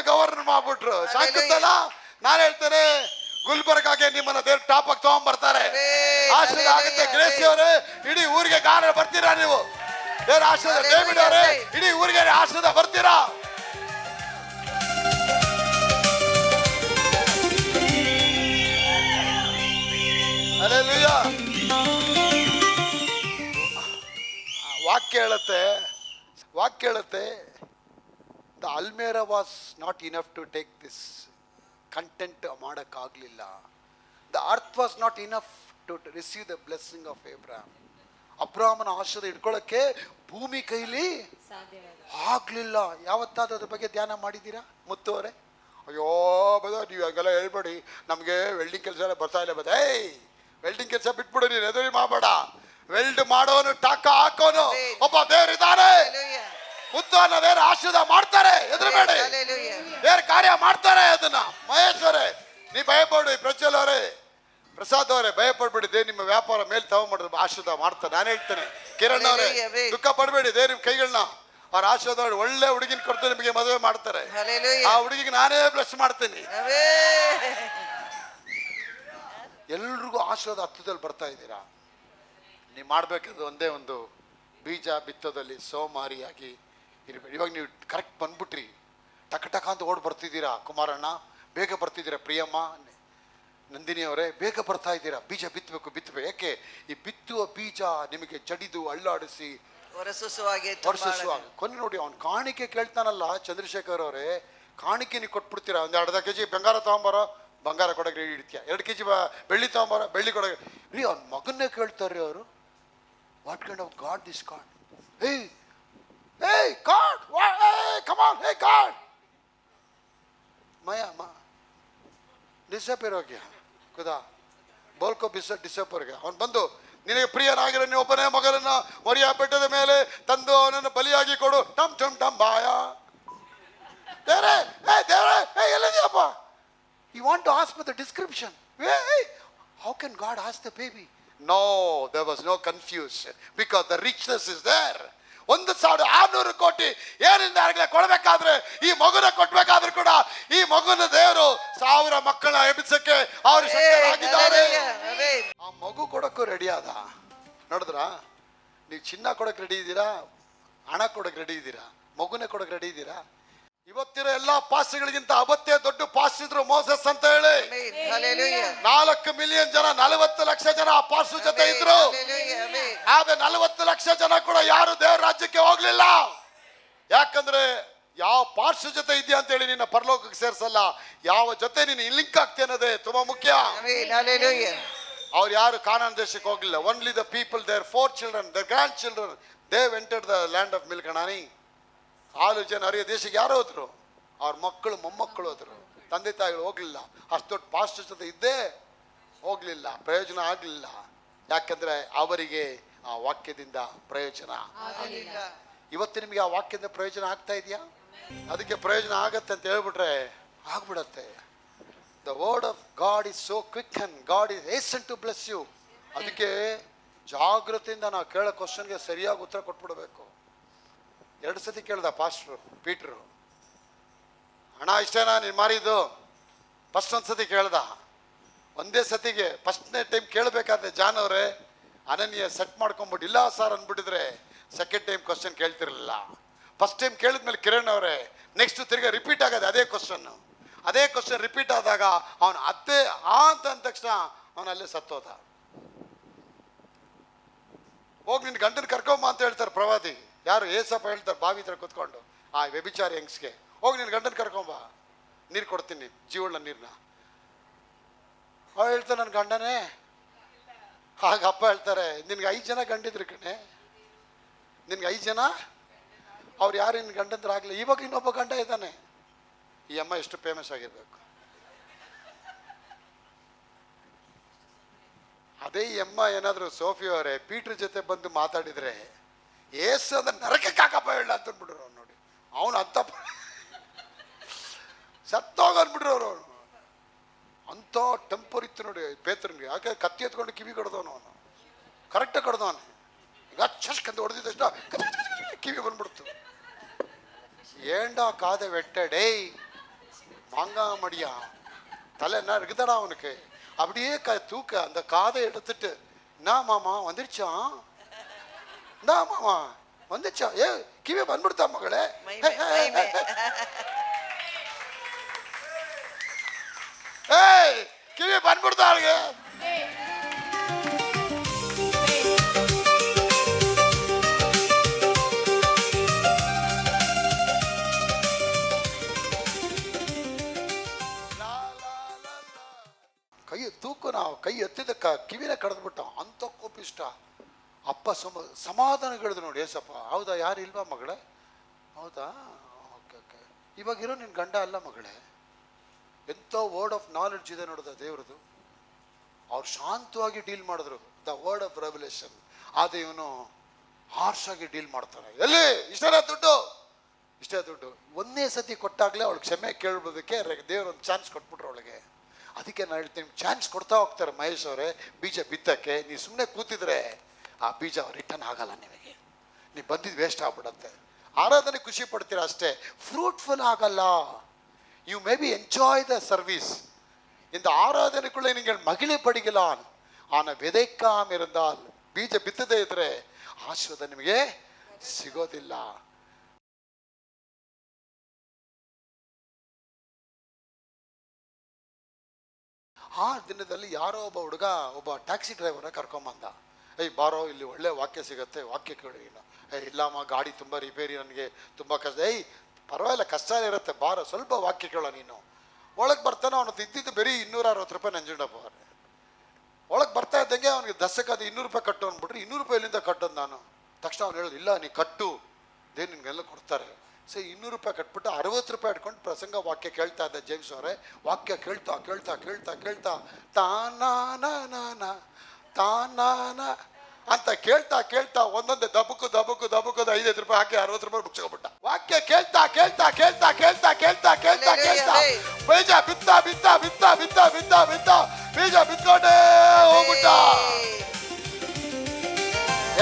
ಗವರ್ನರ್ ಮಾಡ್ಬಿಟ್ರು. ಸಾಕುತ್ತಲ್ಲ. ನಾನು ಹೇಳ್ತೇನೆ, ಗುಲ್ಬರ್ಗಾಗೆ ನಿಮ್ಮನ್ನ ದೇವ್ರ ಟಾಪ್ ಆಗಿ ತಗೊಂಡ್ಬರ್ತಾರೆ. ಆಶೀರ್ವಾದ ಆಗುತ್ತೆ. ಗ್ರೇಸಿ ಅವರೇ, ಇಡೀ ಊರಿಗೆ ಗಾನ ಬರ್ತೀರಾ ನೀವು? ದೇವ್ರ ಆಶೀರ್ವಾದ. ಡೇವಿಡ್ ಅವರೇ, ಇಡೀ ಊರಿಗೆ ಆಶೀರ್ವಾದ ಬರ್ತೀರಾ? Hallelujah. ವಾಕ್ಯ ಹೇಳುತ್ತೆ, the almirah was not enough to take this content ಮಾಡೋಕ್ಕಾಗಲಿಲ್ಲ. The earth was not enough to receive the blessing of Abram. ಅಬ್ರಾಹ್ಮನ ಆಶೀರ್ವಾದ ಇಟ್ಕೊಳ್ಳೋಕ್ಕೆ ಭೂಮಿ ಕೈಲಿ ಆಗಲಿಲ್ಲ. ಯಾವತ್ತಾದ್ರೂ ಅದ್ರ ಬಗ್ಗೆ ಧ್ಯಾನ ಮಾಡಿದ್ದೀರಾ ಮುತ್ತುವರೆ? ಅಯ್ಯೋ ನೀವು ಹಂಗೆಲ್ಲ ಹೇಳ್ಬೇಡಿ, ನಮಗೆ ವೆಲ್ಡಿಂಗ್ ಕೆಲಸ ಎಲ್ಲ ಬರ್ತಾ ಇಲ್ಲ. ವೆಲ್ಡಿಂಗ್ ಕೆಲಸ ಬಿಟ್ಬಿಡು, ನೀನು ಎದುರಿ ಮಾಡಬೇಡ. ವೆಲ್ಡ್ ಮಾಡೋನು, ಟಾಕ ಹಾಕೋನು ಒಬ್ಬ ದೇವರಿದ್ದಾರೆ. ಮುತ್ತು ಅನ್ನೋ ದೇವ್ರ ಆಶೀರ್ವಾದ ಮಾಡ್ತಾರೆ, ಎದುರುಬೇಡಿ. ದೇವ್ರ ಕಾರ್ಯ ಮಾಡ್ತಾರೆ. ಅದನ್ನ ಮಹೇಶ್ವರೇ ನೀ ಭಯಪಡಿ, ಪ್ರಜ್ವಲ್ ಅವರೇ, ಪ್ರಸಾದ್ ಅವರೇ ಭಯಪಡ್ಬೇಡಿ. ದೇವ್ ನಿಮ್ಮ ವ್ಯಾಪಾರ ಮೇಲೆ ತಗೊಂಡ್ಬಿಡ್ದು ಆಶೀರ್ವಾದ ಮಾಡ್ತಾರೆ. ನಾನು ಹೇಳ್ತೇನೆ, ಕಿರಣ್ ಅವರೇ ದುಃಖ ಪಡಬೇಡಿ. ದೇವ್ ನಿಮ್ಮ ಕೈಗಳನ್ನ ಅವ್ರ ಆಶೀರ್ವಾದ ಒಳ್ಳೆ ಹುಡುಗಿನ ಕೊಡ್ತಾರೆ, ನಿಮಗೆ ಮದುವೆ ಮಾಡ್ತಾರೆ. ಆ ಹುಡುಗಿಗೆ ನಾನೇ ಬ್ಲೆಸ್ ಮಾಡ್ತೀನಿ. ಎಲ್ರಿಗೂ ಆಶೀರ್ವಾದ ಹತ್ತದಲ್ಲಿ ಬರ್ತಾ ಇದ್ದೀರಾ. ನೀವು ಮಾಡಬೇಕಾದ ಒಂದೇ ಒಂದು, ಬೀಜ ಬಿತ್ತೋದಲ್ಲಿ ಸೋಮಾರಿಯಾಗಿ ಇರಬೇಡಿ. ಇವಾಗ ನೀವು ಕರೆಕ್ಟ್ ಬಂದ್ಬಿಟ್ರಿ, ಟಕ ಅಂತ ಓಡ್ ಬರ್ತಿದ್ದೀರಾ. ಕುಮಾರಣ್ಣ ಬೇಗ ಬರ್ತಿದ್ದೀರಾ, ಪ್ರಿಯಮ್ಮ, ನಂದಿನಿ ಅವರೇ ಬೇಗ ಬರ್ತಾ ಇದ್ದೀರಾ. ಬೀಜ ಬಿತ್ತಬೇಕು. ಯಾಕೆ? ಈ ಬಿತ್ತುವ ಬೀಜ ನಿಮಗೆ ಜಡಿದು ಅಳ್ಳಾಡಿಸಿ ಹೊರಸೂಸುವಾಗಿ ಕೊನೆ ನೋಡಿ, ಅವ್ನು ಕಾಣಿಕೆ ಕೇಳ್ತಾನಲ್ಲ ಚಂದ್ರಶೇಖರ್ ಅವರೇ, ಕಾಣಿಕೆ ನೀವು ಕೊಟ್ಬಿಡ್ತೀರಾ. ಒಂದು 2 kg ಬಂಗಾರ ತಗೊಂಬಾರೋ, ಬಂಗಾರ ಕೊಡೋಕೆ ರೆಡಿ ಇಡ್ತೀಯ. 2 kg ಬೆಳ್ಳಿ ತಗೊಂಬಾರೋ, ಬೆಳ್ಳಿ ಕೊಡೋಕೆ ರೀ. ಅವ್ನ ಮಗನ್ನೇ ಕೇಳ್ತಾರೆ ಅವರು. What kind of god this god? Hey God, come on, hey God. Maya, disappear ho gaya. Kuda बोल को disappear gaya. ಅವನು ಬಂದು ನಿನಗೆ ಪ್ರಿಯನಾಗಿರೋ ನೀ ಒಬ್ಬನೇ ಮಗನನ್ನ ಮರಿಯಾ ಬೆಟ್ಟದ ಮೇಲೆ ತಂದು ಅವನನ್ನು ಬಲಿಯಾಗಿ ಕೊಡು. ಟಮ್ ಬಾಯ ದೇವ್ರೆ, ಎಲ್ಲಿದೆಯಪ್ಪ? You want to ask for the description. Hey, how can God ask the baby? No, there was no confusion because the richness is there. 1,600 ಕೋಟಿ ಏನಿಂದ ಕೊಡಬೇಕಾದ್ರೆ, ಈ ಮಗುನ ಕೊಡ್ಬೇಕಾದ್ರೂ ಕೂಡ ಈ ಮಗುನ ದೇವರು 1000 ಮಕ್ಕಳನ್ನ ಎಬ್ಬಿಸಕ್ಕೆ ಅವರು ಶಕ್ತರಾಗಿದ್ದಾರೆ. ಗೊತ್ತಾ? ನೀವು ಚಿನ್ನ ಕೊಡೋಕೆ ರೆಡಿ ಇದ್ದೀರಾ, ಹಣ ಕೊಡೋಕೆ ರೆಡಿ ಇದ್ದೀರಾ, ಮಗುನೇ ಕೊಡೋಕೆ ರೆಡಿ ಇದ್ದೀರಾ? ಇವತ್ತಿರೋ ಎಲ್ಲಾ ಪಾಸ್ಟ್ಗಳಿಗಿಂತ ಅವತ್ತೇ ದೊಡ್ಡ ಪಾಸ್ಟ್ ಇದ್ರು ಮೋಸಸ್ ಅಂತ ಹೇಳಿ. Amen. Hallelujah. 4 ಮಿಲಿಯನ್ ಜನ, 40 ಲಕ್ಷ ಜನ ಆ ಪಾಸ್ಟ್ ಜೊತೆ ಇದ್ರು. Hallelujah. Amen. ಆದ್ರೆ 40 ಲಕ್ಷ ಜನ ಕೂಡ ಯಾರು ದೇವರ ರಾಜ್ಯಕ್ಕೆ ಹೋಗ್ಲಿಲ್ಲ. ಯಾಕಂದ್ರೆ ಯಾವ ಪಾರ್ಶ್ವ ಜೊತೆ ಇದೆಯಾ ಅಂತ ಹೇಳಿ ನಿನ್ನ ಪರಲೋಕಕ್ಕೆ ಸೇರ್ಸಲ್ಲ, ಯಾವ ಜೊತೆ ನೀನು ಲಿಂಕ್ ಆಗ್ತಿ ಅನ್ನೋದೇ ತುಂಬಾ ಮುಖ್ಯ. Amen. Hallelujah. ಅವ್ರು ಯಾರು ಕಾನಾನ್ ದೇಶಕ್ಕೆ ಹೋಗ್ಲಿಲ್ಲ. Only the people, their 4 children, their grandchildren, they entered the land of milk and honey. 6 ಜನ ಹರಿಯ ದೇಶಕ್ಕೆ ಯಾರು ಹೋದ್ರು? ಅವ್ರ ಮಕ್ಕಳು ಮೊಮ್ಮಕ್ಕಳು ಹೋದ್ರು, ತಂದೆ ತಾಯಿಗಳು ಹೋಗ್ಲಿಲ್ಲ. ಅಷ್ಟು ದೊಡ್ಡ ಪಾಸ್ಟರ್ ಜೊತೆ ಇದ್ದೇ ಹೋಗ್ಲಿಲ್ಲ, ಪ್ರಯೋಜನ ಆಗ್ಲಿಲ್ಲ. ಯಾಕಂದ್ರೆ ಅವರಿಗೆ ಆ ವಾಕ್ಯದಿಂದ ಪ್ರಯೋಜನ. Hallelujah. ಇವತ್ತು ನಿಮಗೆ ಆ ವಾಕ್ಯದಿಂದ ಪ್ರಯೋಜನ ಆಗ್ತಾ ಇದೆಯಾ? ಅದಕ್ಕೆ ಪ್ರಯೋಜನ ಆಗತ್ತೆ ಅಂತ ಹೇಳ್ಬಿಟ್ರೆ ಆಗ್ಬಿಡತ್ತೆ. The word of God is so quick and God is hasten to bless you. ಅದಕ್ಕೆ ಜಾಗೃತಿಯಿಂದ ನಾವು ಕೇಳೋ ಕ್ವಶನ್ಗೆ ಸರಿಯಾಗಿ ಉತ್ತರ ಕೊಟ್ಬಿಡ್ಬೇಕು. 2 ಸತಿ ಕೇಳ್ದ ಪಾಸ್ಟ್ರು ಪೀಟ್ರು, ಹಣ ಇಷ್ಟೇನಾ ನೀನು ಮಾರಿದ್ದು? ಫಸ್ಟ್ ಒಂದು ಸತಿ ಕೇಳ್ದ. ಒಂದೇ ಸತಿಗೆ ಫಸ್ಟ್ನೇ ಟೈಮ್ ಕೇಳಬೇಕಾದ್ರೆ ಜಾನ್ ಅವರೇ ಅನನ್ಯ ಸೆಟ್ ಮಾಡ್ಕೊಂಬಿಟ್ಟು ಇಲ್ಲ ಸರ್ ಅಂದ್ಬಿಟ್ಟಿದ್ರೆ ಸೆಕೆಂಡ್ ಟೈಮ್ ಕ್ವಶನ್ ಕೇಳ್ತಿರಲಿಲ್ಲ. ಫಸ್ಟ್ ಟೈಮ್ ಕೇಳಿದ್ಮೇಲೆ ಕಿರಣ್ ಅವರೇ ನೆಕ್ಸ್ಟ್ ತಿರ್ಗಾ ರಿಪೀಟ್ ಆಗೋದು ಅದೇ ಕ್ವಶನ್ ರಿಪೀಟ್ ಆದಾಗ ಅವನು ಅದೇ ಅಂತ ಅಂದ ತಕ್ಷಣ ಅವನಲ್ಲೇ ಸತ್ತೋದ. ಹೋಗಿ ನಿನ್ನ ಗಂಡನ ಕರ್ಕೊಂಬ ಅಂತ ಹೇಳ್ತಾರೆ ಪ್ರವಾದಿ. ಯಾರು? ಏಸಪ್ಪ ಹೇಳ್ತಾರೆ ಬಾವಿ ಹತ್ರ ಕೂತ್ಕೊಂಡು ಆ ವ್ಯಭಿಚಾರಿ ಹೆಂಗ್ಸ್ಗೆ, ಹೋಗಿ ನಿನ್ನ ಗಂಡನ ಕರ್ಕೊಂಬ, ನೀರು ಕೊಡ್ತೀನಿ, ಜೀವನ ನೀರನ್ನ. ಅವ್ರು ಹೇಳ್ತಾರೆ ನನ್ನ ಗಂಡನೇ. ಆಗ ಅಪ್ಪ ಹೇಳ್ತಾರೆ ನಿನ್ಗೆ 5 ಜನ ಗಂಡಿದ್ರು ಕಣೆ, ನಿನ್ಗೆ 5 ಜನ, ಅವ್ರು ಯಾರು ನಿನ್ನ ಗಂಡಂದ್ರೆ ಆಗಲಿ, ಇವಾಗ ಇನ್ನೊಬ್ಬ ಗಂಡ ಇದ್ದಾನೆ. ಈ ಅಮ್ಮ ಎಷ್ಟು ಫೇಮಸ್ ಆಗಿರ್ಬೇಕು. ಅದೇ ಈ ಅಮ್ಮ ಏನಾದರೂ ಸೋಫಿ ಅವರೇ ಪೀಟ್ರ್ ಜೊತೆ ಬಂದು ಮಾತಾಡಿದ್ರೆ ಏಸು ಅಂದ್ರೆ ನರಕಕ್ಕೆ ಹಾಕಪ್ಪ ಹೇಳ ಅಂತ ಅಂದ್ಬಿಟ್ರು ಅವ್ನು. ನೋಡಿ ಅವನು ಅಂತ ಸತ್ತೋಗ ಅಂದ್ಬಿಟ್ರು ಅವರು. ಅಂಥ ಟೆಂಪರ್ ಇತ್ತು ನೋಡಿ ಪೇತ್ರನಿಗೆ. ಯಾಕೆ ಕತ್ತಿ ಎತ್ಕೊಂಡು ಕಿವಿ ಕಡ್ದವನು, ಅವನು ಕರೆಕ್ಟಾಗಿ ಕಡ್ದವನು. ಈಗ ಚಸ್ಕಂತ ಹೊಡೆದಿದ್ದಷ್ಟ ಕಿವಿ ಬಂದ್ಬಿಡ್ತು. ஏண்டா காதை வெட்ட டேய் மாங்கா மடியா தலை என்ன இருக்குதாடா அவனுக்கு? அப்படியே தூக்க அந்த காதை எடுத்துட்டு நான் மாமா வந்துருச்சான், நான் மாமா வந்துச்சா, ஏ ಕಿವಿ ಬಂದ್ಬಿಡ್ತಾ ಮಗಳೇ, ಏಯ್ ಕಿವಿ ಬಂದ್ಬಿಡ್ತಾ ಅವಳಿಗೆ. ಕೈ ತೂಕು ನಾವು ಕೈ ಎತ್ತಿದ ಕಿವಿನ ಕಡ್ದ್ಬಿಟ್ಟ. ಅಂಥ ಕೋಪಿಷ್ಟ ಅಪ್ಪ ಸಮಾಧಾನಗಳಿದ್ರು ನೋಡಿ ಏಸಪ್ಪ. ಹೌದಾ, ಯಾರು ಇಲ್ವಾ ಮಗಳೇ? ಹೌದಾ, ಓಕೆ ಓಕೆ. ಇವಾಗಿರೋ ನಿನ್ನ ಗಂಡ ಅಲ್ಲ ಮಗಳೇ. ಎಂಥ ವರ್ಡ್ ಆಫ್ ನಾಲೆಡ್ಜ್ ಇದೆ ನೋಡಿದ ದೇವ್ರದು. ಅವ್ರು ಶಾಂತವಾಗಿ ಡೀಲ್ ಮಾಡಿದ್ರು, ದ ವರ್ಡ್ ಆಫ್ ರೆವಲ್ಯೂಷನ್. ಆದರೆ ಇವನು ಹಾರ್ಷಾಗಿ ಡೀಲ್ ಮಾಡ್ತಾನೆ. ಎಲ್ಲಿ ಇಷ್ಟೇ ದುಡ್ಡು ಒಂದೇ ಸತಿ ಕೊಟ್ಟಾಗಲೇ ಅವಳು ಕ್ಷಮೆ ಕೇಳೋದಕ್ಕೆ ದೇವ್ರೊಂದು ಚಾನ್ಸ್ ಕೊಟ್ಬಿಟ್ರು ಅವಳಿಗೆ. ಅದಕ್ಕೆ ನಾನು ಹೇಳ್ತೀನಿ, ಚಾನ್ಸ್ ಕೊಡ್ತಾ ಹೋಗ್ತಾರೆ ಮಹೇಶ್ ಅವರೇ ಬೀಜ ಬಿತ್ತಕ್ಕೆ. ನೀವು ಸುಮ್ಮನೆ ಕೂತಿದ್ರೆ ಆ ಬೀಜ ರಿಟರ್ನ್ ಆಗಲ್ಲ ನಿಮಗೆ, ನೀವು ಬಂದಿದ್ದು ವೇಸ್ಟ್ ಆಗ್ಬಿಡತ್ತೆ. ಆರಾಧನೆ ಖುಷಿ ಪಡ್ತೀರಾ ಅಷ್ಟೇ, ಫ್ರೂಟ್ಫುಲ್ ಆಗಲ್ಲ. You may be enjoy the service. இந்த ஆராதனைக்குள்ளே நீங்கள் மகிழப்படுகிறான். ஆனால் விதைக்காம இருந்தால், ಬೀಜ ಬಿತ್ತದೇ ಇದ್ರೆ ಆಶೀರ್ವಾದ ನಿಮಗೆ ಸಿಗೋದಿಲ್ಲ. ಆ ದಿನದಲ್ಲಿ ಯಾರೋ ಒಬ್ಬ ಹುಡುಗ ಒಬ್ಬ ಟ್ಯಾಕ್ಸಿ ಡ್ರೈವರ್ನ ಕರ್ಕೊಂಬಂದ. ಬಾರೋ ಇಲ್ಲಿ ಒಳ್ಳೆ ವಾಕ್ಯ ಸಿಗುತ್ತೆ, ವಾಕ್ಯ ಕೇಳಿ. ಇಲ್ಲಮ್ಮ ಗಾಡಿ ತುಂಬ ರಿಪೇರಿ, ನನಗೆ ತುಂಬ ಕಷ್ಟ. ಪರವಾಗಿಲ್ಲ, ಕಷ್ಟ ಇರುತ್ತೆ, ಬಾರೋ ಸ್ವಲ್ಪ ವಾಕ್ಯ ಕೇಳೋ ನೀನು. ಒಳಗೆ ಬರ್ತಾನೆ, ಅವನು ಇದ್ದಿದ್ದು ಬರೀ 260 ರೂಪಾಯಿ ನಂಜುಂಡಪ್ಪ ಅವ್ರೆ. ಒಳಗೆ ಬರ್ತಾ ಇದ್ದಂಗೆ ಅವನಿಗೆ ದಸಕ್ಕದು 200 ರೂಪಾಯಿ ಕಟ್ಟು ಅಂದ್ಬಿಟ್ರೆ 200 ರೂಪಾಯಿ ಇಲ್ಲಿಂದ ಕಟ್ಟೋದು ನಾನು. ತಕ್ಷಣ ಅವ್ನು ಹೇಳೋದು, ಇಲ್ಲ ನೀ ಕಟ್ಟು, ದೇ ನಿನ್ಗೆಲ್ಲ ಕೊಡ್ತಾರೆ. ಸರಿ 200 ರೂಪಾಯಿ ಕಟ್ಬಿಟ್ಟು 60 ರೂಪಾಯಿ ಇಟ್ಕೊಂಡು ಪ್ರಸಂಗ ವಾಕ್ಯ ಕೇಳ್ತಾ ಇದ್ದ ಜೇಮ್ಸ್ ಅವರೇ. ವಾಕ್ಯ ಕೇಳ್ತಾ ಕೇಳ್ತಾ ಕೇಳ್ತಾ ಕೇಳ್ತಾ ತಾನಾನ ತಾನಾನ ಅಂತ ಕೇಳ್ತಾ ಕೇಳ್ತಾ ಒಂದೊಂದೇ ದಬಕು 5 ರೂಪಾಯಿ ಹಾಕಿ 60 ರೂಪಾಯಿ ಮುಗಿಸ್ಕೊಬಿಟ್ಟ. ವಾಕ್ಯ ಕೇಳ್ತಾ ಕೇಳ್ತಾ ಕೇಳ್ತಾ ಕೇಳ್ತಾ ಕೇಳ್ತಾ ಕೇಳ್ತಾ ಕೇಳ್ತಾ ಬೀಜ ಬಿತ್ತಾ ಬಿತ್ತಾ ಬಿತ್ತಾ ಬಿತ್ತಾ ಬಿತ್ತಾ ಬಿತ್ತಾ ಬೀಜ ಬಿತ್ಕೊಂಡೇ ಹೋಗ್ಬಿಟ್ಟ.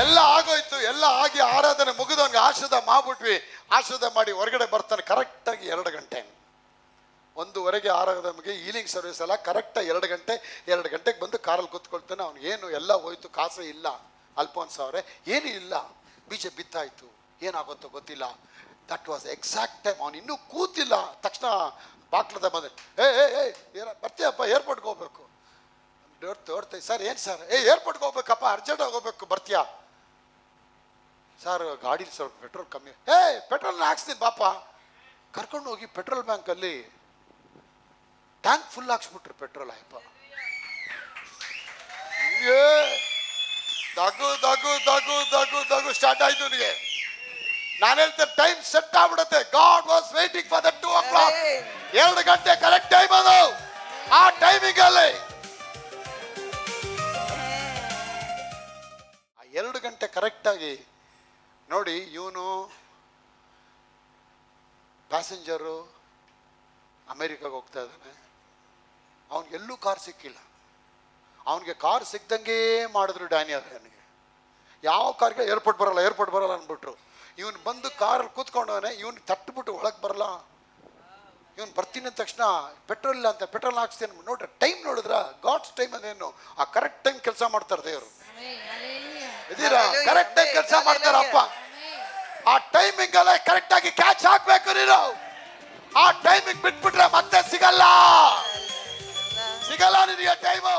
ಎಲ್ಲ ಆಗೋಯ್ತು. ಎಲ್ಲ ಆಗಿ ಆರಾಧನೆ ಮುಗಿದವನಿಗೆ ಆಶೀರ್ವಾದ ಮಾಡ್ಬಿಟ್ವಿ. ಆಶೀರ್ವಾದ ಮಾಡಿ ಹೊರಗಡೆ ಬರ್ತಾನೆ ಕರೆಕ್ಟಾಗಿ 2 ಗಂಟೆ. 1:30 ಆರಾಧನೆಗೆ ಹೀಲಿಂಗ್ ಸರ್ವಿಸ್ ಎಲ್ಲ ಕರೆಕ್ಟಾಗಿ 2 ಗಂಟೆಗೆ ಬಂದು ಕಾರಲ್ಲಿ ಕೂತ್ಕೊಳ್ತಾನೆ. ಅವ್ನು ಏನು ಎಲ್ಲ ಹೋಯ್ತು, ಕಾಸೇ ಇಲ್ಲ. ಅಲ್ಫೋನ್ಸ್ ಅವರೇ, ಏನೂ ಇಲ್ಲ, ಬೀಜ ಬಿತ್ತಾಯಿತು, ಏನಾಗುತ್ತೋ ಗೊತ್ತಿಲ್ಲ. That was exact time. ಅವನು ಇನ್ನೂ ಕೂತಿಲ್ಲ, ತಕ್ಷಣ ಬಾಕ್ಲದ ಬಂದೆ, ಬರ್ತೀಯಪ್ಪ, ಏರ್ಪೋರ್ಟ್ಗೆ ಹೋಗ್ಬೇಕು. ಓಡ್ತೇವೆ ಸರ್, ಏನು ಸರ್? ಏರ್ಪೋರ್ಟ್ಗೆ ಹೋಗ್ಬೇಕಪ್ಪ, ಅರ್ಜೆಂಟಾಗಿ ಹೋಗ್ಬೇಕು, ಬರ್ತೀಯಾ ಸರ್? ಗಾಡೀಲಿ ಸ್ವಲ್ಪ ಪೆಟ್ರೋಲ್ ಕಮ್ಮಿ. ಪೆಟ್ರೋಲ್ನ ಹಾಕ್ಸ್ತೀನಿ ಬಾಪ. ಕರ್ಕೊಂಡು ಹೋಗಿ ಪೆಟ್ರೋಲ್ ಬ್ಯಾಂಕಲ್ಲಿ ಟ್ಯಾಂಕ್ ಫುಲ್ ಹಾಕ್ಸ್ಬಿಟ್ರು ಪೆಟ್ರೋಲ್. ಆಯ್ಪ ದಗು ದಗು ದಗು ದಗು ದಗು ಸ್ಟಾರ್ಟ್ ಆಯ್ತು ನನಗೆ. ನಾನು ಹೇಳ್ತೇನೆ, ಟೈಮ್ ಸೆಟ್ ಆಗ್ಬಿಡುತ್ತೆ. God was waiting for the 2 o'clock. 2 ಗಂಟೆ ಕರೆಕ್ಟ್ ಟೈಮ್ ಅದು. ಆ ಟೈಮಿಂಗ್ ಅಲ್ಲಿ 2 ಗಂಟೆ ಕರೆಕ್ಟಾಗಿ ನೋಡಿ, ಇವನು ಪ್ಯಾಸೆಂಜರು ಅಮೇರಿಕಾಗೆ ಹೋಗ್ತಾ ಇದ್ದಾನೆ. ಅವನಿಗೆಲ್ಲೂ ಕಾರ್ ಸಿಕ್ಕಿಲ್ಲ. ಅವನಿಗೆ ಕಾರ್ ಸಿಕ್ದಂಗೆ ಮಾಡಿದ್ರು ಡ್ಯಾನಿಯಲ್. ಅವನಿಗೆ ಯಾವ ಕಾರ್ಗೆ ಏರ್ಪೋರ್ಟ್ ಬರಲ್ಲ ಅಂದ್ಬಿಟ್ರು. ಇವನು ಬಂದು ಕಾರಲ್ಲಿ ಕೂತ್ಕೊಂಡವನೇ, ಇವನು ತಟ್ಬಿಟ್ಟು ಒಳಗೆ ಬರಲ್ಲ. ಇವನು ಬರ್ತೀನಿ ಅಂದ ತಕ್ಷಣ ಪೆಟ್ರೋಲ್ ಇಲ್ಲ ಅಂತ ಪೆಟ್ರೋಲ್ ಹಾಕ್ಸ್ತೀನಿ. ನೋಡ್ರಿ ಟೈಮ್ ನೋಡಿದ್ರ, ಗಾಡ್ಸ್ ಟೈಮ್ ಅದೇನು, ಆ ಕರೆಕ್ಟ್ ಟೈಮ್ ಕೆಲಸ ಮಾಡ್ತಾರೆ ದೇವರು. ಇದೀರಾ? ಕರೆಕ್ಟ್ ಟೈಮ್ ಕೆಲಸ ಮಾಡ್ತಾರಪ್ಪ. ಆ ಟೈಮಿಂಗ್ ಅಲ್ಲ ಕರೆಕ್ಟ್ ಆಗಿ ಕ್ಯಾಚ್ ಹಾಕ್ಬೇಕು ನೀನು. ಆ ಟೈಮಿಂಗ್ ಬಿಟ್ಬಿಟ್ರೆ ಮತ್ತೆ ಸಿಗಲ್ಲ ನಿನಗೆ ಟೈಮು.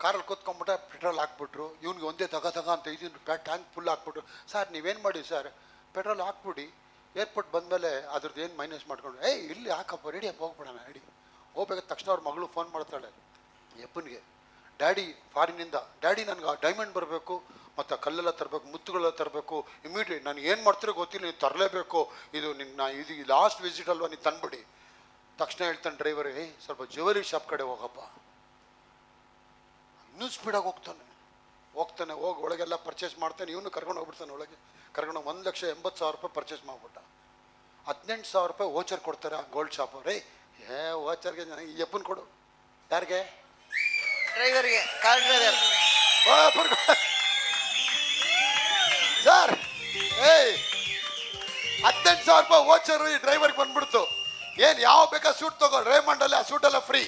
ಕಾರಲ್ಲಿ ಕೂತ್ಕೊಂಡ್ಬಿಟ್ರೆ ಪೆಟ್ರೋಲ್ ಹಾಕ್ಬಿಟ್ರು. ಇವ್ನಿಗೆ ಒಂದೇ ತಗ ಅಂತ 500 ರೂಪಾಯಿ ಟ್ಯಾಂಕ್ ಫುಲ್ ಹಾಕ್ಬಿಟ್ರು. ಸರ್ ನೀವೇನು ಮಾಡಿ ಸರ್, ಪೆಟ್ರೋಲ್ ಹಾಕ್ಬಿಡಿ, ಏರ್ಪೋರ್ಟ್ ಬಂದಮೇಲೆ ಅದ್ರದ್ದು ಏನು ಮೈನಸ್ ಮಾಡ್ಕೊಂಡು, ಇಲ್ಲಿ ಹಾಕಪ್ಪ, ರೆಡಿಯಪ್ಪ, ಹೋಗ್ಬಿಡೋಣ ರೆಡಿ. ಹೋಗ್ಬೇಕಾದ ತಕ್ಷಣ ಅವ್ರ ಮಗಳು ಫೋನ್ ಮಾಡ್ತಾಳೆ ಯಪ್ಪನಿಗೆ, ಡ್ಯಾಡಿ ಫಾರಿನಿಂದ, ಡ್ಯಾಡಿ ನನಗೆ ಆ ಡೈಮಂಡ್ ಬರಬೇಕು, ಮತ್ತು ಕಲ್ಲೆಲ್ಲ ತರಬೇಕು, ಮುತ್ತುಗಳೆಲ್ಲ ತರಬೇಕು, ಇಮಿಡಿಯೇಟ್ ನಾನು ಏನು ಮಾಡ್ತಿರೋ ಗೊತ್ತಿಲ್ಲ, ನೀವು ತರಲೇಬೇಕು, ಇದು ಇದು ಲಾಸ್ಟ್ ವಿಸಿಟ್ ಅಲ್ವಾ, ನೀವು ತಂದುಬಿಡಿ. ತಕ್ಷಣ ಹೇಳ್ತಾನೆ ಡ್ರೈವರ್, ಸ್ವಲ್ಪ ಜ್ಯುವೆಲರಿ ಶಾಪ್ ಕಡೆ ಹೋಗಪ್ಪ. ಇನ್ನೂ ಸ್ಪೀಡಾಗಿ ಹೋಗ್ತಾನೆ ಹೋಗಿ ಒಳಗೆಲ್ಲ ಪರ್ಚೇಸ್ ಮಾಡ್ತಾನೆ. ಇವನು ಕರ್ಕೊಂಡು ಹೋಗ್ಬಿಡ್ತಾನೆ ಒಳಗೆ. ಕರ್ಕೊಂಡು 1,80,000 ರೂಪಾಯಿ ಪರ್ಚೇಸ್ ಮಾಡಿಬಿಟ್ಟ. 18,000 ರೂಪಾಯಿ ವೋಚರ್ ಕೊಡ್ತಾರೆ ಆ ಗೋಲ್ಡ್ ಶಾಪ್ ಅವ್ರೆ. ವೋಚರ್ಗೆ ನನಗೆ ಎಪ್ಪನ್ ಕೊಡು. ಯಾರಿಗೆ? ಡ್ರೈವರ್ಗೆ, ಕಾರ್ ಡ್ರೈವರ್. ಸರ್ 18,000 ರೂಪಾಯಿ ವೋಚರು ಈ ಡ್ರೈವರ್ಗೆ ಬಂದ್ಬಿಡ್ತು. ಏನು ಯಾವ ಬೇಕಾ ಸೂಟ್ ತಗೋ, ರೇಮಂಡಲ್ಲಿ ಆ ಸೂಟೆಲ್ಲ ಫ್ರೀ.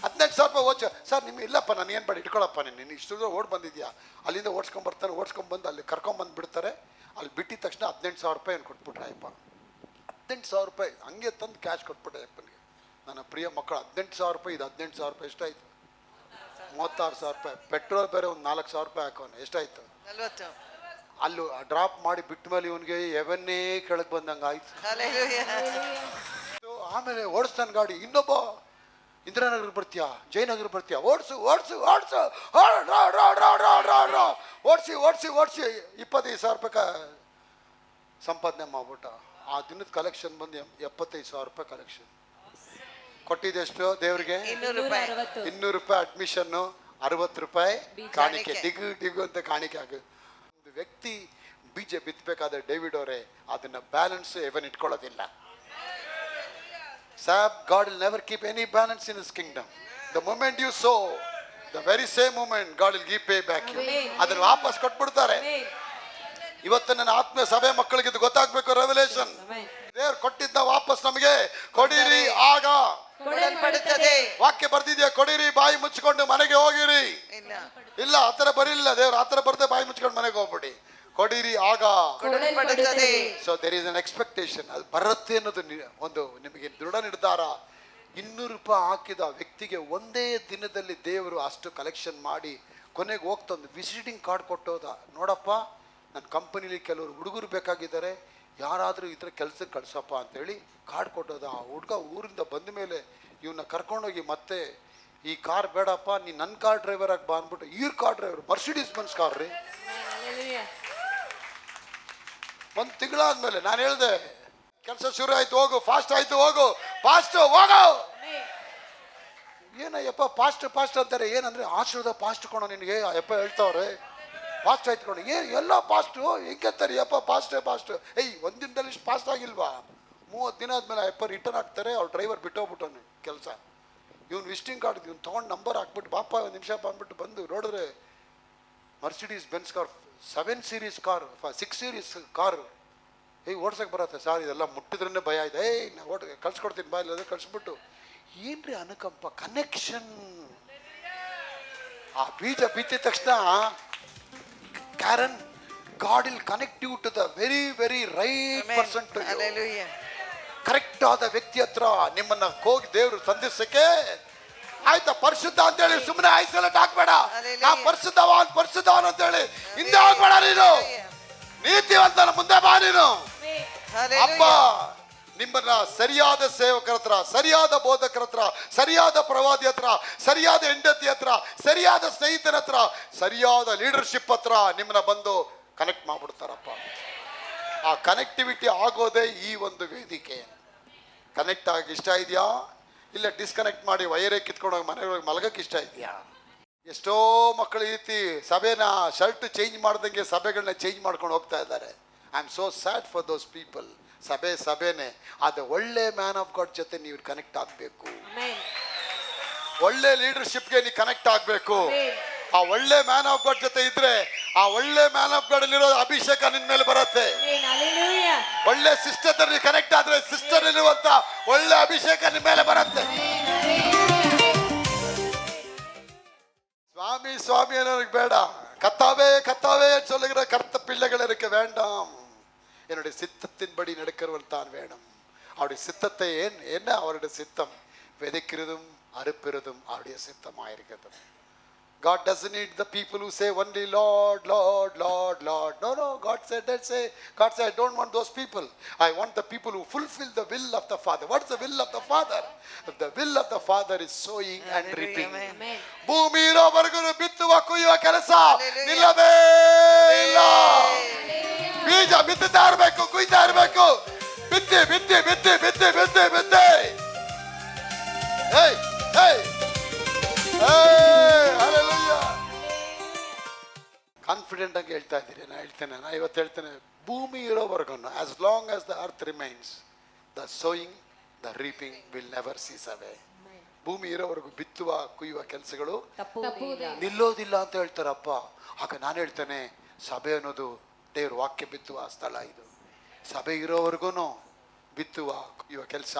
18,000 ರೂಪಾಯಿ ವೋಚರ್. ಸರ್ ನಿಮ್ಗೆ ಇಲ್ಲಪ್ಪ, ನಾನು ಏನು ಮಾಡಿ ಇಟ್ಕೊಳಪ್ಪ, ನೀನು ಇಷ್ಟು ಓಡ್ ಬಂದಿದ್ಯಾ, ಅಲ್ಲಿಂದ ಓಡಿಸ್ಕೊಂಬಂದು ಅಲ್ಲಿ ಕರ್ಕೊಂಬಂದು ಬಿಡ್ತಾರೆ. ಅಲ್ಲಿ ಬಿಟ್ಟಿದ ತಕ್ಷಣ 18,000 ರೂಪಾಯಿ ಏನು ಕೊಟ್ಬಿಟ್ರೆ ಅಯ್ಯಪ್ಪ. 18,000 ರೂಪಾಯಿ ಹಂಗೆ ತಂದು ಕ್ಯಾಶ್ ಕೊಟ್ಬಿಟ್ಟೆ ಅಯ್ಯಪ್ಪನಿಗೆ. ನನ್ನ ಪ್ರಿಯ ಮಕ್ಕಳು, 18,000 ರೂಪಾಯಿ, ಇದು 18,000 ರೂಪಾಯಿ ಎಷ್ಟಾಯಿತು? 36,000 ರೂಪಾಯಿ. ಪೆಟ್ರೋಲ್ ಬೇರೆ ಒಂದು 4,000 ರೂಪಾಯಿ ಹಾಕೋನು, ಎಷ್ಟಾಯಿತು? 40. ಅಲ್ಲೂ ಡ್ರಾಪ್ ಮಾಡಿ ಬಿಟ್ಟ ಮೇಲೆ ಇವನಿಗೆ ಎವನ್ನೇ ಕೆಳಗೆ ಬಂದಂಗೆ ಆಯ್ತು. ಆಮೇಲೆ ಓಡಿಸ್ತಾನೆ ಗಾಡಿ. ಇನ್ನೊಬ್ಬ, ಇಂದಿರಾನಗರ ಬರ್ತೀಯಾ, ಜಯನಗರ ಬರ್ತೀಯಾ, ಓಡಿಸಿ 25,000 ರೂಪಾಯಿ ಸಂಪಾದನೆ ಮಾಡ್ಬಿಟ್ಟ. ಆ ದಿನದ ಕಲೆಕ್ಷನ್ ಬಂದು 75,000 ರೂಪಾಯಿ ಕಲೆಕ್ಷನ್. ಕೊಟ್ಟಿದ್ದೆಷ್ಟು ದೇವ್ರಿಗೆ? 200 ರೂಪಾಯಿ ಅಡ್ಮಿಷನ್ನು, 60 ರೂಪಾಯಿ ಕಾಣಿಕೆ. ಡಿಗು ಅಂತ ಕಾಣಿಕೆ ಆಗ. ಒಂದು ವ್ಯಕ್ತಿ ಬೀಜ ಬಿತ್ತಬೇಕಾದ್ರೆ ಡೇವಿಡ್ ಅವರೇ ಅದನ್ನ ಬ್ಯಾಲೆನ್ಸ್ ಎವನ್ ಇಟ್ಕೊಳ್ಳೋದಿಲ್ಲ. God will never keep any balance in his kingdom. The moment you sow, the very same moment God will give pay back you. ಅದನ್ನ ವಾಪಸ್ ಕೊಟ್ಬಿಡ್ತಾರೆ. ಇವತ್ತು ನನ್ನ ಆತ್ಮೀಯ ಸಭೆ ಮಕ್ಕಳಿಗೆ ಇದು ಗೊತ್ತಾಗಬೇಕು. ರೆವಲ್ಯೂಷನ್ ದೇವ್ರು ಕೊಟ್ಟಿದ್ದ ವಾಪಸ್ ನಮಗೆ ಕೊಡಿರಿ, ಆಗ ಕೊಡಲ್ಪಡುತ್ತದೆ. ವಾಕ್ಯ ಬರ್ದಿದ್ಯಾ, ಕೊಡಿರಿ, ಬಾಯಿ ಮುಚ್ಚಿಕೊಂಡು ಮನೆಗೆ ಹೋಗಿರಿ. ಇಲ್ಲ ಆ ಥರ ಬರಿಲ್ಲ ದೇವ್ರು. ಆ ಥರ ಬರ್ದೆ ಬಾಯಿ ಮುಚ್ಕೊಂಡು ಮನೆಗೆ ಹೋಗ್ಬಿಡಿ. ಕೊಡಿರಿ, ಆಗ ಕೊಡಲ್ಪಡುತ್ತದೆ. So there is an expectation. ಅದು ಬರುತ್ತೆ ಅನ್ನೋದು ಒಂದು ನಿಮಗೆ ದೃಢ ನಿರ್ಧಾರ. 200 ರೂಪಾಯಿ ಹಾಕಿದ ವ್ಯಕ್ತಿಗೆ ಒಂದೇ ದಿನದಲ್ಲಿ ದೇವರು ಅಷ್ಟು ಕಲೆಕ್ಷನ್ ಮಾಡಿ ಕೊನೆಗೆ ಹೋಗ್ತಂದು ವಿಸಿಟಿಂಗ್ ಕಾರ್ಡ್ ಕೊಟ್ಟೋದ. ನೋಡಪ್ಪ, ನನ್ನ ಕಂಪನಿಲಿ ಕೆಲವರು ಹುಡುಗರು ಬೇಕಾಗಿದ್ದಾರೆ, ಯಾರಾದರೂ ಈ ಥರ ಕೆಲಸಕ್ಕೆ ಕಳ್ಸಪ್ಪ ಅಂತೇಳಿ ಕಾರ್ಡ್ ಕೊಟ್ಟೋದ. ಆ ಹುಡುಗ ಊರಿಂದ ಬಂದ ಮೇಲೆ ಇವನ್ನ ಕರ್ಕೊಂಡೋಗಿ ಮತ್ತೆ ಈ ಕಾರ್ ಬೇಡಪ್ಪ, ನೀನು ನನ್ನ ಕಾರ್ ಡ್ರೈವರ್ ಆಗಿ ಬಾ ಅಂದ್ಬಿಟ್ಟು ಇವ್ರ car driver, Mercedes Benz car ರೀ. 1 ತಿಂಗಳಾದ್ಮೇಲೆ ನಾನು ಹೇಳಿದೆ, ಕೆಲಸ ಶುರು ಆಯ್ತು, ಹೋಗು, ಫಾಸ್ಟ್ ಆಯ್ತು, ಹೋಗು, ಫಾಸ್ಟ್ ಹೋಗು. ಏನಯ್ಯಪ್ಪ ಫಾಸ್ಟ್ ಅಂತಾರೆ. ಏನಂದ್ರೆ ಆಶೀರ್ವಾದ ಫಾಸ್ಟ್ ಕೊಡೋ ನಿನಗೆ ಅಯ್ಯಪ್ಪ ಹೇಳ್ತಾವ್ರೆ. ಫಾಸ್ಟ್ ಆಯ್ತು ಕೊಡು. ಎಲ್ಲ ಫಾಸ್ಟು ಹೆಂಗೆತ್ತಾರೆ ಯಪ್ಪ, ಫಾಸ್ಟ್. ಒಂದು ದಿನದಲ್ಲಿ ಇಷ್ಟು ಫಾಸ್ಟ್ ಆಗಿಲ್ವಾ? 30 ದಿನ ಆದ್ಮೇಲೆ ಅಯ್ಯಪ್ಪ ರಿಟರ್ನ್ ಆಗ್ತಾರೆ. ಅವ್ರು ಡ್ರೈವರ್ ಬಿಟ್ಟೋಗ್ಬಿಟ್ಟವನು ಕೆಲಸ. ಇವ್ನು ವಿಸಿಟಿಂಗ್ ಕಾರ್ಡ್ ಇವ್ನು ತೊಗೊಂಡು ನಂಬರ್ ಹಾಕ್ಬಿಟ್ಟು ಬಾಪ 1 ನಿಮಿಷ ಬಂದ್ಬಿಟ್ಟು ಬಂದು ನೋಡಿದ್ರೆ Mercedes Benz car 7 series car, 6 series car. ಓಡ್ಸಕ್ಕೆ ಬರತ್ತೆ ಸರ್, ಇದೆಲ್ಲ ಮುಟ್ಟಿದ್ರೇ ಭಯ ಇದೆ. ಕಳ್ಸ್ಕೊಡ್ತೀನಿ ಬಾ, ಇಲ್ಲದೆ ಕಳಿಸ್ಬಿಟ್ಟು ಏನ್ರಿ ಅನುಕಂಪ, ಕನೆಕ್ಷನ್. ಆ ಬೀಜ ಬಿತ್ತಿದ ತಕ್ಷಣ Karen, God will connect you to the very, very right Amen. person to you. Hallelujah. Correct ಆದ ವ್ಯಕ್ತಿ ಹತ್ರ ನಿಮ್ಮನ್ನ ಹೋಗಿ ದೇವರು ಸಂಧಿಸಕ್ಕೆ ಆಯ್ತಾ. ಪರಿಶುದ್ಧ ಅಂತೇಳಿ ಸುಮ್ಮನೆ ಐಸೋಲೇಟ್ ಹಾಕ್ಬೇಡ. ನಾ ಪರಿಶುದ್ಧವಾನ್ ಅಂತೇಳಿ ಹಿಂದೆ ಹೋಗ್ಬೇಡ. ನೀನು ನೀತಿವಂತನ ಮುಂದೆ ಬಾ. ನೀನು ಅಪ್ಪ ನಿಮ್ಮನ್ನ ಸರಿಯಾದ ಸೇವಕರ ಹತ್ರ, ಸರಿಯಾದ ಬೋಧಕರ ಹತ್ರ, ಸರಿಯಾದ ಪ್ರವಾದಿ ಹತ್ರ, ಸರಿಯಾದ ಹೆಂಡತಿ ಹತ್ರ, ಸರಿಯಾದ ಸ್ನೇಹಿತರ ಹತ್ರ, ಸರಿಯಾದ ಲೀಡರ್ಶಿಪ್ ಹತ್ರ ನಿಮ್ಮನ್ನ ಬಂದು ಕನೆಕ್ಟ್ ಮಾಡ್ಬಿಡ್ತಾರಪ್ಪ. ಆ ಕನೆಕ್ಟಿವಿಟಿ ಆಗೋದೇ ಈ ಒಂದು ವೇದಿಕೆ. ಕನೆಕ್ಟ್ ಆಗಿ ಇಷ್ಟ ಇದೆಯಾ? ಇಲ್ಲ ಡಿಸ್ಕನೆಕ್ಟ್ ಮಾಡಿ ವೈರೇ ಕಿತ್ಕೊಂಡೋಗಿ ಮನೆಯೊಳಗೆ ಮಲಗಕ್ಕೆ ಇಷ್ಟ ಇದೆಯಾ? ಎಷ್ಟೋ ಮಕ್ಕಳು ಈ ರೀತಿ ಸಭೆನ ಶರ್ಟ್ ಚೇಂಜ್ ಮಾಡ್ದಂಗೆ ಸಭೆಗಳನ್ನ ಚೇಂಜ್ ಮಾಡ್ಕೊಂಡು ಹೋಗ್ತಾ ಇದ್ದಾರೆ. I am so sad for those people. ಸಭೆನೇ ಅದು ಒಳ್ಳೆ ಮ್ಯಾನ್ ಆಫ್ ಗಾಡ್ ಜೊತೆ ನೀವು ಕನೆಕ್ಟ್ ಆಗಬೇಕು. ಒಳ್ಳೆ ಲೀಡರ್ಶಿಪ್ಗೆ ನೀವು ಕನೆಕ್ಟ್ ಆಗಬೇಕು. ಆ ಒಳ್ಳೆ ಮ್ಯಾನ್ ಆಫ್ ಗಾಡ್ ಜೊತೆ ಇದ್ರೆ ಆ ಒಳ್ಳೆ ಮ್ಯಾನ್ ಆಫ್ ಗಾಡ್ ಅಲ್ಲಿರೋ ಅಭಿಷೇಕ ನಿನ್ ಮೇಲೆ ಬರುತ್ತೆ. ಒಳ್ಳೆ ಸಿಸ್ಟರ್ ನೀವು ಕನೆಕ್ಟ್ ಆದ್ರೆ ಸಿಸ್ಟರ್ ಇರುವಂತ ಒಳ್ಳೆ ಅಭಿಷೇಕ ನಿನ್ ಮೇಲೆ ಬರುತ್ತೆ. சுவாமி சுவாமி எனக்கு வேண்டாம், கத்தாவே கத்தாவே சொல்லுகிற கருத்த பிள்ளைகள் எனக்கு வேண்டாம். என்னுடைய சித்தத்தின்படி நடக்கிறவன் தான் வேணும். அவருடைய சித்தத்தை என்ன அவருடைய சித்தம்? விதைக்கிறதும் அறுப்பிறதும் அவருடைய சித்தமாயிருக்கிறது. God doesn't need the people who say only Lord, Lord, Lord, Lord. No. God said, I don't want those people. I want the people who fulfill the will of the Father. What's the will of the Father? The will of the Father is sowing and reaping. ಭೂಮಿ ಇರೋವರೆಗೂ ಬಿತ್ತುವ ಕುಯ್ಯುವ ಕೆಲಸ ನಿಲ್ಲವೇ ಇಲ್ಲ. ಬೀಜ ಬಿತ್ತುತ್ತಾ ಇರಬೇಕು, ಕುಯ್ತಾ ಇರಬೇಕು. ಬಿತ್ತಿ ಬಿತ್ತಿ ಬಿತ್ತಿ ಬಿತ್ತಿ ಬಿತ್ತಿ ಬಿತ್ತಿ. ಕಾನ್ಫಿಡೆಂಟ್ ಆಗಿ ಹೇಳ್ತಾ ಇದ್ದೀರಿ. ನಾ ಇವತ್ತು ಹೇಳ್ತೇನೆ, ಭೂಮಿ ಇರೋವರೆಗೂ as long as the earth remains, the sowing the reaping will never cease away. ಭೂಮಿ ಇರೋವರೆಗೂ ಬಿತ್ತುವ ಕುಯ್ಯುವ ಕೆಲಸಗಳು ನಿಲ್ಲೋದಿಲ್ಲ ಅಂತ ಹೇಳ್ತಾರಪ್ಪ. ಆಗ ನಾನು ಹೇಳ್ತೇನೆ, ಸಭೆ ಅನ್ನೋದು ದೇವ್ರ ವಾಕ್ಯ ಬಿತ್ತುವ ಸ್ಥಳ. ಇದು ಸಭೆ ಇರೋವರೆಗೂ ಬಿತ್ತುವ ಕುಯ್ಯುವ ಕೆಲಸ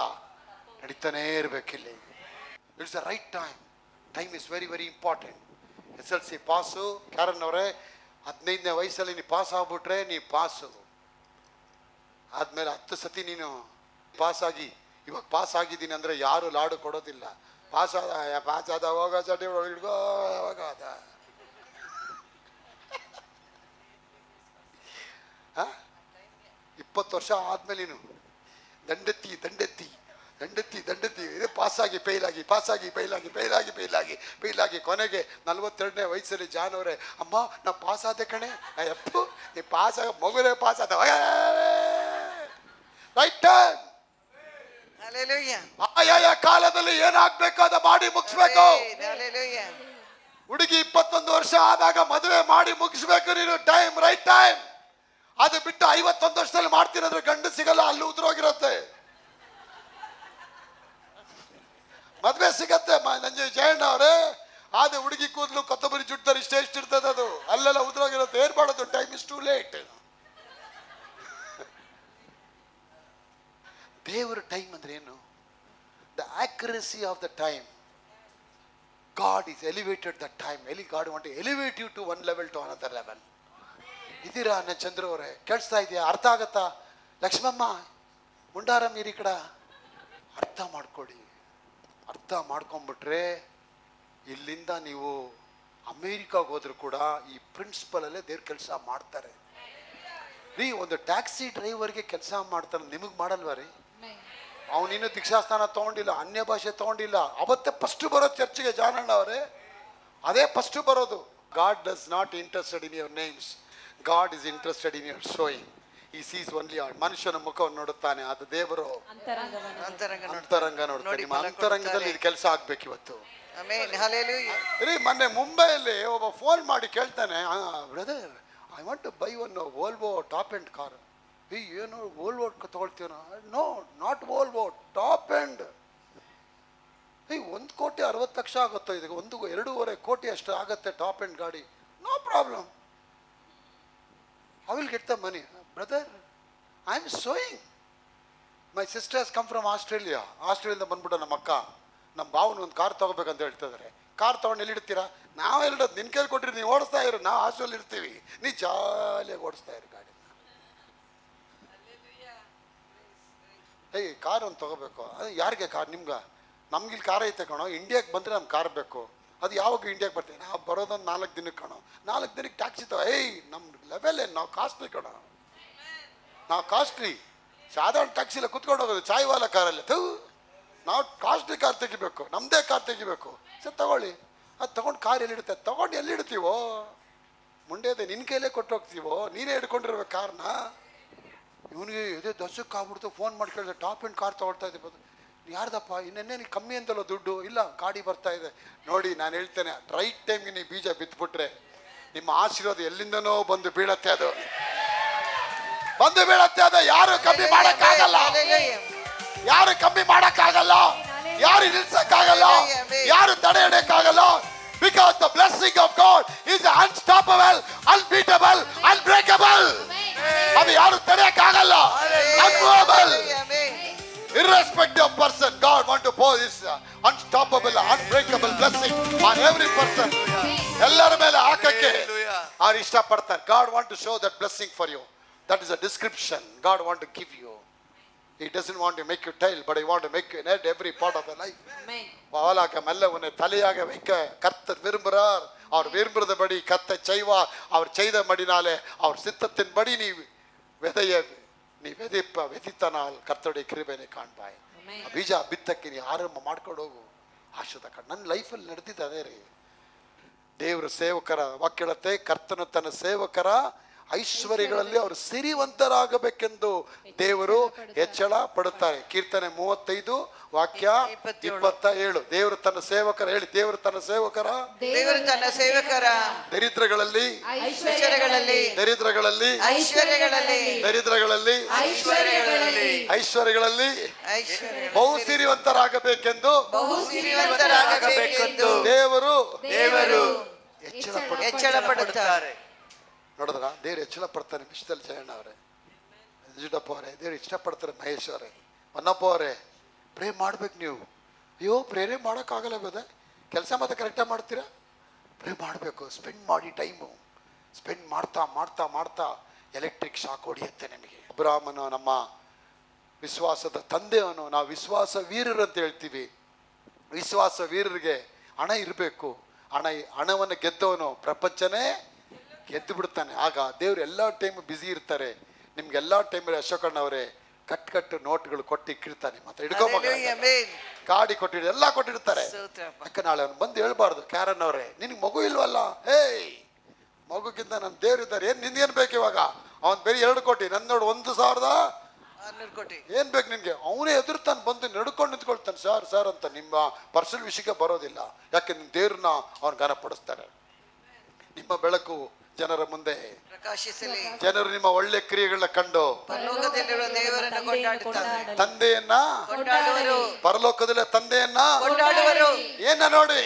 ನಡೀತಾನೇ ಇರಬೇಕಿಲ್ಲಿ. It's the right time. Time is very very important. SLC pass Karan ಅವರೇ, 15ನೇ ವಯಸ್ಸಲ್ಲಿ ನೀನು ಪಾಸ್ ಆಗ್ಬಿಟ್ರೆ ನೀ ಪಾಸು. ಆದಮೇಲೆ 10 ಸತಿ ನೀನು ಪಾಸಾಗಿ ಇವಾಗ ಪಾಸ್ ಆಗಿದ್ದೀನಿ ಅಂದರೆ ಯಾರು ಲಾಡು ಕೊಡೋದಿಲ್ಲ. ಪಾಸ್ ಆದ ಹೋಗೋ ಚಟಿ ಹಿಡ್ಕೋ ಯಾವಾಗ ಅದ 20 ವರ್ಷ ಆದಮೇಲೆ ನೀನು ದಂಡೆತ್ತಿ ಇದೇ ಪಾಸಾಗಿ ಫೇಲಾಗಿ ಕೊನೆಗೆ 42ನೇ ವಯಸ್ಸಲ್ಲಿ ಜಾನವರೇ, ಅಮ್ಮ ನಾ ಪಾಸ್ ಆದೆ ಕಣೆ. ಅಪ್ಪು ನೀ ಪಾಸ್ ಆಗ ಮಗುನೇ ಪಾಸ್ ಆದ. Right time. ಆಯಾ ಕಾಲದಲ್ಲಿ ಏನಾಗ್ಬೇಕು ಅದ ಮಾಡಿ ಮುಗಿಸ್ಬೇಕು. ಹುಡುಗಿ 21 ವರ್ಷ ಆದಾಗ ಮದುವೆ ಮಾಡಿ ಮುಗಿಸ್ಬೇಕು ನೀನು. Time, right time. ಅದು ಬಿಟ್ಟು 51 ವರ್ಷದಲ್ಲಿ ಮಾಡ್ತಿರೋದ್ರೆ ಗಂಡು ಸಿಗಲ್ಲ, ಅಲ್ಲಿ ಉದ್ರೋಗಿರುತ್ತೆ. ಮದುವೆ ಸಿಗತ್ತೆ ನಂಜೆ ಜಯಣ್ಣ ಅವರೇ, ಆದ್ರೆ ಹುಡುಗಿ ಕೂದಲು ಕೊತ್ತಂಬರಿ ಜುಟ್ಟಲ್ಲಿ ಇಷ್ಟ ಇರ್ತದೆ, ಅದು ಅಲ್ಲೆಲ್ಲ ಉದ್ರೋಗಿರುತ್ತೆ. ಏನ್ ಮಾಡೋದು? Time is too late. ದೇವರ ಟೈಮ್ ಅಂದ್ರೆ ಏನು? The accuracy of the time. God is elevated the time. God want to elevate you to one level to another level. ಇದೀರಾ ಅಣ್ಣ ಚಂದ್ರ ಅವರೇ? ಕೇಳಿಸ್ತಾ ಇದೆಯಾ? ಅರ್ಥ ಆಗತ್ತಾ? ಲಕ್ಷ್ಮಮ್ಮ ಮುಂಡಾರ ಮೀರಿ ಕಡ ಅರ್ಥ ಮಾಡ್ಕೊಡಿ. ಅರ್ಥ ಮಾಡ್ಕೊಂಡ್ಬಿಟ್ರೆ ಇಲ್ಲಿಂದ ನೀವು ಅಮೇರಿಕಾಗೆ ಹೋದ್ರು ಕೂಡ ಈ ಪ್ರಿನ್ಸಿಪಲ್ ಅಲ್ಲೇ ದೇವ್ರ ಕೆಲಸ ಮಾಡ್ತಾರೆ ರೀ. ಒಂದು ಟ್ಯಾಕ್ಸಿ ಡ್ರೈವರ್ಗೆ ಕೆಲಸ ಮಾಡ್ತಾರೆ, ನಿಮಗೆ ಮಾಡಲ್ವಾ ರೀ? ಅವನಿನ್ನೂ ದೀಕ್ಷಾಸ್ಥಾನ ತೊಗೊಂಡಿಲ್ಲ, ಅನ್ಯ ಭಾಷೆ ತೊಗೊಂಡಿಲ್ಲ, ಅವತ್ತೇ ಫಸ್ಟ್ ಬರೋದು ಚರ್ಚ್ಗೆ ಜಾನಣ್ಣ ಅವರೇ, ಅದೇ ಫಸ್ಟ್ ಬರೋದು. God does not interested in your names, god is interested in your showing. ಈ ಸೀಸ್ ಓನ್ಲಿ ಮನುಷ್ಯನ ಮುಖವನ್ನು ನೋಡುತ್ತಾನೆ, ಅದು ದೇವರು ಅಂತರಂಗ ನೋಡ್ತಾನೆ. ನಿಮ್ಮ ಅಂತರಂಗದಲ್ಲಿ ಇದು ಕೆಲಸ ಆಗ್ಬೇಕು ಇವತ್ತು ರೀ. ಮೊನ್ನೆ ಮುಂಬೈಯಲ್ಲಿ ಒಬ್ಬ ಫೋನ್ ಮಾಡಿ ಕೇಳ್ತಾನೆ, brother I want to buy one Volvo top end car. ಏನು ವೋಲ್ವೋ ತಗೊಳ್ತೀವ? No, not Volvo, top end. 1,60,00,000 ಆಗುತ್ತೋ ಇದಕ್ಕೆ? 2.5 ಕೋಟಿ ಅಷ್ಟು ಆಗುತ್ತೆ ಟಾಪ್ ಎಂಡ್ ಗಾಡಿ. No problem, I will get the money. Brother I am sowing. My sisters come from ಆಸ್ಟ್ರೇಲಿಯಾದಿಂದ ಬಂದ್ಬಿಟ್ಟು ನಮ್ಮ ಅಕ್ಕ, ನಮ್ಮ ಭಾವನ ಒಂದು ಕಾರ್ ತಗೋಬೇಕಂತ ಹೇಳ್ತಿದ್ದಾರೆ. ಕಾರ್ ತೊಗೊಂಡು ಎಲ್ಲಿಡ್ತೀರಾ? ನಾವೆಲ್ಲ ನಿನ್ನ ಕೈಲಿ ಕೊಟ್ಟಿರಿ, ನೀವು ಓಡಿಸ್ತಾ ಇರು, ನಾವು ಹಾಸ್ಟೆಲ್ ಇರ್ತೀವಿ, ನೀ ಜಾಲಿಯಾಗಿ ಓಡಿಸ್ತಾ ಇರು ಗಾಡಿ. ಕಾರ್ ಒಂದು ತೊಗೋಬೇಕು. ಅದು ಯಾರಿಗೆ ಕಾರ್? ನಿಮ್ಗೆ? ನಮ್ಗಿಲ್ಲಿ ಕಾರ್ ಐತೆ ಕಣೋ. ಇಂಡಿಯಾಗೆ ಬಂದರೆ ನಮ್ಗೆ ಕಾರ್ ಬೇಕು. ಅದು ಯಾವಾಗ ಇಂಡಿಯಾಗೆ ಬರ್ತೀವಿ? ನಾವು ಬರೋದೊಂದು 4 ದಿನಕ್ಕೆ ಕಣೋ. 4 ದಿನಕ್ಕೆ ಟ್ಯಾಕ್ಸಿ ತಗೋ. ನಮ್ಮ ಲೆವೆಲ್ ಏನು? ನಾವು ಕಾಸ್ಟ್ಲಿ ಕಣೋ, ನಾವು ಕಾಸ್ಟ್ಲಿ. ಸಾಧಾರಣ ಟ್ಯಾಕ್ಸಿಲ್ಲ ಕುತ್ಕೊಂಡು ಹೋಗೋದು, ಚಾಯ್ವಾಲ ಕಾರಲ್ಲಿ. ನಾವು ಕಾಸ್ಟ್ಲಿ ಕಾರ್ ತೆಗಿಬೇಕು, ನಮ್ಮದೇ ಕಾರ್ ತೆಗಿಬೇಕು. ಸರ್ ತಗೊಳ್ಳಿ. ಅದು ತೊಗೊಂಡು ಕಾರ್ ಎಲ್ಲಿಡುತ್ತೆ? ತೊಗೊಂಡು ಎಲ್ಲಿಡ್ತೀವೋ? ಮುಂಡೆದೆ ನಿನ್ನ ಕೈಲೇ ಕೊಟ್ಟು ಹೋಗ್ತೀವೋ? ನೀನೇ ಹಿಡ್ಕೊಂಡಿರ್ಬೇಕು ಕಾರ್ನ. ಇವನಿಗೆ ಇದೇ ದಸಕ್ಕೆ ಆಗ್ಬಿಡ್ತು, ಫೋನ್ ಮಾಡಿ ಕೇಳಿದೆ, ಟಾಪ್ ಎಂಡ್ ಕಾರ್ ತೊಗೊಳ್ತಾ ಇದ್ದೀವಿ. ಯಾರ್ದಪ್ಪ? ಇನ್ನೇನು ಕಮ್ಮಿ ಅಂತಲ್ಲ ದುಡ್ಡು? ಇಲ್ಲ, ಗಾಡಿ ಬರ್ತಾ ಇದೆ. ನೋಡಿ, ನಾನು ಹೇಳ್ತೇನೆ, ರೈಟ್ ಟೈಮ್ಗೆ ನೀವು ಬೀಜ ಬಿತ್ಬಿಟ್ರೆ ನಿಮ್ಮ ಆಶೀರ್ವಾದ ಎಲ್ಲಿಂದನೋ ಬಂದು ಬೀಳತ್ತೆ. ಅದು ಬಂದು ಬೀಳತ್ತೆ. ಅದು ಯಾರು ಕಮ್ಮಿ ಮಾಡೋಕ್ಕಾಗಲ್ಲ, ಯಾರು ಕಮ್ಮಿ ಮಾಡೋಕ್ಕಾಗಲ್ಲ, ಯಾರು ನಿಲ್ಸಕ್ಕಾಗಲ್ಲ, ಯಾರು ತಡೆ ಹಿಡಿಯಕ್ಕಾಗಲ್ಲ. Because the blessing of God is unstoppable, unbeatable, unbreakable. ಅದು ಯಾರು ತಡೆಯಕ್ಕಾಗಲ್ಲ. Unmovable. Irrespective of person, God want to pour His unstoppable, unbreakable blessing on every person. ಎಲ್ಲರ ಮೇಲೆ ಹಾಕಕ್ಕೆ ಅವ್ರು ಇಷ್ಟಪಡ್ತಾರೆ. God want to show that blessing for you. That is a description God want to give you. He doesn't want to make you tail, but He want to make you in every part of your life. வாலாக மெல்ல உன்னை தலையாக வைக்க கர்த்தர் விரும்புகிறார். அவர் விரும்புகிறபடி கர்த்தர் செய்வார். அவர் செய்தபடினாலே அவர் சித்தத்தின்படி நீ விதித்த நாள் கர்த்தருடைய கிருபையை ಕಾಣ್ಬಾಯ್. ಬೀಜ ಬಿತ್ತಕ್ಕೆ ನೀ ಆರಂಭ ಮಾಡ್ಕೊಂಡು ಹೋಗು. ಆಶೀರ್ವಾದ ಕಾಣ್. ನನ್ನ ಲೈಫಲ್ಲಿ ನಡೆದಿದ್ದು ಅದೇ ರೀ. ದೇವರ ಸೇವಕರ ವಾಕ್ಯಳತೆ, ಕರ್ತನು ತನ್ನ ಸೇವಕರ ಐಶ್ವರ್ಯಗಳಲ್ಲಿ ಅವರು ಸಿರಿವಂತರಾಗಬೇಕೆಂದು ದೇವರು ಹೆಚ್ಚಳ ಪಡುತ್ತಾರೆ. ಕೀರ್ತನೆ 35 ವಾಕ್ಯ 27. ದೇವರು ತನ್ನ ಸೇವಕರ, ಹೇಳಿ, ದೇವರು ತನ್ನ ಸೇವಕರ ದರಿದ್ರಗಳಲ್ಲಿ ದರಿದ್ರಗಳಲ್ಲಿ ದರಿದ್ರಗಳಲ್ಲಿ ಐಶ್ವರ್ಯಗಳಲ್ಲಿ ಬಹು ಸಿರಿವಂತರಾಗಬೇಕೆಂದು ದೇವರು ಹೆಚ್ಚಳ ಪಡುತ್ತಾರೆ. ನೋಡಿದ್ರ? ದೇವ್ರು ಹೆಚ್ಚಳ ಪಡ್ತಾರೆ. ಮಿಸ್ಟಲ್ ಜಯಣ್ಣ ಅವರೇ, ಜುಡಪ್ಪ ಅವರೇ, ದೇವ್ರು ಇಷ್ಟಪಡ್ತಾರೆ. ಮಹೇಶ್ ಅವರೇ, ಹೊನ್ನಪ್ಪ ಅವರೇ, ಪ್ರೇ ಮಾಡ್ಬೇಕು ನೀವು. ಅಯ್ಯೋ, ಪ್ರೇರೇ ಮಾಡೋಕ್ಕಾಗಲ್ಲ ಬೇದ. ಕೆಲಸ ಮತ್ತೆ ಕರೆಕ್ಟಾಗಿ ಮಾಡ್ತೀರಾ? ಪ್ರೇ ಮಾಡಬೇಕು. ಸ್ಪೆಂಡ್ ಮಾಡಿ ಟೈಮು. ಸ್ಪೆಂಡ್ ಮಾಡ್ತಾ ಮಾಡ್ತಾ ಮಾಡ್ತಾ ಎಲೆಕ್ಟ್ರಿಕ್ ಶಾಕ್ ಹೊಡೆಯುತ್ತೆ ನಿಮಗೆ. ಅಬ್ರಾಮನು ನಮ್ಮ ವಿಶ್ವಾಸದ ತಂದೆಯವನು. ನಾವು ವಿಶ್ವಾಸ ವೀರರು ಅಂತ ಹೇಳ್ತೀವಿ. ವಿಶ್ವಾಸ ವೀರರಿಗೆ ಹಣ ಇರಬೇಕು. ಹಣವನ್ನು ಗೆದ್ದವನು ಪ್ರಪಂಚನೇ ಗೆದ್ದು ಬಿಡ್ತಾನೆ. ಆಗ ದೇವ್ರು ಎಲ್ಲ ಟೈಮ್ ಬ್ಯುಸಿ ಇರ್ತಾರೆ. ನಿಮ್ಗೆ ಎಲ್ಲ ಟೈಮಲ್ಲಿ ಅಶೋಕಣ್ಣ ಅವರೇ ಕಟ್ಟು ನೋಟ್ಗಳು ಕೊಟ್ಟು ಇಕ್ಕಿರ್ತಾನೆ. ಮತ್ತೆ ಹಿಡ್ಕೊಂಬ ಗಾಡಿ ಕೊಟ್ಟಿಡ್ ಎಲ್ಲ ಕೊಟ್ಟಿರ್ತಾರೆ. ಅಕ್ಕ ನಾಳೆ ಅವ್ನು ಬಂದು ಹೇಳ್ಬಾರ್ದು, ಕ್ಯಾರನ್ ಅವರೇ ನಿನಗೆ ಮಗು ಇಲ್ವಲ್ಲ? ಏಯ್, ಮಗುಗಿಂತ ನನ್ನ ದೇವ್ರಿದ್ದಾರೆ. ಏನು ನಿನ್ಗೇನು ಬೇಕು ಇವಾಗ? ಅವ್ನು ಬೇರೆ 2 ಕೋಟಿ, ನನ್ನ ನೋಡು 1,600 ಕೋಟಿ. ಏನು ಬೇಕು ನಿನಗೆ? ಅವನೇ ಎದುರ್ತಾನೆ, ಬಂದು ನಡ್ಕೊಂಡು ನಿಂತ್ಕೊಳ್ತಾನೆ. ಸರ್ ಅಂತ ನಿಮ್ಮ ಪರ್ಸನಲ್ ವಿಷಯಕ್ಕೆ ಬರೋದಿಲ್ಲ. ಯಾಕೆ ನಿಮ್ಮ ದೇವ್ರನ್ನ ಅವ್ನು ಘನಪಡಿಸ್ತಾರೆ. ನಿಮ್ಮ ಬೆಳಕು ಜನರ ಮುಂದೆ ಪ್ರಕಾಶಿಸಲಿ. ಜನರು ನಿಮ್ಮ ಒಳ್ಳೆ ಕ್ರಿಯೆಗಳನ್ನ ಕಂಡು ಪರಲೋಕದಲ್ಲಿರುವ ದೇವರನ್ನು ಕೊಂಡಾಡುತ್ತಾರೆ. ತಂದೆಯನ್ನ ಕೊಂಡಾಡುವರು. ಪರಲೋಕದಲ್ಲಿರುವ ತಂದೆಯನ್ನ ಕೊಂಡಾಡುವರು. ಏನ ನೋಡಿ?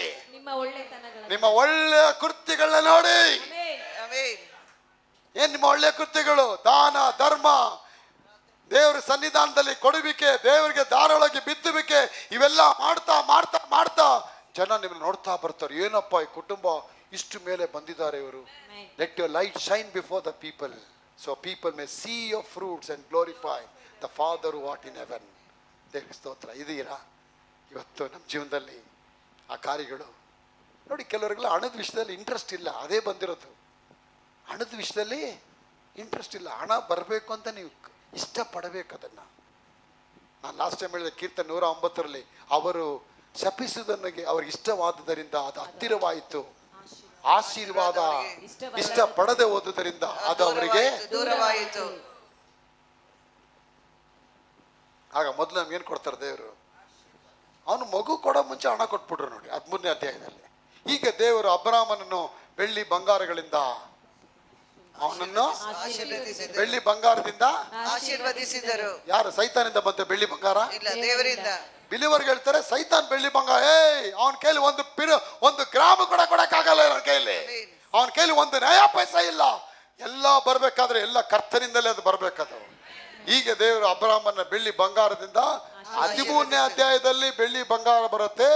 ನಿಮ್ಮ ಒಳ್ಳೆಯ ಕೃತ್ಯಗಳನ್ನ ನೋಡಿ. ಏನ್ ನಿಮ್ಮ ಒಳ್ಳೆಯ ಕೃತ್ಯಗಳು? ದಾನ ಧರ್ಮ, ದೇವರ ಸನ್ನಿಧಾನದಲ್ಲಿ ಕೊಡುವಿಕೆ, ದೇವರಿಗೆ ದಾರೊಳಗೆ ಬಿತ್ತುವಿಕೆ, ಇವೆಲ್ಲ ಮಾಡ್ತಾ ಮಾಡ್ತಾ ಮಾಡ್ತಾ ಜನ ನಿಮ್ಮನ್ನು ನೋಡ್ತಾ ಬರ್ತಾರೆ. ಏನಪ್ಪ ಈ ಕುಟುಂಬ ಇಷ್ಟು ಮೇಲೆ ಬಂದಿದ್ದಾರೆ ಇವರು. Let your light shine before the people, so people may see your fruits and glorify the father who art in heaven. ದೇವರಿಗೆ ಸ್ತೋತ್ರ. ಇದೀರಾ ಇವತ್ತು ನಮ್ಮ ಜೀವನದಲ್ಲಿ ಆ ಕಾರ್ಯಗಳು? ನೋಡಿ, ಕೆಲವರಿಗೆಲ್ಲ ಹಣದ ವಿಷಯದಲ್ಲಿ ಇಂಟ್ರೆಸ್ಟ್ ಇಲ್ಲ. ಅದೇ ಬಂದಿರೋದು. ಹಣದ ವಿಷಯದಲ್ಲಿ ಇಂಟ್ರೆಸ್ಟ್ ಇಲ್ಲ. ಹಣ ಬರಬೇಕು ಅಂತ ನೀವು ಇಷ್ಟಪಡಬೇಕು ಅದನ್ನು. ನಾನು ಲಾಸ್ಟ್ ಟೈಮ್ ಹೇಳಿದೆ, ಕೀರ್ತನೆ 109 ಅವರು ಶಪಿಸುವುದನಿಗೆ ಅವ್ರಿಗೆ ಇಷ್ಟವಾದುದರಿಂದ ಅದು ಹತ್ತಿರವಾಯಿತು. ಆಶೀರ್ವಾದ ಇಷ್ಟಪಡದೆ ಹೋದುದರಿಂದ ಅದು ಅವರಿಗೆ ದೂರವಾಯಿತು. ಆಗ ಮೊದಲು ನಮ್ಗೆ ಏನು ಕೊಡ್ತಾರೆ ದೇವರು? ಅವನು ಮಗು ಕೊಡೋ ಮುಂಚೆ ಹಣ ಕೊಟ್ಬಿಟ್ರು ನೋಡಿ 13ನೇ ಅಧ್ಯಾಯದಲ್ಲಿ. ಈಗ ದೇವರು ಅಬ್ರಾಮನನ್ನು ಬೆಳ್ಳಿ ಬಂಗಾರಗಳಿಂದ, ಅವನನ್ನು ಬೆಳ್ಳಿ ಬಂಗಾರದಿಂದ ಆಶೀರ್ವದಿಸಿದರು. ಯಾರು? ಸೈತಾನಿಂದ ಬಂತ ಬೆಳ್ಳಿ ಬಂಗಾರ? ಇಲ್ಲ, ದೇವರಿಂದ. ಬಿಲಿವರ್ಗೆ ಹೇಳ್ತಾರೆ ಸೈತಾನ್ ಬೆಳ್ಳಿ ಬಂಗಾರ. ಅವನ ಕೈಲಿ ಒಂದು ಗ್ರಾಮ ಕೂಡ ಕೊಡಕ್ಕಾಗಲ್ಲ. ಅವನ ಕೈಲಿ ಅವನ ಕೈಲಿ ಒಂದು ನಯಾ ಪೈಸಾ ಇಲ್ಲ. ಎಲ್ಲ ಬರ್ಬೇಕಾದ್ರೆ ಎಲ್ಲ ಕರ್ತನಿಂದಲೇ ಅದು ಬರ್ಬೇಕದು. ಈಗ ದೇವರು ಅಬ್ರಾಮನ ಬೆಳ್ಳಿ ಬಂಗಾರದಿಂದ 13ನೇ ಅಧ್ಯಾಯದಲ್ಲಿ ಬೆಳ್ಳಿ ಬಂಗಾರ ಬರುತ್ತೆ.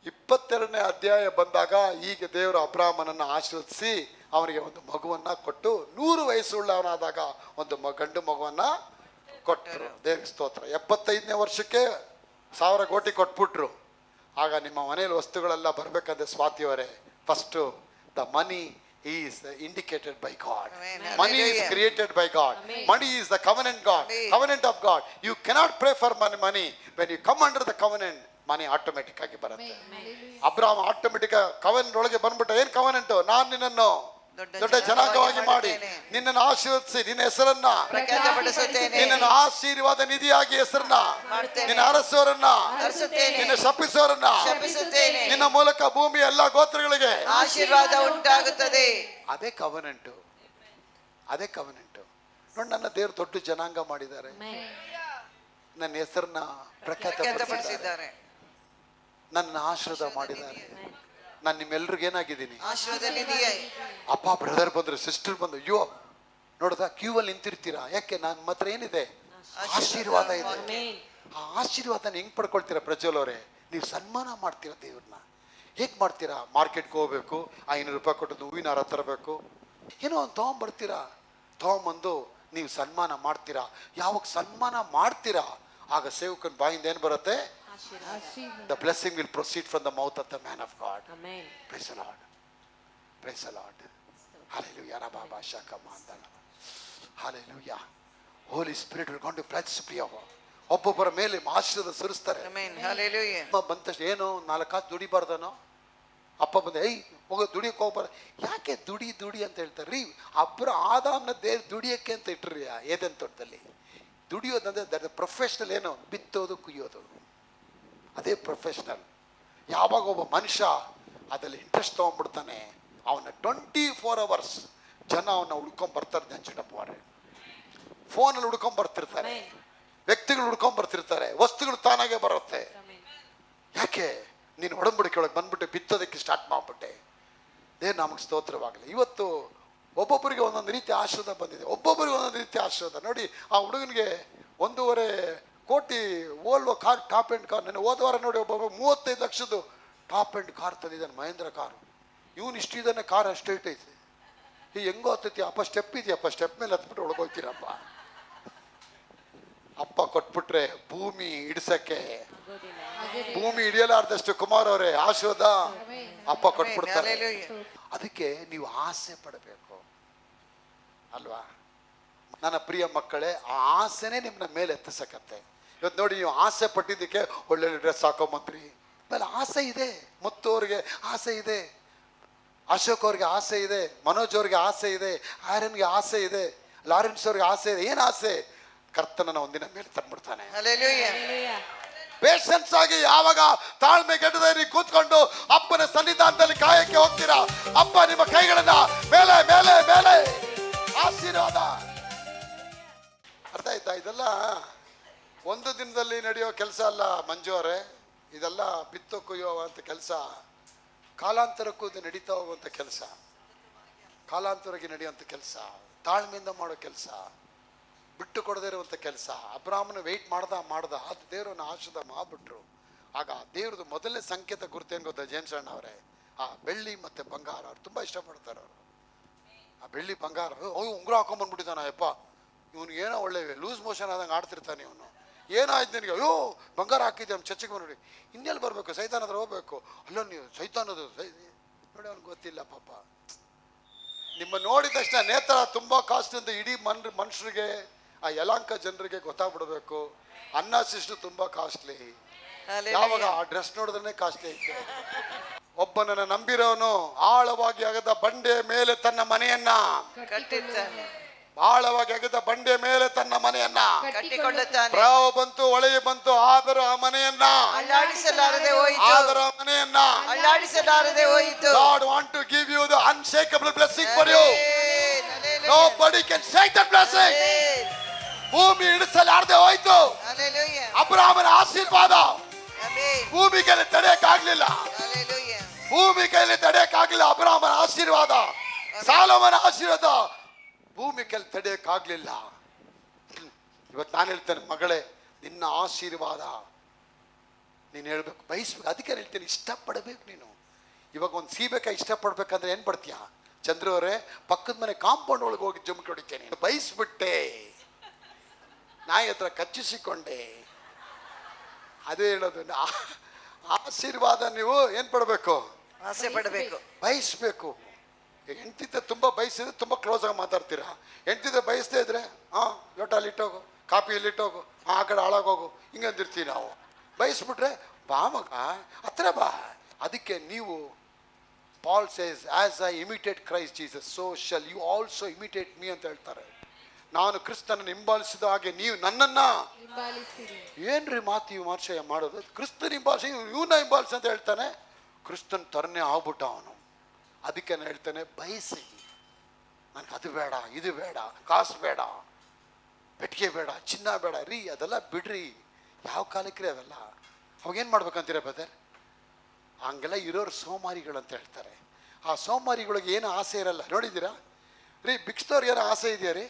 22ನೇ ಅಧ್ಯಾಯ ಬಂದಾಗ ಈಗ ದೇವರು ಅಬ್ರಾಮನನ್ನು ಆಶೀರ್ವದಿಸಿ ಅವನಿಗೆ ಒಂದು ಮಗುವನ್ನ ಕೊಟ್ಟು 100 ವಯಸ್ಸುಳ್ಳವನಾದಾಗ ಒಂದು ಗಂಡು ಮಗುವನ್ನ ಕೊಟ್ಟರು. ದೇವ್ರಿಗೆ ಸ್ತೋತ್ರ. 75ನೇ ವರ್ಷಕ್ಕೆ 1000 ಕೋಟಿ ಕೊಟ್ಬಿಟ್ರು. ಆಗ ನಿಮ್ಮ ಮನೆಯಲ್ಲಿ ವಸ್ತುಗಳೆಲ್ಲ ಬರಬೇಕಂದ್ರೆ ಸ್ವಾತಿಯವರೇ, first the money is indicated by God. Amen. Money is Hallelujah. created by God. Amen. Money is the covenant God. Amen. Covenant of God. You cannot pray for money. When you come under the covenant, money automatic ಆಗಿ ಬರುತ್ತೆ. ಅಬ್ರಾಮ್ automatic covenant ಒಳಗೆ ಬಂದ್ಬಿಟ್ಟ. ಏನ್ covenant? ನಾನು ನಿನ್ನನ್ನು ದೊಡ್ಡ ಜನಾಂಗವಾಗಿ ಮಾಡಿ ನಿನ್ನನ್ನು ಆಶೀರ್ವದಿಸಿ ನಿನ್ನ ಹೆಸರನ್ನ ಪ್ರಖ್ಯಾತಪಡಿಸುತ್ತೇನೆ. ನಿನ್ನನ್ನು ಆಶೀರ್ವಾದ ನಿಧಿಯಾಗಿ ಹೆಸರನ್ನ ಮಾಡ್ತೇನೆ. ನಿನ್ನ ಅರಸೋರನ್ನ ಅರಸುತ್ತೇನೆ. ನಿನ್ನ ಶಪಿಸೋರನ್ನ ಶಪಿಸುತ್ತೇನೆ. ನಿನ್ನ ಮೂಲಕ ಭೂಮಿಯ ಎಲ್ಲಾ ಗೋತ್ರಗಳಿಗೆ ಆಶೀರ್ವಾದ ಉಂಟಾಗುತ್ತದೆ. ಅದೇ ಕವನೆಂಟು. ಅದೇ ಕವನೆಂಟು. ನೋಡಿ, ನನ್ನ ದೇವರು ದೊಡ್ಡ ಜನಾಂಗ ಮಾಡಿದ್ದಾರೆ. ನನ್ನ ಹೆಸರನ್ನ ಪ್ರಖ್ಯಾತಪಡಿಸಿದ್ದಾರೆ. ಪ್ರಖ್ಯಾತಪಡಿಸಿದ್ದಾರೆ. ನನ್ನ ಆಶೀರ್ವಾದ ಮಾಡಿದ್ದಾರೆ. ನಾನು ನಿಮ್ಮೆಲ್ರಿಗೂ ಏನಾಗಿದ್ದೀನಿ? ಆಶೀರ್ವಾದ ನಿಧಿಯೇ. ಅಪ್ಪ ಬ್ರದರ್ ಬಂದ್ರು, ಸಿಸ್ಟರ್ ಬಂದ್ರು, ಅಯ್ಯೋ ನೋಡ್ದ ಕ್ಯೂ ಅಲ್ಲಿ ನಿಂತಿರ್ತೀರಾ. ಯಾಕೆ? ನನ್ನ ಮಾತ್ರ ಏನಿದೆ? ಆಶೀರ್ವಾದ ಇದೆ. ಆಮೆನ್. ಆ ಆಶೀರ್ವಾದನ ಹೆಂಗ್ ಪಡ್ಕೊಳ್ತೀರಾ ಪ್ರಜ್ವಲ್ ಅವರೇ? ನೀವು ಸನ್ಮಾನ ಮಾಡ್ತೀರಾ ದೇವ್ರನ್ನ. ಹೇಗ್ ಮಾಡ್ತೀರಾ? ಮಾರ್ಕೆಟ್ಗೆ ಹೋಗ್ಬೇಕು, 500 ರೂಪಾಯಿ ಕೊಟ್ಟು ಹೂವಿನ ಹಾರ ತರಬೇಕು, ಏನೋ ಒಂದು ತೊಗೊಂಬರ್ತೀರಾ. ತೊಗೊಂಬಂದು ನೀವು ಸನ್ಮಾನ ಮಾಡ್ತೀರಾ. ಯಾವಾಗ ಸನ್ಮಾನ ಮಾಡ್ತೀರಾ ಆಗ ಸೇವಕನ ಬಾಯಿಂದ ಏನು ಬರುತ್ತೆ? The blessing will proceed from the mouth of the man of God. Amen. Praise the Lord. Praise the Lord. Hallelujah. Rababa Shakamandana. Hallelujah. Holy Spirit will go to bless you. ಒಬ್ಬೊಬ್ಬರ ಮೇಲೆ ಆಶೀರ್ವಾದ ಸುರಿಸ್ತಾರೆ. Amen. Hallelujah. ಅಮ್ಮ ಬಂದ ತಕ್ಷಣ ಏನು 4 ಕಾಸು ದುಡಿಬಾರ್ದನೋ? ಅಪ್ಪ ಬಂದ ಹೋಗೋ ದುಡಿಯಕ್ಕೆ ಹೋಗ್ಬಾರ್ದು. ಯಾಕೆ ದುಡಿ ಅಂತ ಹೇಳ್ತಾರೆ ರೀ? ಆದಾಮ್ನ ದುಡಿಯಕ್ಕೆ ಅಂತ ಇಟ್ರಿ ಏದೇನ್ ತೋಟದಲ್ಲಿ. ದುಡಿಯೋದಂದ್ರೆ ದಟ್ ಪ್ರೊಫೆಷನಲ್. ಏನು? ಬಿತ್ತೋದು ಕುಯ್ಯೋದು, ಅದೇ ಪ್ರೊಫೆಷನಲ್. ಯಾವಾಗ ಒಬ್ಬ ಮನುಷ್ಯ ಅದರಲ್ಲಿ ಇಂಟ್ರೆಸ್ಟ್ ತೊಗೊಂಡ್ಬಿಡ್ತಾನೆ, ಅವನ 24 hours ಜನ ಅವನ್ನ ಹುಡ್ಕೊಂಡ್ ಬರ್ತಾರೆ. ನೆಂಚಿಡಪ್ಪವ್ರೆ, ಫೋನಲ್ಲಿ ಹುಡ್ಕೊಂಡ್ ಬರ್ತಿರ್ತಾರೆ, ವ್ಯಕ್ತಿಗಳು ಹುಡ್ಕೊಂಡ್ ಬರ್ತಿರ್ತಾರೆ, ವಸ್ತುಗಳು ತಾನಾಗೆ ಬರುತ್ತೆ. ಯಾಕೆ? ನೀನು ಒಡಂಬಡಿಕೆ ಒಳಗೆ ಬಂದ್ಬಿಟ್ಟು ಬಿತ್ತೋದಕ್ಕೆ ಸ್ಟಾರ್ಟ್ ಮಾಡ್ಬಿಟ್ಟೆ. ದೇವ್ರ ನಮಗೆ ಸ್ತೋತ್ರವಾಗಲಿ. ಇವತ್ತು ಒಬ್ಬೊಬ್ಬರಿಗೆ ಒಂದೊಂದು ರೀತಿ ಆಶೀರ್ವಾದ ಬಂದಿದೆ. ಒಬ್ಬೊಬ್ಬರಿಗೆ ಒಂದೊಂದು ರೀತಿ ಆಶೀರ್ವಾದ. ನೋಡಿ, ಆ ಹುಡುಗನಿಗೆ 1.5 ಕೋಟಿ Volvo car, top end car. ನಾನು ಹೋದ ವಾರ ನೋಡಿ ಒಬ್ಬೊಬ್ಬ 35 ಲಕ್ಷದ್ದು ಟಾಪ್ ಎಂಡ್ ಕಾರ್ ತಂದಿದ್ದಾನೆ, ಮಹೇಂದ್ರ ಕಾರು. ಇವನು ಇಷ್ಟು ಇದ್ದಾನೆ, ಕಾರ್ ಅಷ್ಟೇ ಇಟ್ಟೈತೆ. ಈ ಹೆಂಗೋ ಹತ್ತೈತಿ ಅಪ್ಪ? ಸ್ಟೆಪ್ ಇದೆಯಪ್ಪ, ಸ್ಟೆಪ್ ಮೇಲೆ ಹತ್ಬಿಟ್ಟು ಒಳಗೋಗ್ತೀರಪ್ಪ. ಅಪ್ಪ ಕೊಟ್ಬಿಟ್ರೆ ಭೂಮಿ ಇಡ್ಸಕ್ಕೆ, ಭೂಮಿ ಹಿಡಿಯಲಾರ್ದಷ್ಟು ಕುಮಾರ್ ಅವರೇ ಆಶೀರ್ವಾದ ಅಪ್ಪ ಕೊಟ್ಬಿಡ್ತಾರೆ. ಅದಕ್ಕೆ ನೀವು ಆಸೆ ಪಡಬೇಕು ಅಲ್ವಾ ನನ್ನ ಪ್ರಿಯ ಮಕ್ಕಳೇ? ಆ ಆಸೆನೇ ನಿಮ್ಮನ್ನ ಮೇಲೆ ಎತ್ತಿಸಕತ್ತೆ. ಇವತ್ತು ನೋಡಿ, ನೀವು ಆಸೆ ಪಟ್ಟಿದ್ದಕ್ಕೆ ಒಳ್ಳೊಳ್ಳೆ ಡ್ರೆಸ್ ಹಾಕೊಂಬಂದ್ರಿ. ಆಮೇಲೆ ಆಸೆ ಇದೆ. ಮುತ್ತು ಅವ್ರಿಗೆ ಆಸೆ ಇದೆ, ಅಶೋಕ್ ಅವ್ರಿಗೆ ಆಸೆ ಇದೆ, ಮನೋಜ್ ಅವ್ರಿಗೆ ಆಸೆ ಇದೆ, ಆರ್ಯನ್ಗೆ ಆಸೆ ಇದೆ, ಲಾರೆನ್ಸ್ ಅವ್ರಿಗೆ ಆಸೆ ಇದೆ. ಏನು ಆಸೆ? ಕರ್ತನನ್ನ ಒಂದಿನ ಮೇಲೆ ತಂದ್ಬಿಡ್ತಾನೆ. ಪೇಷನ್ಸ್ ಆಗಿ ಯಾವಾಗ ತಾಳ್ಮೆ ಗೆಡದಲ್ಲಿ ಕೂತ್ಕೊಂಡು ಅಪ್ಪನ ಸನ್ನಿಧಾನದಲ್ಲಿ ಕಾಯಕ್ಕೆ ಹೋಗ್ತೀರಾ, ಅಪ್ಪ ನಿಮ್ಮ ಕೈಗಳನ್ನ ಮೇಲೆ ಮೇಲೆ ಮೇಲೆ ಆಶೀರ್ವಾದ. ಅರ್ಥ ಆಯ್ತಾ? ಇದೆಲ್ಲ ಒಂದು ದಿನದಲ್ಲಿ ನಡೆಯೋ ಕೆಲಸ ಅಲ್ಲ ಮಂಜು ಅವರೇ. ಇದೆಲ್ಲ ಬಿತ್ತು ಕೊಯ್ಯುವಂಥ ಕೆಲಸ, ಕಾಲಾಂತರಕ್ಕೂ ಇದು ನಡೀತಾ ಹೋಗುವಂಥ ಕೆಲಸ, ಕಾಲಾಂತರಕ್ಕೆ ನಡೆಯುವಂಥ ಕೆಲಸ, ತಾಳ್ಮೆಯಿಂದ ಮಾಡೋ ಕೆಲಸ, ಬಿಟ್ಟು ಕೊಡದೇ ಇರುವಂಥ ಕೆಲಸ. ಅಬ್ರಾಹ್ಮನ ವೆಯ್ಟ್ ಮಾಡ್ದ ಅದು ದೇವರನ್ನ ಆಶೀರ್ವಾದ ಮಾಡ್ಬಿಟ್ರು. ಆಗ ದೇವ್ರದ್ದು ಮೊದಲನೇ ಸಂಕೇತ ಗುರುತು ಏನು ಗೊತ್ತಾ ಜೇಮ್ಸ್ ಅಣ್ಣ ಅವರೇ? ಆ ಬೆಳ್ಳಿ ಮತ್ತು ಬಂಗಾರ. ಅವ್ರು ತುಂಬ ಇಷ್ಟಪಡ್ತಾರೆ ಅವರು. ಆ ಬೆಳ್ಳಿ ಬಂಗಾರ, ಉಂಗುರ ಹಾಕೊಂಡ್ಬಂದ್ಬಿಟ್ಟಿದ್ದಾನ ಯಪ್ಪ, ಇವನು ಏನೋ ಒಳ್ಳೆ ಲೂಸ್ ಮೋಷನ್ ಆದಂಗೆ ಆಡ್ತಿರ್ತಾನೆ ಇವನು. ಏನಾಯ್ತು ನಿನಗೆ? ಅಯ್ಯೋ ಬಂಗಾರ ಹಾಕಿದ್ದೆ ಅವ್ನು ಚರ್ಚೆಗೆ ನೋಡಿ. ಇನ್ನೆಲ್ಲಿ ಬರಬೇಕು? ಸೈತಾನ ಹತ್ರ ಹೋಗ್ಬೇಕು. ಅಲ್ಲೋ ನೀವು ಸೈತಾನದು ನೋಡಿ, ಅವ್ನಿಗೆ ಗೊತ್ತಿಲ್ಲ ಪಾಪ. ನಿಮ್ಮ ನೋಡಿದ ತಕ್ಷಣ ನೇತ್ರ ತುಂಬ ಕಾಸ್ಟ್ ಅಂತ ಇಡೀ ಮನುಷ್ಯರಿಗೆ, ಆ ಯಲಾಂಕ ಜನರಿಗೆ ಗೊತ್ತಾಗ್ಬಿಡ್ಬೇಕು. ಅನ್ನ ಶಿಷ್ಟು ತುಂಬ ಕಾಸ್ಟ್ಲಿ. ಯಾವಾಗ ಆ ಡ್ರೆಸ್ ನೋಡಿದ್ರೆ ಕಾಸ್ಟ್ಲಿ ಐತೆ. ಒಬ್ಬನನ್ನ ನಂಬಿರೋನು ಆಳವಾಗಿ ಅಗದ ಬಂಡೆ ಮೇಲೆ ತನ್ನ ಮನೆಯನ್ನ ಕಟ್ಟಿದ್ದಾನೆ. ಆಳವಾಗಿ ಅಗದ ಬಂಡೆ ಮೇಲೆ ತನ್ನ ಮನೆಯನ್ನ ಕಟ್ಟಿಕೊಳ್ಳುತ್ತಾನೆ. ಪ್ರವಾಹ ಬಂತು, ಹೊಳೆಯು ಬಂತು, ಆದರೂ ಆ ಮನೆಯನ್ನ ಅಲ್ಲಾಡಿಸಲಾರದೆ ಹೋಯಿತು. ಆದರೂ ಆ ಮನೆಯನ್ನ ಅಲ್ಲಾಡಿಸಲಾರದೆ ಹೋಯಿತು. God want to give you the unshakable blessing for you. Nobody can shake that blessing. ಭೂಮಿ ಇಳಿಸಲಾರದೆ ಹೋಯ್ತು. ಅಬ್ರಾಹ್ಮನ ಆಶೀರ್ವಾದ ಭೂಮಿ ಕೈಲಿ ತಡೆಯಕ್ಕಾಗ್ಲಿಲ್ಲ. ಭೂಮಿ ಕೈಲಿ ತಡೆಯಕ್ಕಾಗ್ಲಿಲ್ಲ. ಅಬ್ರಾಹ್ಮನ ಆಶೀರ್ವಾದ, ಸಾಲೋಮನ ಆಶೀರ್ವಾದ ಭೂಮಿ ಕೈಲಿ ತಡೆಯಕ್ಕಾಗ್ಲಿಲ್ಲ. ಇವತ್ತು ನಾನು ಹೇಳ್ತೇನೆ ಮಗಳೇ, ನಿನ್ನ ಆಶೀರ್ವಾದ ನೀನು ಹೇಳ್ಬೇಕು, ಬಯಸ್ಬೇಕು. ಅದಕ್ಕೆ ಹೇಳ್ತೀನಿ, ಇಷ್ಟಪಡಬೇಕು ನೀನು. ಇವಾಗ ಒಂದು ಸೀಬೇಕಾಗಿ ಇಷ್ಟಪಡ್ಬೇಕಂದ್ರೆ ಏನು ಪಡ್ತೀಯ? ಚಂದ್ರ ಅವರೇ, ಪಕ್ಕದ ಮನೆ ಕಾಂಪೌಂಡ್ ಒಳಗೆ ಹೋಗಿ ಜುಮ್ಕಿ ಹೊಡಿತೇನೆ, ಬಯಸ್ಬಿಟ್ಟೆ, ನಾಯಿ ಹತ್ರ ಕಚ್ಚಿಸಿಕೊಂಡೆ. ಅದೇ ಹೇಳೋದು, ಆಶೀರ್ವಾದ ನೀವು ಏನು ಪಡಬೇಕು? ಆಸೆ ಪಡಬೇಕು. ಬಯಸ್ಬೇಕು. ಹೆಂಡ್ತಿದ್ದೆ ತುಂಬ ಬಯಸಿದ್ರೆ ತುಂಬ ಕ್ಲೋಸ್ ಆಗಿ ಮಾತಾಡ್ತೀರಾ. ಹೆಂಡ್ತಿದ್ದೆ ಬಯಸದೇ ಇದ್ರೆ ಲೋಟ ಅಲ್ಲಿಟ್ಟೋಗು, ಕಾಪಿ ಇಲ್ಲಿಟ್ಟೋಗು, ಆ ಕಡೆ ಹಾಳಾಗೋಗು, ಹಿಂಗೆ ಅಂದಿರ್ತೀವಿ ನಾವು. ಬಯಸ್ಬಿಟ್ರೆ ಬಾ ಮಗ ಹತ್ರ ಬಾ. ಅದಕ್ಕೆ ನೀವು Paul says, as I imitate Christ Jesus so shall you also imitate me ಅಂತ ಹೇಳ್ತಾರೆ. ನಾನು ಕ್ರಿಸ್ತನನ್ನು ಹಿಂಬಾಲಿಸಿದ ಹಾಗೆ ನೀವು ನನ್ನನ್ನು ಏನ್ರಿ ಮಾತು ಇವು ಮನುಷ್ಯ ಮಾಡೋದು? ಕ್ರಿಸ್ತನ ಹಿಂಬಾಲಿಸಿ ಇವನ್ನ ಹಿಂಬಾಲಿಸಿ ಅಂತ ಹೇಳ್ತಾನೆ. ಕ್ರಿಸ್ತನ್ ತರನೇ ಆಗ್ಬಿಟ್ಟ ಅವನು. ಅದಕ್ಕೆ ನಾನು ಹೇಳ್ತಾನೆ, ಬಯಸಿ. ನನಗೆ ಅದು ಬೇಡ, ಇದು ಬೇಡ, ಕಾಸು ಬೇಡ, ಪೆಟ್ಟಿಗೆ ಬೇಡ, ಚಿನ್ನ ಬೇಡ ರೀ, ಅದೆಲ್ಲ ಬಿಡ್ರಿ. ಯಾವ ಕಾಲಕ್ಕೆ ರೀ ಅವೆಲ್ಲ? ಅವಾಗೇನು ಮಾಡ್ಬೇಕಂತೀರ ಬ್ರದರ್? ಹಂಗೆಲ್ಲ ಇರೋರು ಸೋಮಾರಿಗಳಂತ ಹೇಳ್ತಾರೆ. ಆ ಸೋಮಾರಿಗಳಿಗೆ ಏನು ಆಸೆ ಇರಲ್ಲ. ನೋಡಿದ್ದೀರಾ ರೀ? ಭಿಕ್ಷದವ್ರಿಗೆ ಏನೋ ಆಸೆ ಇದೆಯಾ ರೀ?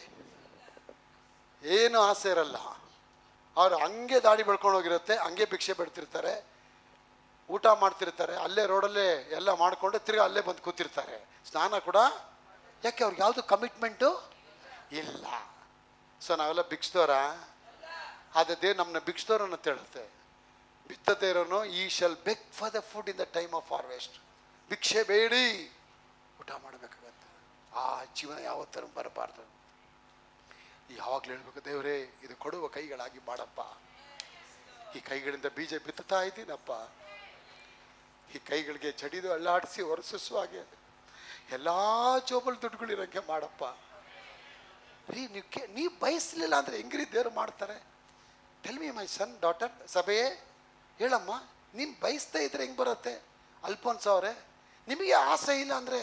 ಏನು ಆಸೆ ಇರಲ್ಲ. ಅವ್ರು ಹಂಗೆ ದಾಡಿ ಬೆಳ್ಕೊಂಡು ಹೋಗಿರುತ್ತೆ, ಹಂಗೆ ಭಿಕ್ಷೆ ಬಿಡ್ತಿರ್ತಾರೆ, ಊಟ ಮಾಡ್ತಿರ್ತಾರೆ, ಅಲ್ಲೇ ರೋಡಲ್ಲೇ ಎಲ್ಲ ಮಾಡಿಕೊಂಡು ತಿರ್ಗಿ ಅಲ್ಲೇ ಬಂದು ಕೂತಿರ್ತಾರೆ. ಸ್ನಾನ ಕೂಡ ಯಾಕೆ? ಅವ್ರಿಗೆ ಯಾವುದು ಕಮಿಟ್ಮೆಂಟು ಇಲ್ಲ. ಸೊ ನಾವೆಲ್ಲ ಭಿಕ್ಷದವರ? ಆದರೆ ದೇವ್ರು ನಮ್ಮನ್ನ ಭಿಕ್ಷದವ್ರನ್ನ ಹೇಳುತ್ತೆ. ಬಿತ್ತದೇ ಇರೋನು ಈ ಶಲ್ ಬೆಕ್ for the food in the time of harvest. ಭಿಕ್ಷೆ ಬೇಡಿ, ಊಟ ಮಾಡಬೇಕಾಗತ್ತೆ. ಆ ಜೀವನ ಯಾವತ್ತೂ ಬರಬಾರ್ದು. ಯಾವಾಗಲೂ ಹೇಳ್ಬೇಕು, ದೇವರೇ ಇದು ಕೊಡುವ ಕೈಗಳಾಗಿ ಮಾಡಪ್ಪ. ಈ ಕೈಗಳಿಂದ ಬೀಜ ಬಿತ್ತುತ್ತಾ ಇದ್ದೀನಪ್ಪ. ಈ ಕೈಗಳಿಗೆ ಚಡಿದು ಅಲ್ಲಾಡಿಸಿ ಹೊರಸಿಸುವ ಹಾಗೆ ಎಲ್ಲ ಜೋಬಲ್ ದುಡ್ಡುಗಳಿರೋಂಗೆ ಮಾಡಪ್ಪ ರೀ. ನೀವು ಬಯಸಲಿಲ್ಲ ಅಂದರೆ ಹೆಂಗ್ರಿ ದೇವರು ಮಾಡ್ತಾರೆ? ಟೆಲ್ ಮಿ ಮೈ ಸನ್, ಡಾಟರ್. ಸಭೆಯೇ ಹೇಳಮ್ಮ, ನೀನು ಬಯಸ್ತಾ ಇದ್ರೆ ಹೆಂಗೆ ಬರುತ್ತೆ? ಅಲ್ಫೋನ್ಸ್ ಅವರೇ, ನಿಮಗೆ ಆಸೆ ಇಲ್ಲ ಅಂದರೆ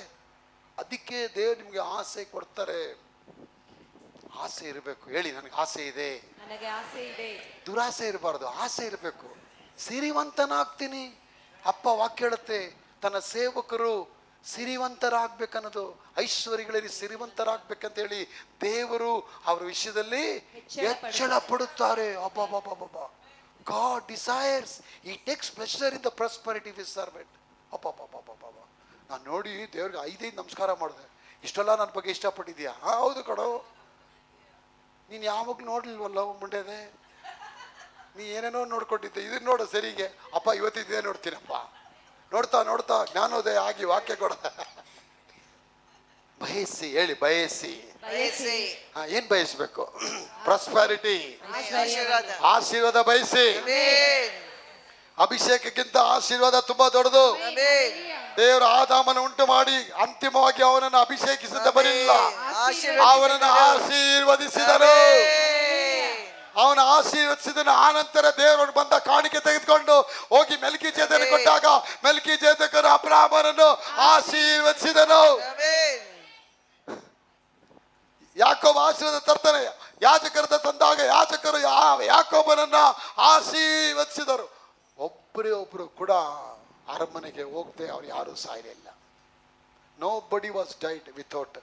ಅದಕ್ಕೆ ದೇವರು ನಿಮಗೆ ಆಸೆ ಕೊಡ್ತಾರೆ. ಆಸೆ ಇರಬೇಕು. ಹೇಳಿ, ನನಗೆ ಆಸೆ ಇದೆ. ನನಗೆ ಆಸೆ ಇದೆ. ದುರಾಸೆ ಇರಬಾರ್ದು, ಆಸೆ ಇರಬೇಕು. ಸಿರಿವಂತನಾಗ್ತೀನಿ. ಅಪ್ಪ ವಾಕ್ಯ ಹೇಳುತ್ತೆ, ತನ್ನ ಸೇವಕರು ಸಿರಿವಂತರಾಗಬೇಕನ್ನೋದು. ಐಶ್ವರ್ಯಗಳಲ್ಲಿ ಸಿರಿವಂತರಾಗಬೇಕಂತ ಹೇಳಿ ದೇವರು ಅವರ ವಿಷಯದಲ್ಲಿ ಹೆಚ್ಚಳ ಪಡುತ್ತಾರೆ. ಅಬ್ಬಬ್ಬಬ್ಬಬ್ಬ. God desires, he takes pleasure in the prosperity of his servant. ಅಬ್ಬಬ್ಬಬ್ಬಬ್ಬ. ನಾನು ನೋಡಿ ದೇವ್ರಿಗೆ 5 ನಮಸ್ಕಾರ ಮಾಡಿದೆ. ಇಷ್ಟೆಲ್ಲ ನನ್ನ ಬಗ್ಗೆ ಇಷ್ಟಪಟ್ಟಿದ್ಯಾ? ಹೌದು ಕಣೋ. ನೀನು ಯಾವಾಗಲೂ ನೋಡ್ಲಿಲ್ವಲ್ಲ ಮುಂಡೆದೆ? ನೀ ಏನೇನೋ ನೋಡ್ಕೊಂಡಿದ್ದೆ, ಇದನ್ನ ನೋಡು ಸರಿಗೆ. ಅಪ್ಪ ಇವತ್ತಿದ್ದೇ ನೋಡ್ತೀನಪ್ಪ. ನೋಡ್ತಾ ನೋಡ್ತಾ ಜ್ಞಾನೋದಯ ಆಗಿ ವಾಕ್ಯ ಕೊಡ. ಬಯಸಿ. ಹೇಳಿ, ಬಯಸಿ. ಬಯಸಿ. ಏನ್ ಬಯಸ್ಬೇಕು? ಪ್ರಾಸ್ಪರಿಟಿ, ಆಶೀರ್ವಾದ. ಆಶೀರ್ವಾದ ಬಯಸಿ. ಆಮೆನ್. ಅಭಿಷೇಕಕ್ಕಿಂತ ಆಶೀರ್ವಾದ ತುಂಬಾ ದೊಡ್ಡದು. ಆಮೆನ್. ದೇವರು ಆದಾಮನ ಉಂಟು ಮಾಡಿ ಅಂತಿಮವಾಗಿ ಅವನನ್ನು ಅಭಿಷೇಕಿಸಿದ ಬರಲಿಲ್ಲ, ಅವನನ್ನು ಆಶೀರ್ವದಿಸಿದರು. ಅವನ ಆಶೀರ್ವದಿಸಿದ ಆನಂತರ ದೇವರು ಬಂದ ಕಾಣಿಕೆ ತೆಗೆದುಕೊಂಡು ಹೋಗಿ ಮೆಲ್ಕಿಜೇದಕನಿಗೆ ಕೊಟ್ಟಾಗ ಮೆಲ್ಕಿಜೇದಕನು ಅಬ್ರಹಾಮನನ್ನು ಆಶೀರ್ವದಿಸಿದನು. ಯಾಕೋಬ ಆಶೀರ್ವಾದ ತರ್ತಾನೆ. ಯಾಜಕರ ತಂದಾಗ ಯಾಜಕರು ಯಾಕೋಬನನ್ನ ಆಶೀರ್ವದಿಸಿದರು. ಒಬ್ಬರೇ ಒಬ್ಬರು ಕೂಡ ಅರಮನೆಗೆ ಹೋಗದೆ ಅವ್ರು ಯಾರೂ ಸಾಯಲಿಲ್ಲ. ನೋ ಬಡಿ was died without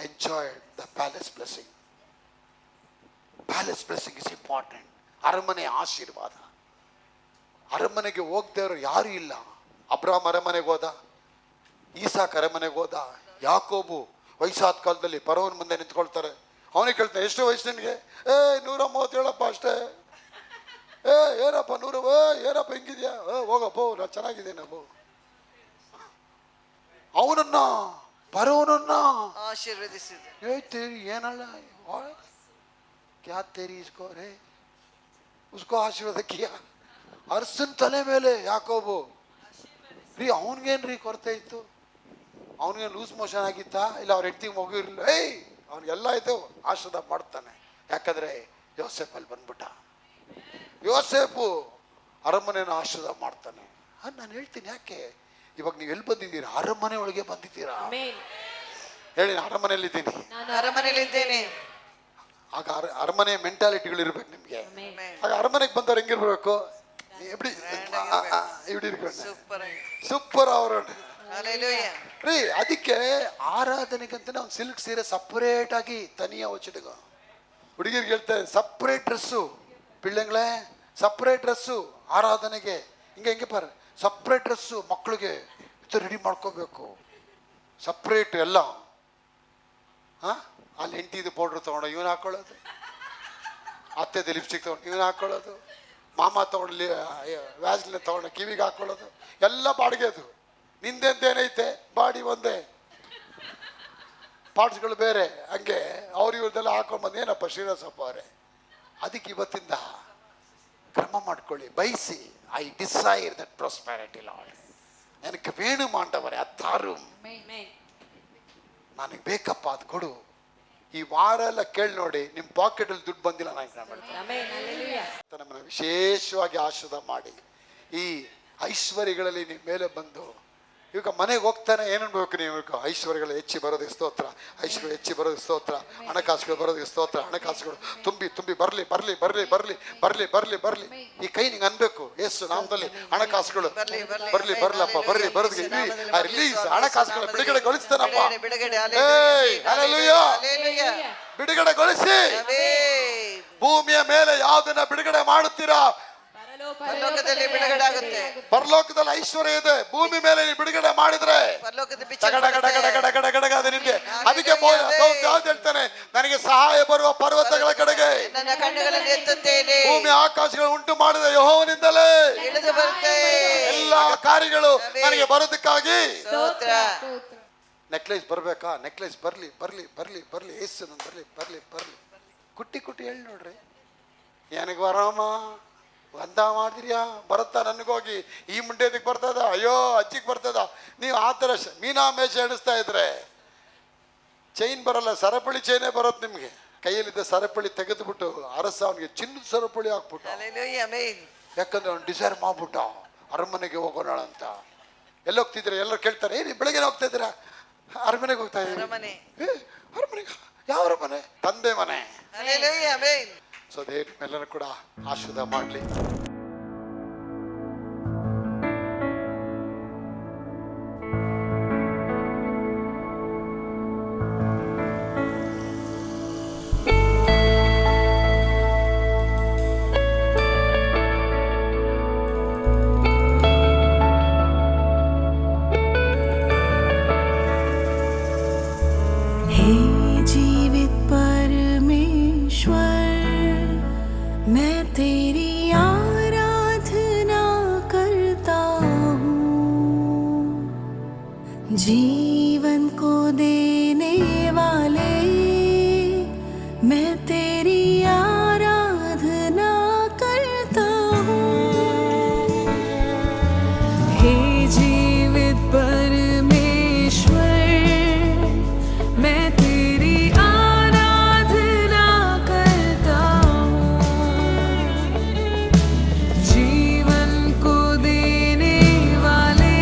enjoyed the palace blessing. Palace blessing is important. ಅರಮನೆ ಆಶೀರ್ವಾದ. ಅರಮನೆಗೆ ಹೋಗದವರು ಯಾರೂ ಇಲ್ಲ. ಅಬ್ರಾಮ್ ಅರಮನೆಗೆ ಹೋದ, ಈಸಾಕ್ ಅರಮನೆಗೆ ಹೋದ, ಯಾಕೋಬು ವಯಸ್ಸಾದ ಕಾಲದಲ್ಲಿ ಪರವನ ಮುಂದೆ ನಿಂತ್ಕೊಳ್ತಾರೆ. ಅವನಿಗೆ ಕೇಳ್ತಾನೆ, ಎಷ್ಟು ವಯಸ್ಸು ನಿನಗೆ? 137 ಅಷ್ಟೇ. ಏನಪ್ಪ 100? ಏನಪ್ಪ ಹಿಂಗಿದ್ಯಾ? ಹೋಗಪ್ಪ, ನಾನು ಚೆನ್ನಾಗಿದ್ದೇನೆ. ಅವನನ್ನ ಪರವನನ್ನ ಆಶೀರ್ವದಿಸಿದ. ಏನಲ್ಲ ಕ್ಯಾ ತೇರಿ ಇಸ್ಕೋ ರೇ, ಉಸ್ಕೋ ಆಶೀರ್ವಾದ ಕಿಯಾ. ಅರಸನ್ ತಲೆ ಮೇಲೆ ಯಾಕೋಬು ರೀ. ಅವನಿಗೇನ್ರಿ ಕೊರತೆ ಇತ್ತು? ಅವನಿಗೆ ಲೂಸ್ ಮೋಷನ್ ಆಗಿತ್ತಾ? ಇಲ್ಲ ಅವ್ರ ಹೆಂಡತಿಗೆ ಮಗು ಇರಲಿಲ್ಲ? ಅವನಿಗೆಲ್ಲ ಆಯ್ತು, ಆಶೀರ್ವಾದ ಮಾಡ್ತಾನೆ. ಯಾಕಂದ್ರೆ ಯೋಸೇಫ್ ಅಲ್ಲಿ ಬಂದ್ಬಿಟ್ಟ. ಯೋಸೇಫು ಅರಮನೆಯನ್ನು ಆಶೀರ್ವಾದ ಮಾಡ್ತಾನೆ. ನಾನು ಹೇಳ್ತೀನಿ, ಯಾಕೆ ಇವಾಗ ನೀವು ಎಲ್ಲಿ ಬಂದಿದ್ದೀರಾ? ಅರಮನೆ ಒಳಗೆ ಬಂದಿದ್ದೀರಾ? ಹೇಳಿ, ಅರಮನೆಯಲ್ಲಿದ್ದೀನಿ. ಅರಮನೆಯಲ್ಲಿದ್ದೇನೆ. ಆಗ ಅರಮನೆ ಮೆಂಟಾಲಿಟಿಗಳು ಇರ್ಬೇಕು ನಿಮ್ಗೆ. ಆಗ ಅರಮನೆಗೆ ಬಂದವ್ರು ಹೆಂಗಿರ್ಬೇಕು? ಎಪ್ಪಡಿ ಸೂಪರ್ ಅವರು ರೀ. ಅದಕ್ಕೆ ಆರಾಧನೆಗಂತ ಒಂದು ಸಿಲ್ಕ್ ಸೀರೆ ಸಪ್ರೇಟ್ ಆಗಿ ತನಿಯ ವಚ್ಚಿಡುಗ. ಹುಡುಗಿರಿಗೆ ಹೇಳ್ತಾರೆ ಸಪ್ರೇಟ್ ಡ್ರೆಸ್ಸು, ಪಿಳ್ಳೆಂಗಳೇ ಸಪ್ರೇಟ್ ಡ್ರೆಸ್ಸು. ಆರಾಧನೆಗೆ ಹಿಂಗೆ ಪಾರ ಸಪ್ರೇಟ್ ಡ್ರೆಸ್ಸು ಮಕ್ಕಳಿಗೆ ರೆಡಿ ಮಾಡ್ಕೋಬೇಕು, ಸಪ್ರೇಟ್ ಎಲ್ಲ. ಅಲ್ಲಿ ಎಂಟಿದು ಪೌಡ್ರ್ ತೊಗೊಂಡು ಇವನು ಹಾಕೊಳ್ಳೋದು, ಅತ್ತೆದು ಲಿಪ್ಸ್ಟಿಕ್ ತೊಗೊಂಡು ಇವನು ಹಾಕೊಳ್ಳೋದು, ಮಾಮ ತೊಗೊಂಡು ವ್ಯಾಸ್ಲಿನ್ ತೊಗೊಂಡು ಕಿವಿಗೆ ಹಾಕೊಳ್ಳೋದು, ಎಲ್ಲ ಬಾಡಿಗೆ. ಅದು ನಿಂದೆಂತೇನೈತೆ, ಬಾಡಿ ಒಂದೇ, ಪಾರ್ಟ್ಸ್ಗಳು ಬೇರೆ. ಹಂಗೆ ಅವ್ರು ಇವ್ರದ್ದೆಲ್ಲ ಹಾಕೊಂಡು ಬಂದು ಏನಪ್ಪ ಶ್ರೀನಿವಾಸಪ್ಪ ಅವರೇ. ಅದಕ್ಕೆ ಇವತ್ತಿಂದ ಕ್ರಮ ಮಾಡ್ಕೊಳ್ಳಿ, ಬಯಸಿ. I desire that prosperity Lord, ನನಗೆ ವೇಣು ಮಾಂಡವರೇ ಅತ್ತಾರು, ನನಗೆ ಬೇಕಪ್ಪ ಅದು ಕೊಡು. ಈ ವಾರ ಎಲ್ಲ ಕೇಳಿ ನೋಡಿ, ನಿಮ್ಮ ಪಾಕೆಟಲ್ಲಿ ದುಡ್ಡು ಬಂದಿಲ್ಲ ನಮ್ಮನ್ನು ವಿಶೇಷವಾಗಿ ಆಶೀರ್ವಾದ ಮಾಡಿ ಈ ಐಶ್ವರ್ಯಗಳಲ್ಲಿ ನಿಮ್ಮ ಮೇಲೆ ಬಂದು ಇವಾಗ ಮನೆಗೆ ಹೋಗ್ತಾನೆ ಏನು ಅನ್ಬೇಕು ನೀವು? ಐಶ್ವರ್ಯಗಳು ಹೆಚ್ಚಿ ಬರೋದಕ್ಕೆ ಸ್ತೋತ್ರ, ಐಶ್ವರ್ಯ ಹೆಚ್ಚಿ ಬರೋದಕ್ಕೆ ಸ್ತೋತ್ರ, ಹಣಕಾಸುಗಳು ಬರೋದಕ್ಕೆ ಸ್ತೋತ್ರ, ಹಣಕಾಸುಗಳು ತುಂಬಿ ತುಂಬಿ ಬರಲಿ ಬರಲಿ ಬರಲಿ ಬರಲಿ ಬರಲಿ ಬರಲಿ ಬರಲಿ. ಈ ಕೈ ನಿಂಗೆ ಅನ್ಬೇಕು, ಯೇಸು ನಾಮದಲ್ಲಿ ಹಣಕಾಸುಗಳು ಬರ್ಲಿ ಬರ್ಲಪ್ಪ, ಬರ್ರಿ ಬರೋದಕ್ಕೆ ರಿಲೀಸ್, ಹಣಕಾಸುಗಳ ಬಿಡುಗಡೆಗೊಳಿಸ್ತಾನಪ್ಪ. ಬಿಡುಗಡೆಗೊಳಿಸಿ. ಭೂಮಿಯ ಮೇಲೆ ಯಾವುದನ್ನ ಬಿಡುಗಡೆ ಮಾಡುತ್ತೀರಾ? ಪರಲೋಕದಲ್ಲಿ ಬಿಡುಗಡೆ ಆಗುತ್ತೆ. ಪರಲೋಕದಲ್ಲಿ ಐಶ್ವರ್ಯ ಇದೆ, ಭೂಮಿ ಮೇಲೆ ಬಿಡುಗಡೆ ಮಾಡಿದ್ರೆ ನಿನ್ಗೆ. ಅದಕ್ಕೆ ಹೇಳ್ತಾನೆ, ನನಗೆ ಸಹಾಯ ಬರುವ ಪರ್ವತಗಳ ಕಡೆಗೆ ನನ್ನ ಕಣ್ಣುಗಳನ್ನು ಎತ್ತುತ್ತೇನೆ, ಭೂಮಿ ಆಕಾಶಗಳು ಉಂಟು ಮಾಡಿದ ಯೆಹೋವನಿಂದಲೇ ಇಳಿದು ಬರುತ್ತೆ ಎಲ್ಲಾ ಕಾರ್ಯಗಳು ನನಗೆ ಬರೋದಕ್ಕಾಗಿ. ಸ್ತೋತ್ರ. ನೆಕ್ಲೆಸ್ ಬರ್ಬೇಕಾ? ನೆಕ್ಲೆಸ್ ಬರ್ಲಿ ಬರ್ಲಿ ಬರ್ಲಿ ಬರ್ಲಿ, ಏಸು ಬರ್ಲಿ ಬರ್ಲಿ ಬರ್ಲಿ. ಕುಟ್ಟಿ ಕುಟ್ಟಿ ಹೇಳಿ ನೋಡ್ರಿ, ನನಗೆ ಬರಾಮ ಒಂದ ಮಾಡಿದ್ರಿಯಾ ಬರುತ್ತಾ? ನನಗೋಗಿ ಈ ಮುಂಡೆದಕ್ಕೆ ಬರ್ತದ, ಅಯ್ಯೋ ಅಜ್ಜಿಗೆ ಬರ್ತದ. ನೀವು ಆ ಥರ ಮೀನಾಮೇಷ ಎಣಿಸ್ತಾ ಇದ್ರೆ ಚೈನ್ ಬರಲ್ಲ, ಸರಪಳಿ ಚೈನೇ ಬರೋದು ನಿಮಗೆ. ಕೈಯಲ್ಲಿದ್ದ ಸರಪಳಿ ತೆಗೆದುಬಿಟ್ಟು ಅರಸ ಅವನಿಗೆ ಚಿನ್ನದ ಸರಪಳಿ ಹಾಕ್ಬಿಟ್ಟು, ಯಾಕಂದ್ರೆ ಅವ್ನು ಡಿಸೈರ್ ಮಾಡ್ಬಿಟ್ಟ ಅರಮನೆಗೆ ಹೋಗೋಣ ಅಂತ. ಎಲ್ಲೋಗ್ತಿದ್ರೆ ಎಲ್ಲರೂ ಕೇಳ್ತಾರೆ, ನೀವು ಬೆಳಗ್ಗೆ ಹೋಗ್ತಾ ಇದ್ದೀರಾ? ಅರಮನೆಗೆ ಹೋಗ್ತಾ ಇದ್ದೀರಿ. ಅರಮನೆಗೆ? ಯಾವ ಅರಮನೆ? ತಂದೆ ಮನೆ. ಸೊ ದೇವ್ರ ಮೇಲೆನೂ ಕೂಡ ಆಶೀರ್ವಾದ ಮಾಡಲಿ. जीवन को देने वाले मैं तेरी आराधना करता हूँ। हे जीवित परमेश्वर, मैं तेरी आराधना करता हूँ। जीवन को देने वाले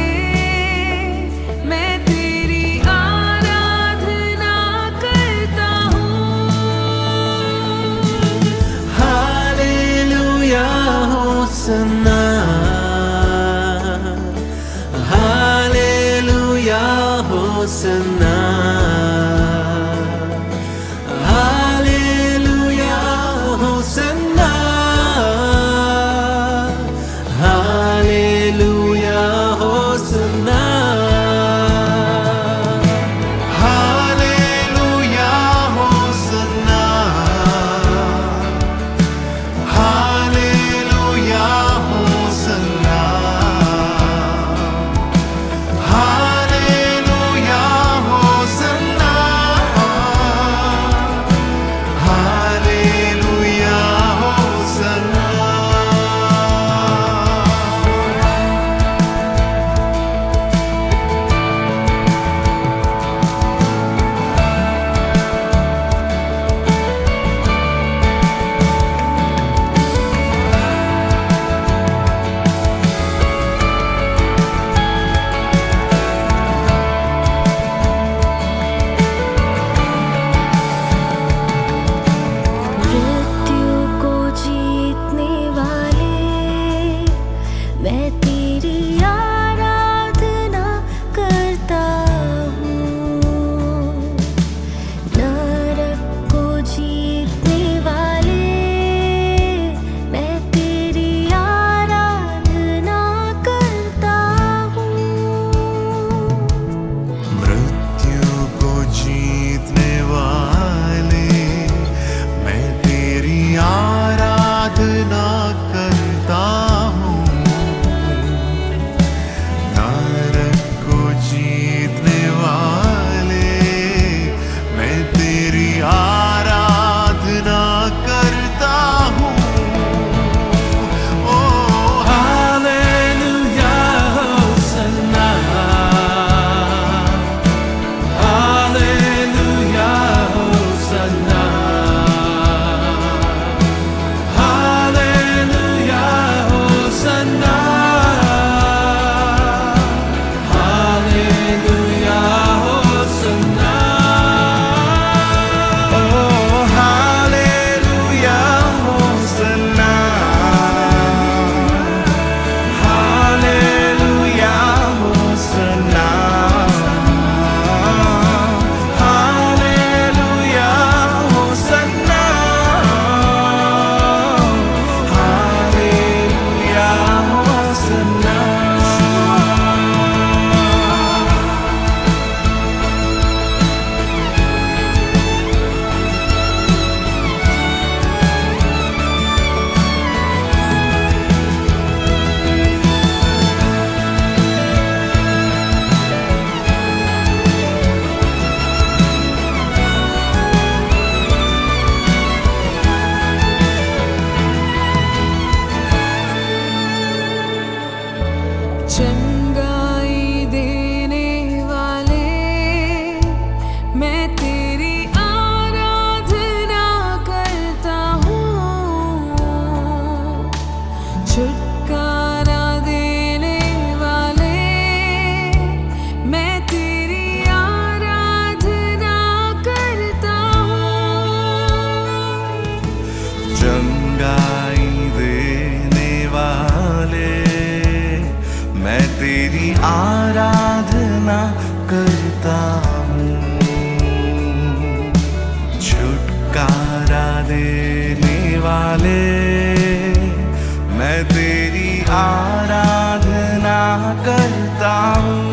मैं तेरी आराधना करता हूँ। Hallelujah hosanna, hallelujah hosanna, hallelujah hosanna, hallelujah hosanna, hallelujah hosanna, hallelujah hosanna, hallelujah hosanna. आराधना करता हूँ। छुटकारा देने वाले, मैं तेरी आराधना करता हूँ।